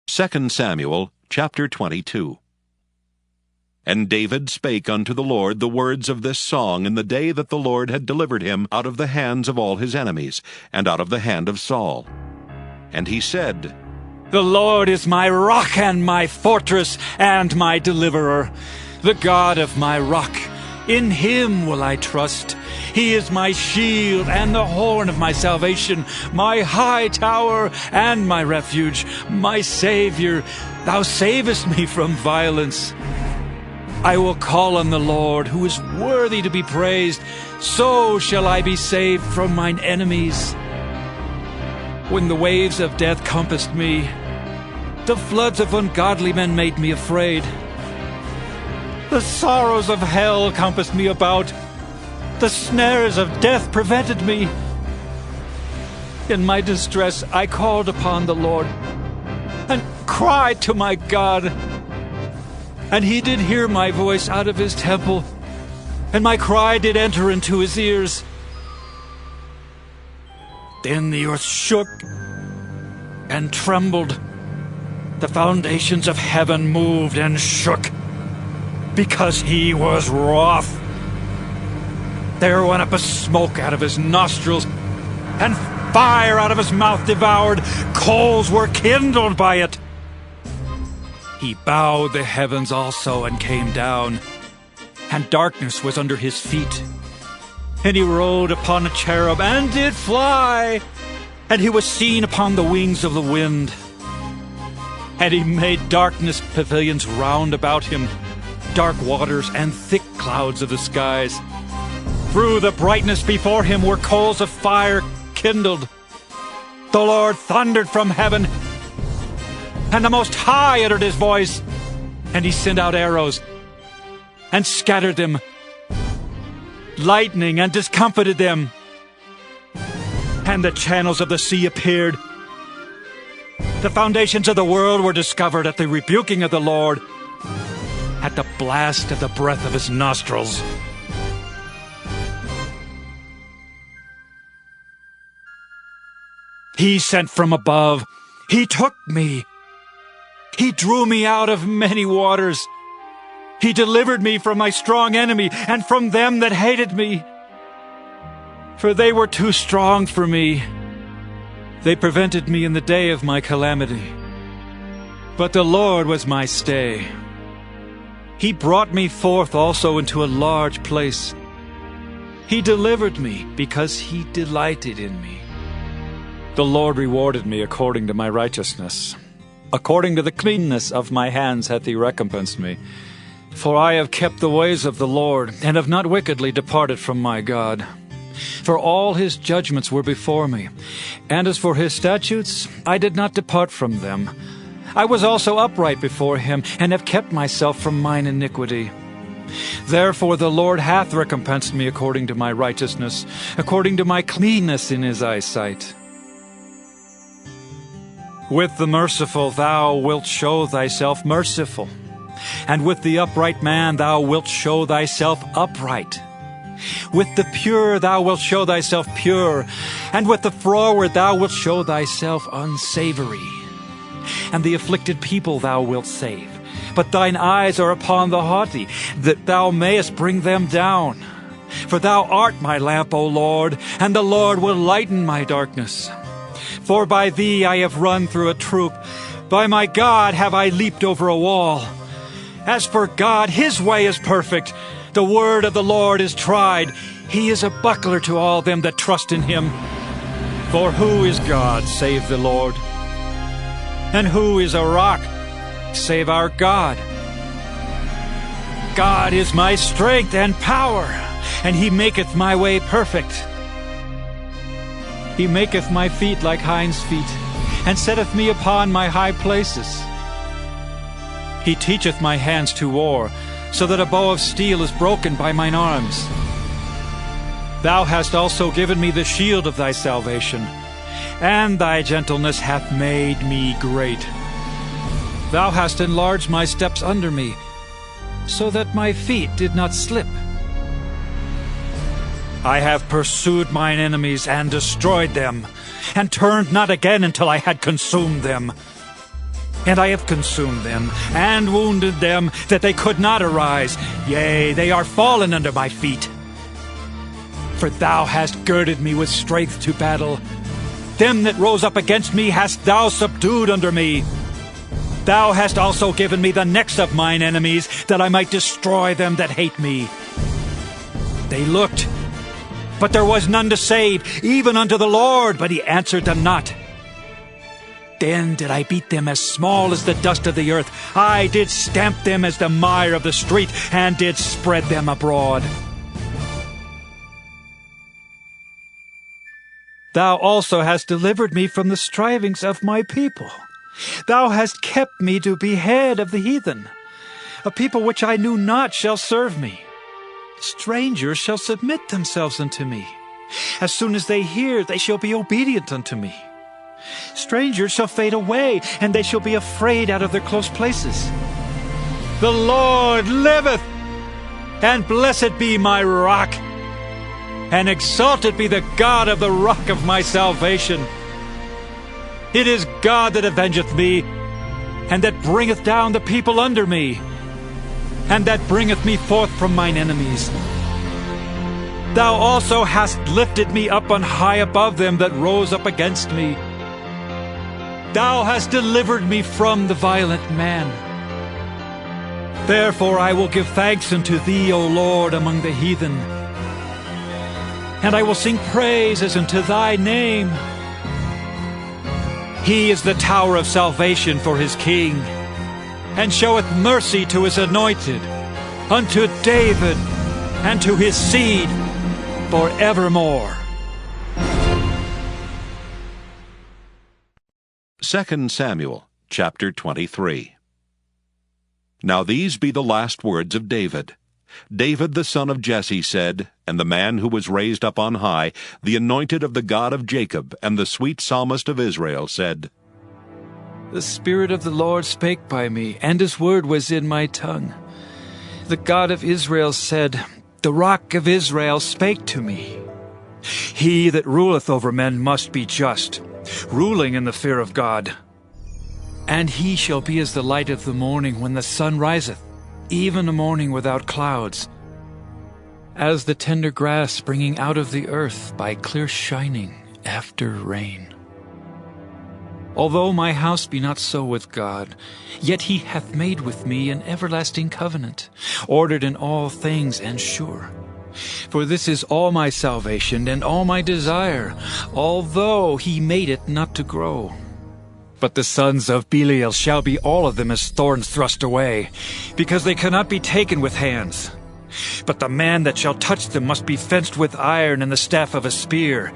2 Samuel chapter 22. And David spake unto the Lord the words of this song in the day that the Lord had delivered him out of the hands of all his enemies, and out of the hand of Saul. And he said, The Lord is my rock and my fortress and my deliverer, the God of my rock. In him will I trust. He is my shield and the horn of my salvation, my high tower and my refuge, my Savior. Thou savest me from violence. I will call on the Lord, who is worthy to be praised. So shall I be saved from mine enemies. When the waves of death compassed me, the floods of ungodly men made me afraid. The sorrows of hell compassed me about. The snares of death prevented me. In my distress I called upon the Lord, and cried to my God. And he did hear my voice out of his temple, and my cry did enter into his ears. Then the earth shook and trembled. The foundations of heaven moved and shook, because he was wroth. There went up a smoke out of his nostrils, and fire out of his mouth devoured. Coals were kindled by it. He bowed the heavens also and came down, and darkness was under his feet. And he rode upon a cherub and did fly, and he was seen upon the wings of the wind. And he made darkness pavilions round about him, dark waters and thick clouds of the skies. Through the brightness before him were coals of fire kindled. The Lord thundered from heaven, and the Most High uttered his voice, and he sent out arrows, and scattered them, lightning, and discomfited them. And the channels of the sea appeared. The foundations of the world were discovered at the rebuking of the Lord, at the blast of the breath of his nostrils. He sent from above. He took me. He drew me out of many waters. He delivered me from my strong enemy and from them that hated me. For they were too strong for me. They prevented me in the day of my calamity. But the Lord was my stay. He brought me forth also into a large place. He delivered me because he delighted in me. The Lord rewarded me according to my righteousness. According to the cleanness of my hands hath he recompensed me. For I have kept the ways of the Lord, and have not wickedly departed from my God. For all his judgments were before me, and as for his statutes, I did not depart from them. I was also upright before him, and have kept myself from mine iniquity. Therefore the Lord hath recompensed me according to my righteousness, according to my cleanness in his eyesight. With the merciful thou wilt show thyself merciful, and with the upright man thou wilt show thyself upright. With the pure thou wilt show thyself pure, and with the froward thou wilt show thyself unsavory. And the afflicted people thou wilt save, but thine eyes are upon the haughty, that thou mayest bring them down. For thou art my lamp, O Lord, and the Lord will lighten my darkness. For by thee I have run through a troop, by my God have I leaped over a wall. As for God, his way is perfect. The word of the Lord is tried. He is a buckler to all them that trust in him. For who is God save the Lord? And who is a rock save our God? God is my strength and power, and he maketh my way perfect. He maketh my feet like hinds' feet, and setteth me upon my high places. He teacheth my hands to war, so that a bow of steel is broken by mine arms. Thou hast also given me the shield of thy salvation, and thy gentleness hath made me great. Thou hast enlarged my steps under me, so that my feet did not slip. I have pursued mine enemies and destroyed them, and turned not again until I had consumed them. And I have consumed them, and wounded them, that they could not arise. Yea, they are fallen under my feet. For thou hast girded me with strength to battle. Them that rose up against me hast thou subdued under me. Thou hast also given me the necks of mine enemies, that I might destroy them that hate me. They looked, but there was none to save, even unto the Lord, but he answered them not. Then did I beat them as small as the dust of the earth. I did stamp them as the mire of the street, and did spread them abroad. Thou also hast delivered me from the strivings of my people. Thou hast kept me to be head of the heathen. A people which I knew not shall serve me. Strangers shall submit themselves unto me. As soon as they hear, they shall be obedient unto me. Strangers shall fade away, and they shall be afraid out of their close places. The Lord liveth, and blessed be my rock, and exalted be the God of the rock of my salvation. It is God that avengeth me, and that bringeth down the people under me, and that bringeth me forth from mine enemies. Thou also hast lifted me up on high above them that rose up against me. Thou hast delivered me from the violent man. Therefore I will give thanks unto thee, O Lord, among the heathen, and I will sing praises unto thy name. He is the tower of salvation for his king, and showeth mercy to his anointed, unto David, and to his seed forevermore. 2 Samuel chapter 23. Now these be the last words of David. David the son of Jesse said, and the man who was raised up on high, the anointed of the God of Jacob, and the sweet psalmist of Israel, said, The Spirit of the Lord spake by me, and his word was in my tongue. The God of Israel said, The rock of Israel spake to me. He that ruleth over men must be just, ruling in the fear of God. And he shall be as the light of the morning when the sun riseth, even a morning without clouds, as the tender grass springing out of the earth by clear shining after rain. Although my house be not so with God, yet he hath made with me an everlasting covenant, ordered in all things and sure. For this is all my salvation and all my desire, although he made it not to grow. But the sons of Belial shall be all of them as thorns thrust away, because they cannot be taken with hands. But the man that shall touch them must be fenced with iron and the staff of a spear,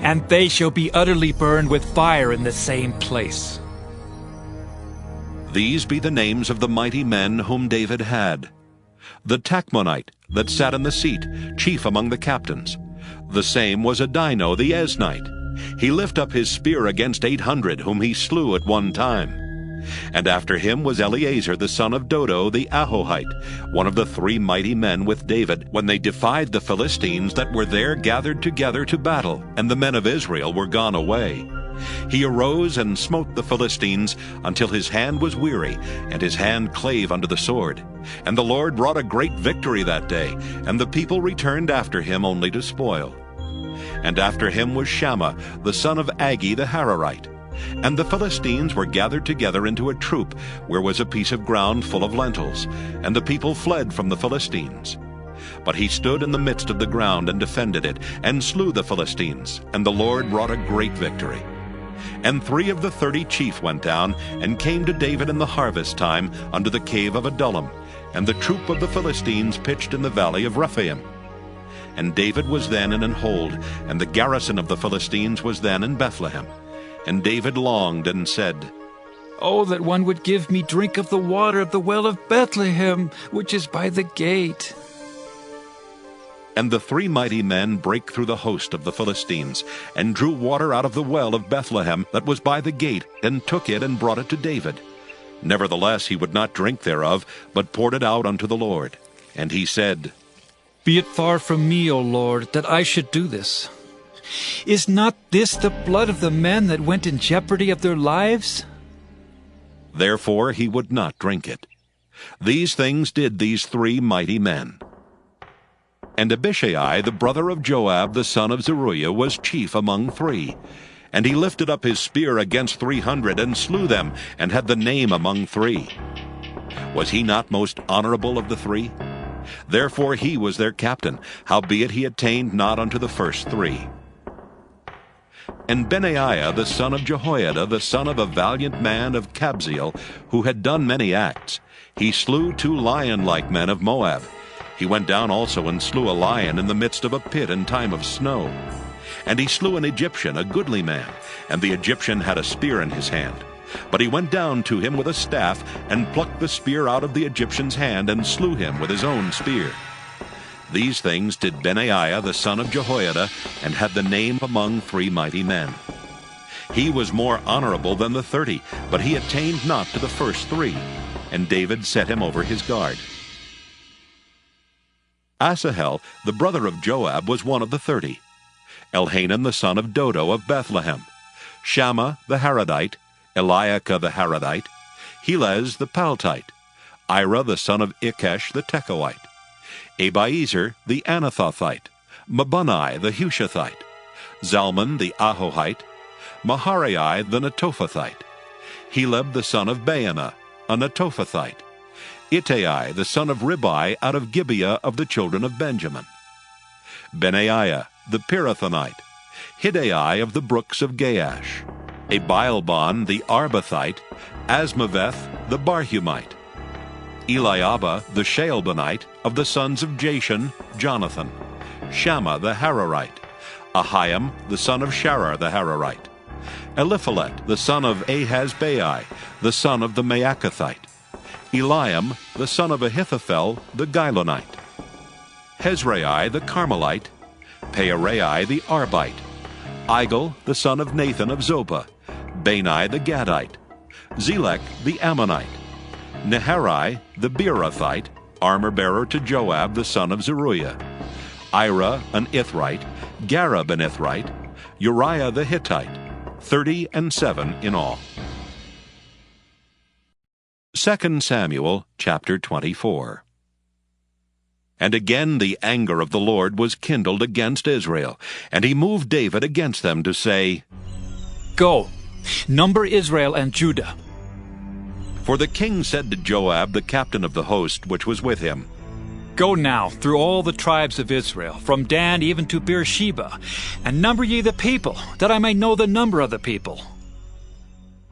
and they shall be utterly burned with fire in the same place. These be the names of the mighty men whom David had. The Tachmonite that sat in the seat, chief among the captains. The same was Adino the Eznite. He lift up his spear against 800, whom he slew at one time. And after him was Eleazar the son of Dodo the Ahohite, one of the 3 mighty men with David, when they defied the Philistines that were there gathered together to battle, and the men of Israel were gone away. He arose and smote the Philistines until his hand was weary, and his hand clave unto the sword. And the Lord wrought a great victory that day, and the people returned after him only to spoil. And after him was Shammah the son of Agi the Hararite. And the Philistines were gathered together into a troop, where was a piece of ground full of lentils, and the people fled from the Philistines. But he stood in the midst of the ground and defended it, and slew the Philistines, and the Lord wrought a great victory. And 3 of the 30 chief went down, and came to David in the harvest time unto the cave of Adullam, and the troop of the Philistines pitched in the valley of Rephaim. And David was then in an hold, and the garrison of the Philistines was then in Bethlehem. And David longed and said, Oh, that one would give me drink of the water of the well of Bethlehem, which is by the gate. And the 3 mighty men brake through the host of the Philistines, and drew water out of the well of Bethlehem that was by the gate, and took it and brought it to David. Nevertheless he would not drink thereof, but poured it out unto the Lord. And he said, Be it far from me, O Lord, that I should do this. Is not this the blood of the men that went in jeopardy of their lives? Therefore he would not drink it. These things did these 3 mighty men. And Abishai, the brother of Joab, the son of Zeruiah, was chief among 3. And he lifted up his spear against 300, and slew them, and had the name among 3. Was he not most honorable of the 3? Therefore he was their captain, howbeit he attained not unto the first 3. And Benaiah the son of Jehoiada, the son of a valiant man of Kabzeel, who had done many acts, he slew 2 lion-like men of Moab. He went down also and slew a lion in the midst of a pit in time of snow. And he slew an Egyptian, a goodly man, and the Egyptian had a spear in his hand. But he went down to him with a staff, and plucked the spear out of the Egyptian's hand, and slew him with his own spear. These things did Benaiah the son of Jehoiada, and had the name among 3 mighty men. He was more honorable than the 30, but he attained not to the first 3. And David set him over his guard. Asahel, the brother of Joab, was one of the 30. Elhanan the son of Dodo of Bethlehem. Shammah the Haradite, Eliakah the Haradite, Helez the Paltite, Ira the son of Ikesh the Tekoite, Abiezer the Anathothite, Mabunai the Hushathite, Zalmon the Ahohite, Maharai the Netophathite, Heleb the son of Baanah, a Netophathite, Ittai the son of Ribai out of Gibeah of the children of Benjamin, Benaiah the Pirathonite, Hiddai of the brooks of Gaash, Abialbon the Arbathite, Asmaveth the Barhumite, Eliabah the Shaalbonite of the sons of Jashan, Jonathan, Shammah the Hararite, Ahiam the son of Sharar the Hararite, Eliphalet the son of Ahasbai, the son of the Maacathite, Eliam the son of Ahithophel the Gilonite, Hezrai the Carmelite, Pearai the Arbite, Igel the son of Nathan of Zobah, Bani the Gadite, Zelek the Ammonite, Neharai the Beerothite, armor-bearer to Joab the son of Zeruiah, Ira an Ithrite, Gareb an Ithrite, Uriah the Hittite, 37 in all. 2 Samuel chapter 24. And again the anger of the Lord was kindled against Israel, and he moved David against them to say, Go, number Israel and Judah. For the king said to Joab, the captain of the host which was with him, Go now through all the tribes of Israel, from Dan even to Beersheba, and number ye the people, that I may know the number of the people.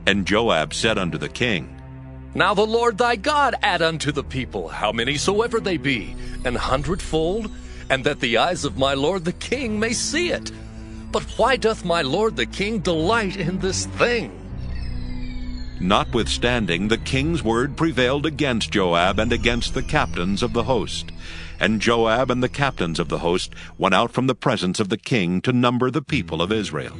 And Joab said unto the king, Now the Lord thy God add unto the people, how many soever they be, 100-fold, and that the eyes of my lord the king may see it. But why doth my lord the king delight in this thing? Notwithstanding, the king's word prevailed against Joab and against the captains of the host. And Joab and the captains of the host went out from the presence of the king to number the people of Israel.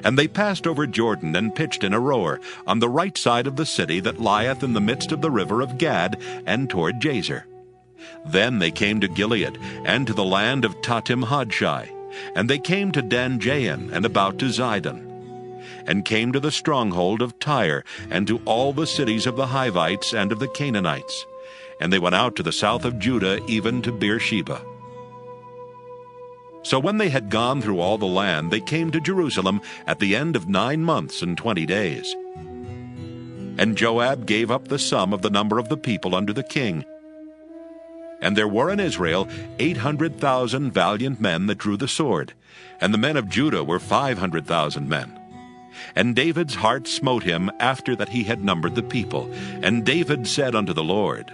And they passed over Jordan and pitched in Aroer, on the right side of the city that lieth in the midst of the river of Gad, and toward Jazer. Then they came to Gilead, and to the land of Tahtim-Hodshai. And they came to Dan-Jaan, and about to Zidon, and came to the stronghold of Tyre, and to all the cities of the Hivites and of the Canaanites. And they went out to the south of Judah, even to Beersheba. So when they had gone through all the land, they came to Jerusalem at the end of 9 months and 20 days. And Joab gave up the sum of the number of the people unto the king. And there were in Israel 800,000 valiant men that drew the sword, and the men of Judah were 500,000 men. And David's heart smote him after that he had numbered the people. And David said unto the Lord,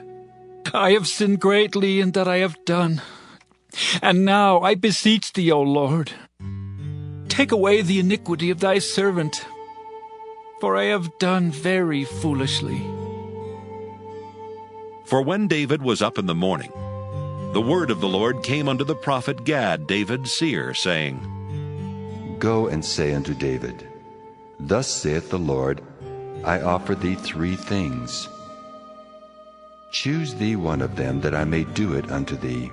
I have sinned greatly in that I have done. And now I beseech thee, O Lord, take away the iniquity of thy servant, for I have done very foolishly. For when David was up in the morning, the word of the Lord came unto the prophet Gad, David's seer, saying, Go and say unto David, Thus saith the Lord, I offer thee 3 things. Choose thee one of them, that I may do it unto thee.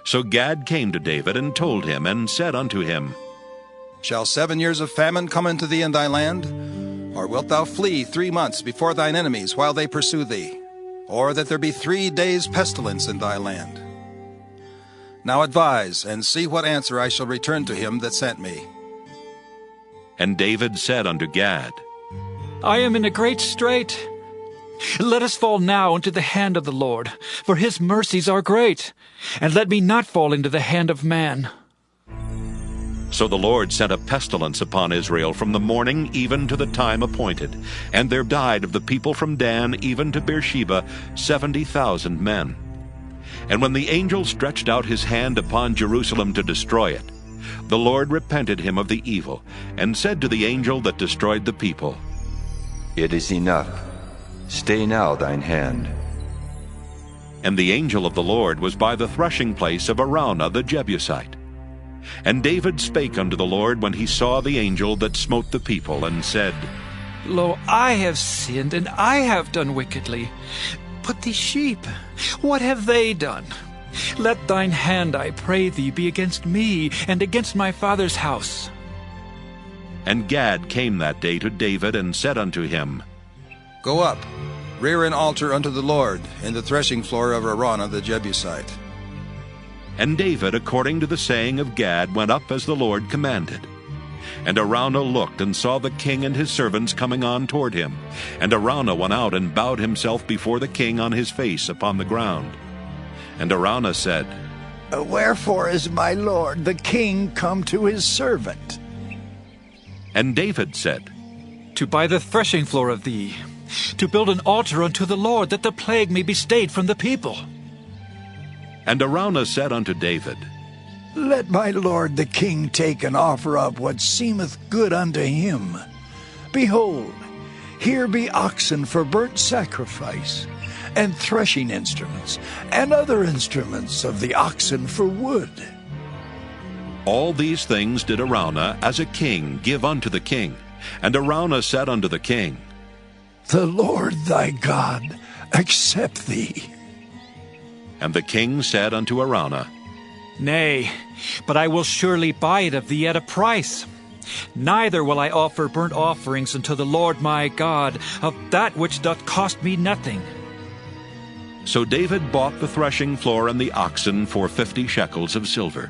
So Gad came to David and told him, and said unto him, Shall 7 years of famine come unto thee in thy land? Or wilt thou flee 3 months before thine enemies while they pursue thee? Or that there be 3 days' pestilence in thy land? Now advise, and see what answer I shall return to him that sent me. And David said unto Gad, I am in a great strait. Let us fall now into the hand of the Lord, for his mercies are great, and let me not fall into the hand of man. So the Lord sent a pestilence upon Israel from the morning even to the time appointed, and there died of the people from Dan even to Beersheba 70,000 men. And when the angel stretched out his hand upon Jerusalem to destroy it, the Lord repented him of the evil, and said to the angel that destroyed the people, It is enough. Stay now thine hand. And the angel of the Lord was by the threshing place of Araunah the Jebusite. And David spake unto the Lord when he saw the angel that smote the people, and said, Lo, I have sinned, and I have done wickedly. But these sheep, what have they done? Let thine hand, I pray thee, be against me, and against my father's house. And Gad came that day to David, and said unto him, Go up, rear an altar unto the Lord in the threshing floor of Araunah the Jebusite. And David, according to the saying of Gad, went up as the Lord commanded. And Araunah looked, and saw the king and his servants coming on toward him. And Araunah went out, and bowed himself before the king on his face upon the ground. And Araunah said, Wherefore is my lord the king come to his servant? And David said, To buy the threshing floor of thee, to build an altar unto the Lord, that the plague may be stayed from the people. And Araunah said unto David, Let my lord the king take and offer up what seemeth good unto him. Behold, here be oxen for burnt sacrifice, and threshing instruments, and other instruments of the oxen for wood. All these things did Araunah as a king give unto the king. And Araunah said unto the king, The Lord thy God accept thee. And the king said unto Araunah, Nay, but I will surely buy it of thee at a price. Neither will I offer burnt offerings unto the Lord my God of that which doth cost me nothing. So David bought the threshing floor and the oxen for 50 shekels of silver.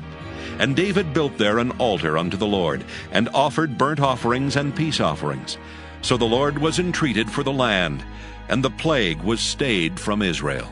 And David built there an altar unto the Lord, and offered burnt offerings and peace offerings. So the Lord was entreated for the land, and the plague was stayed from Israel.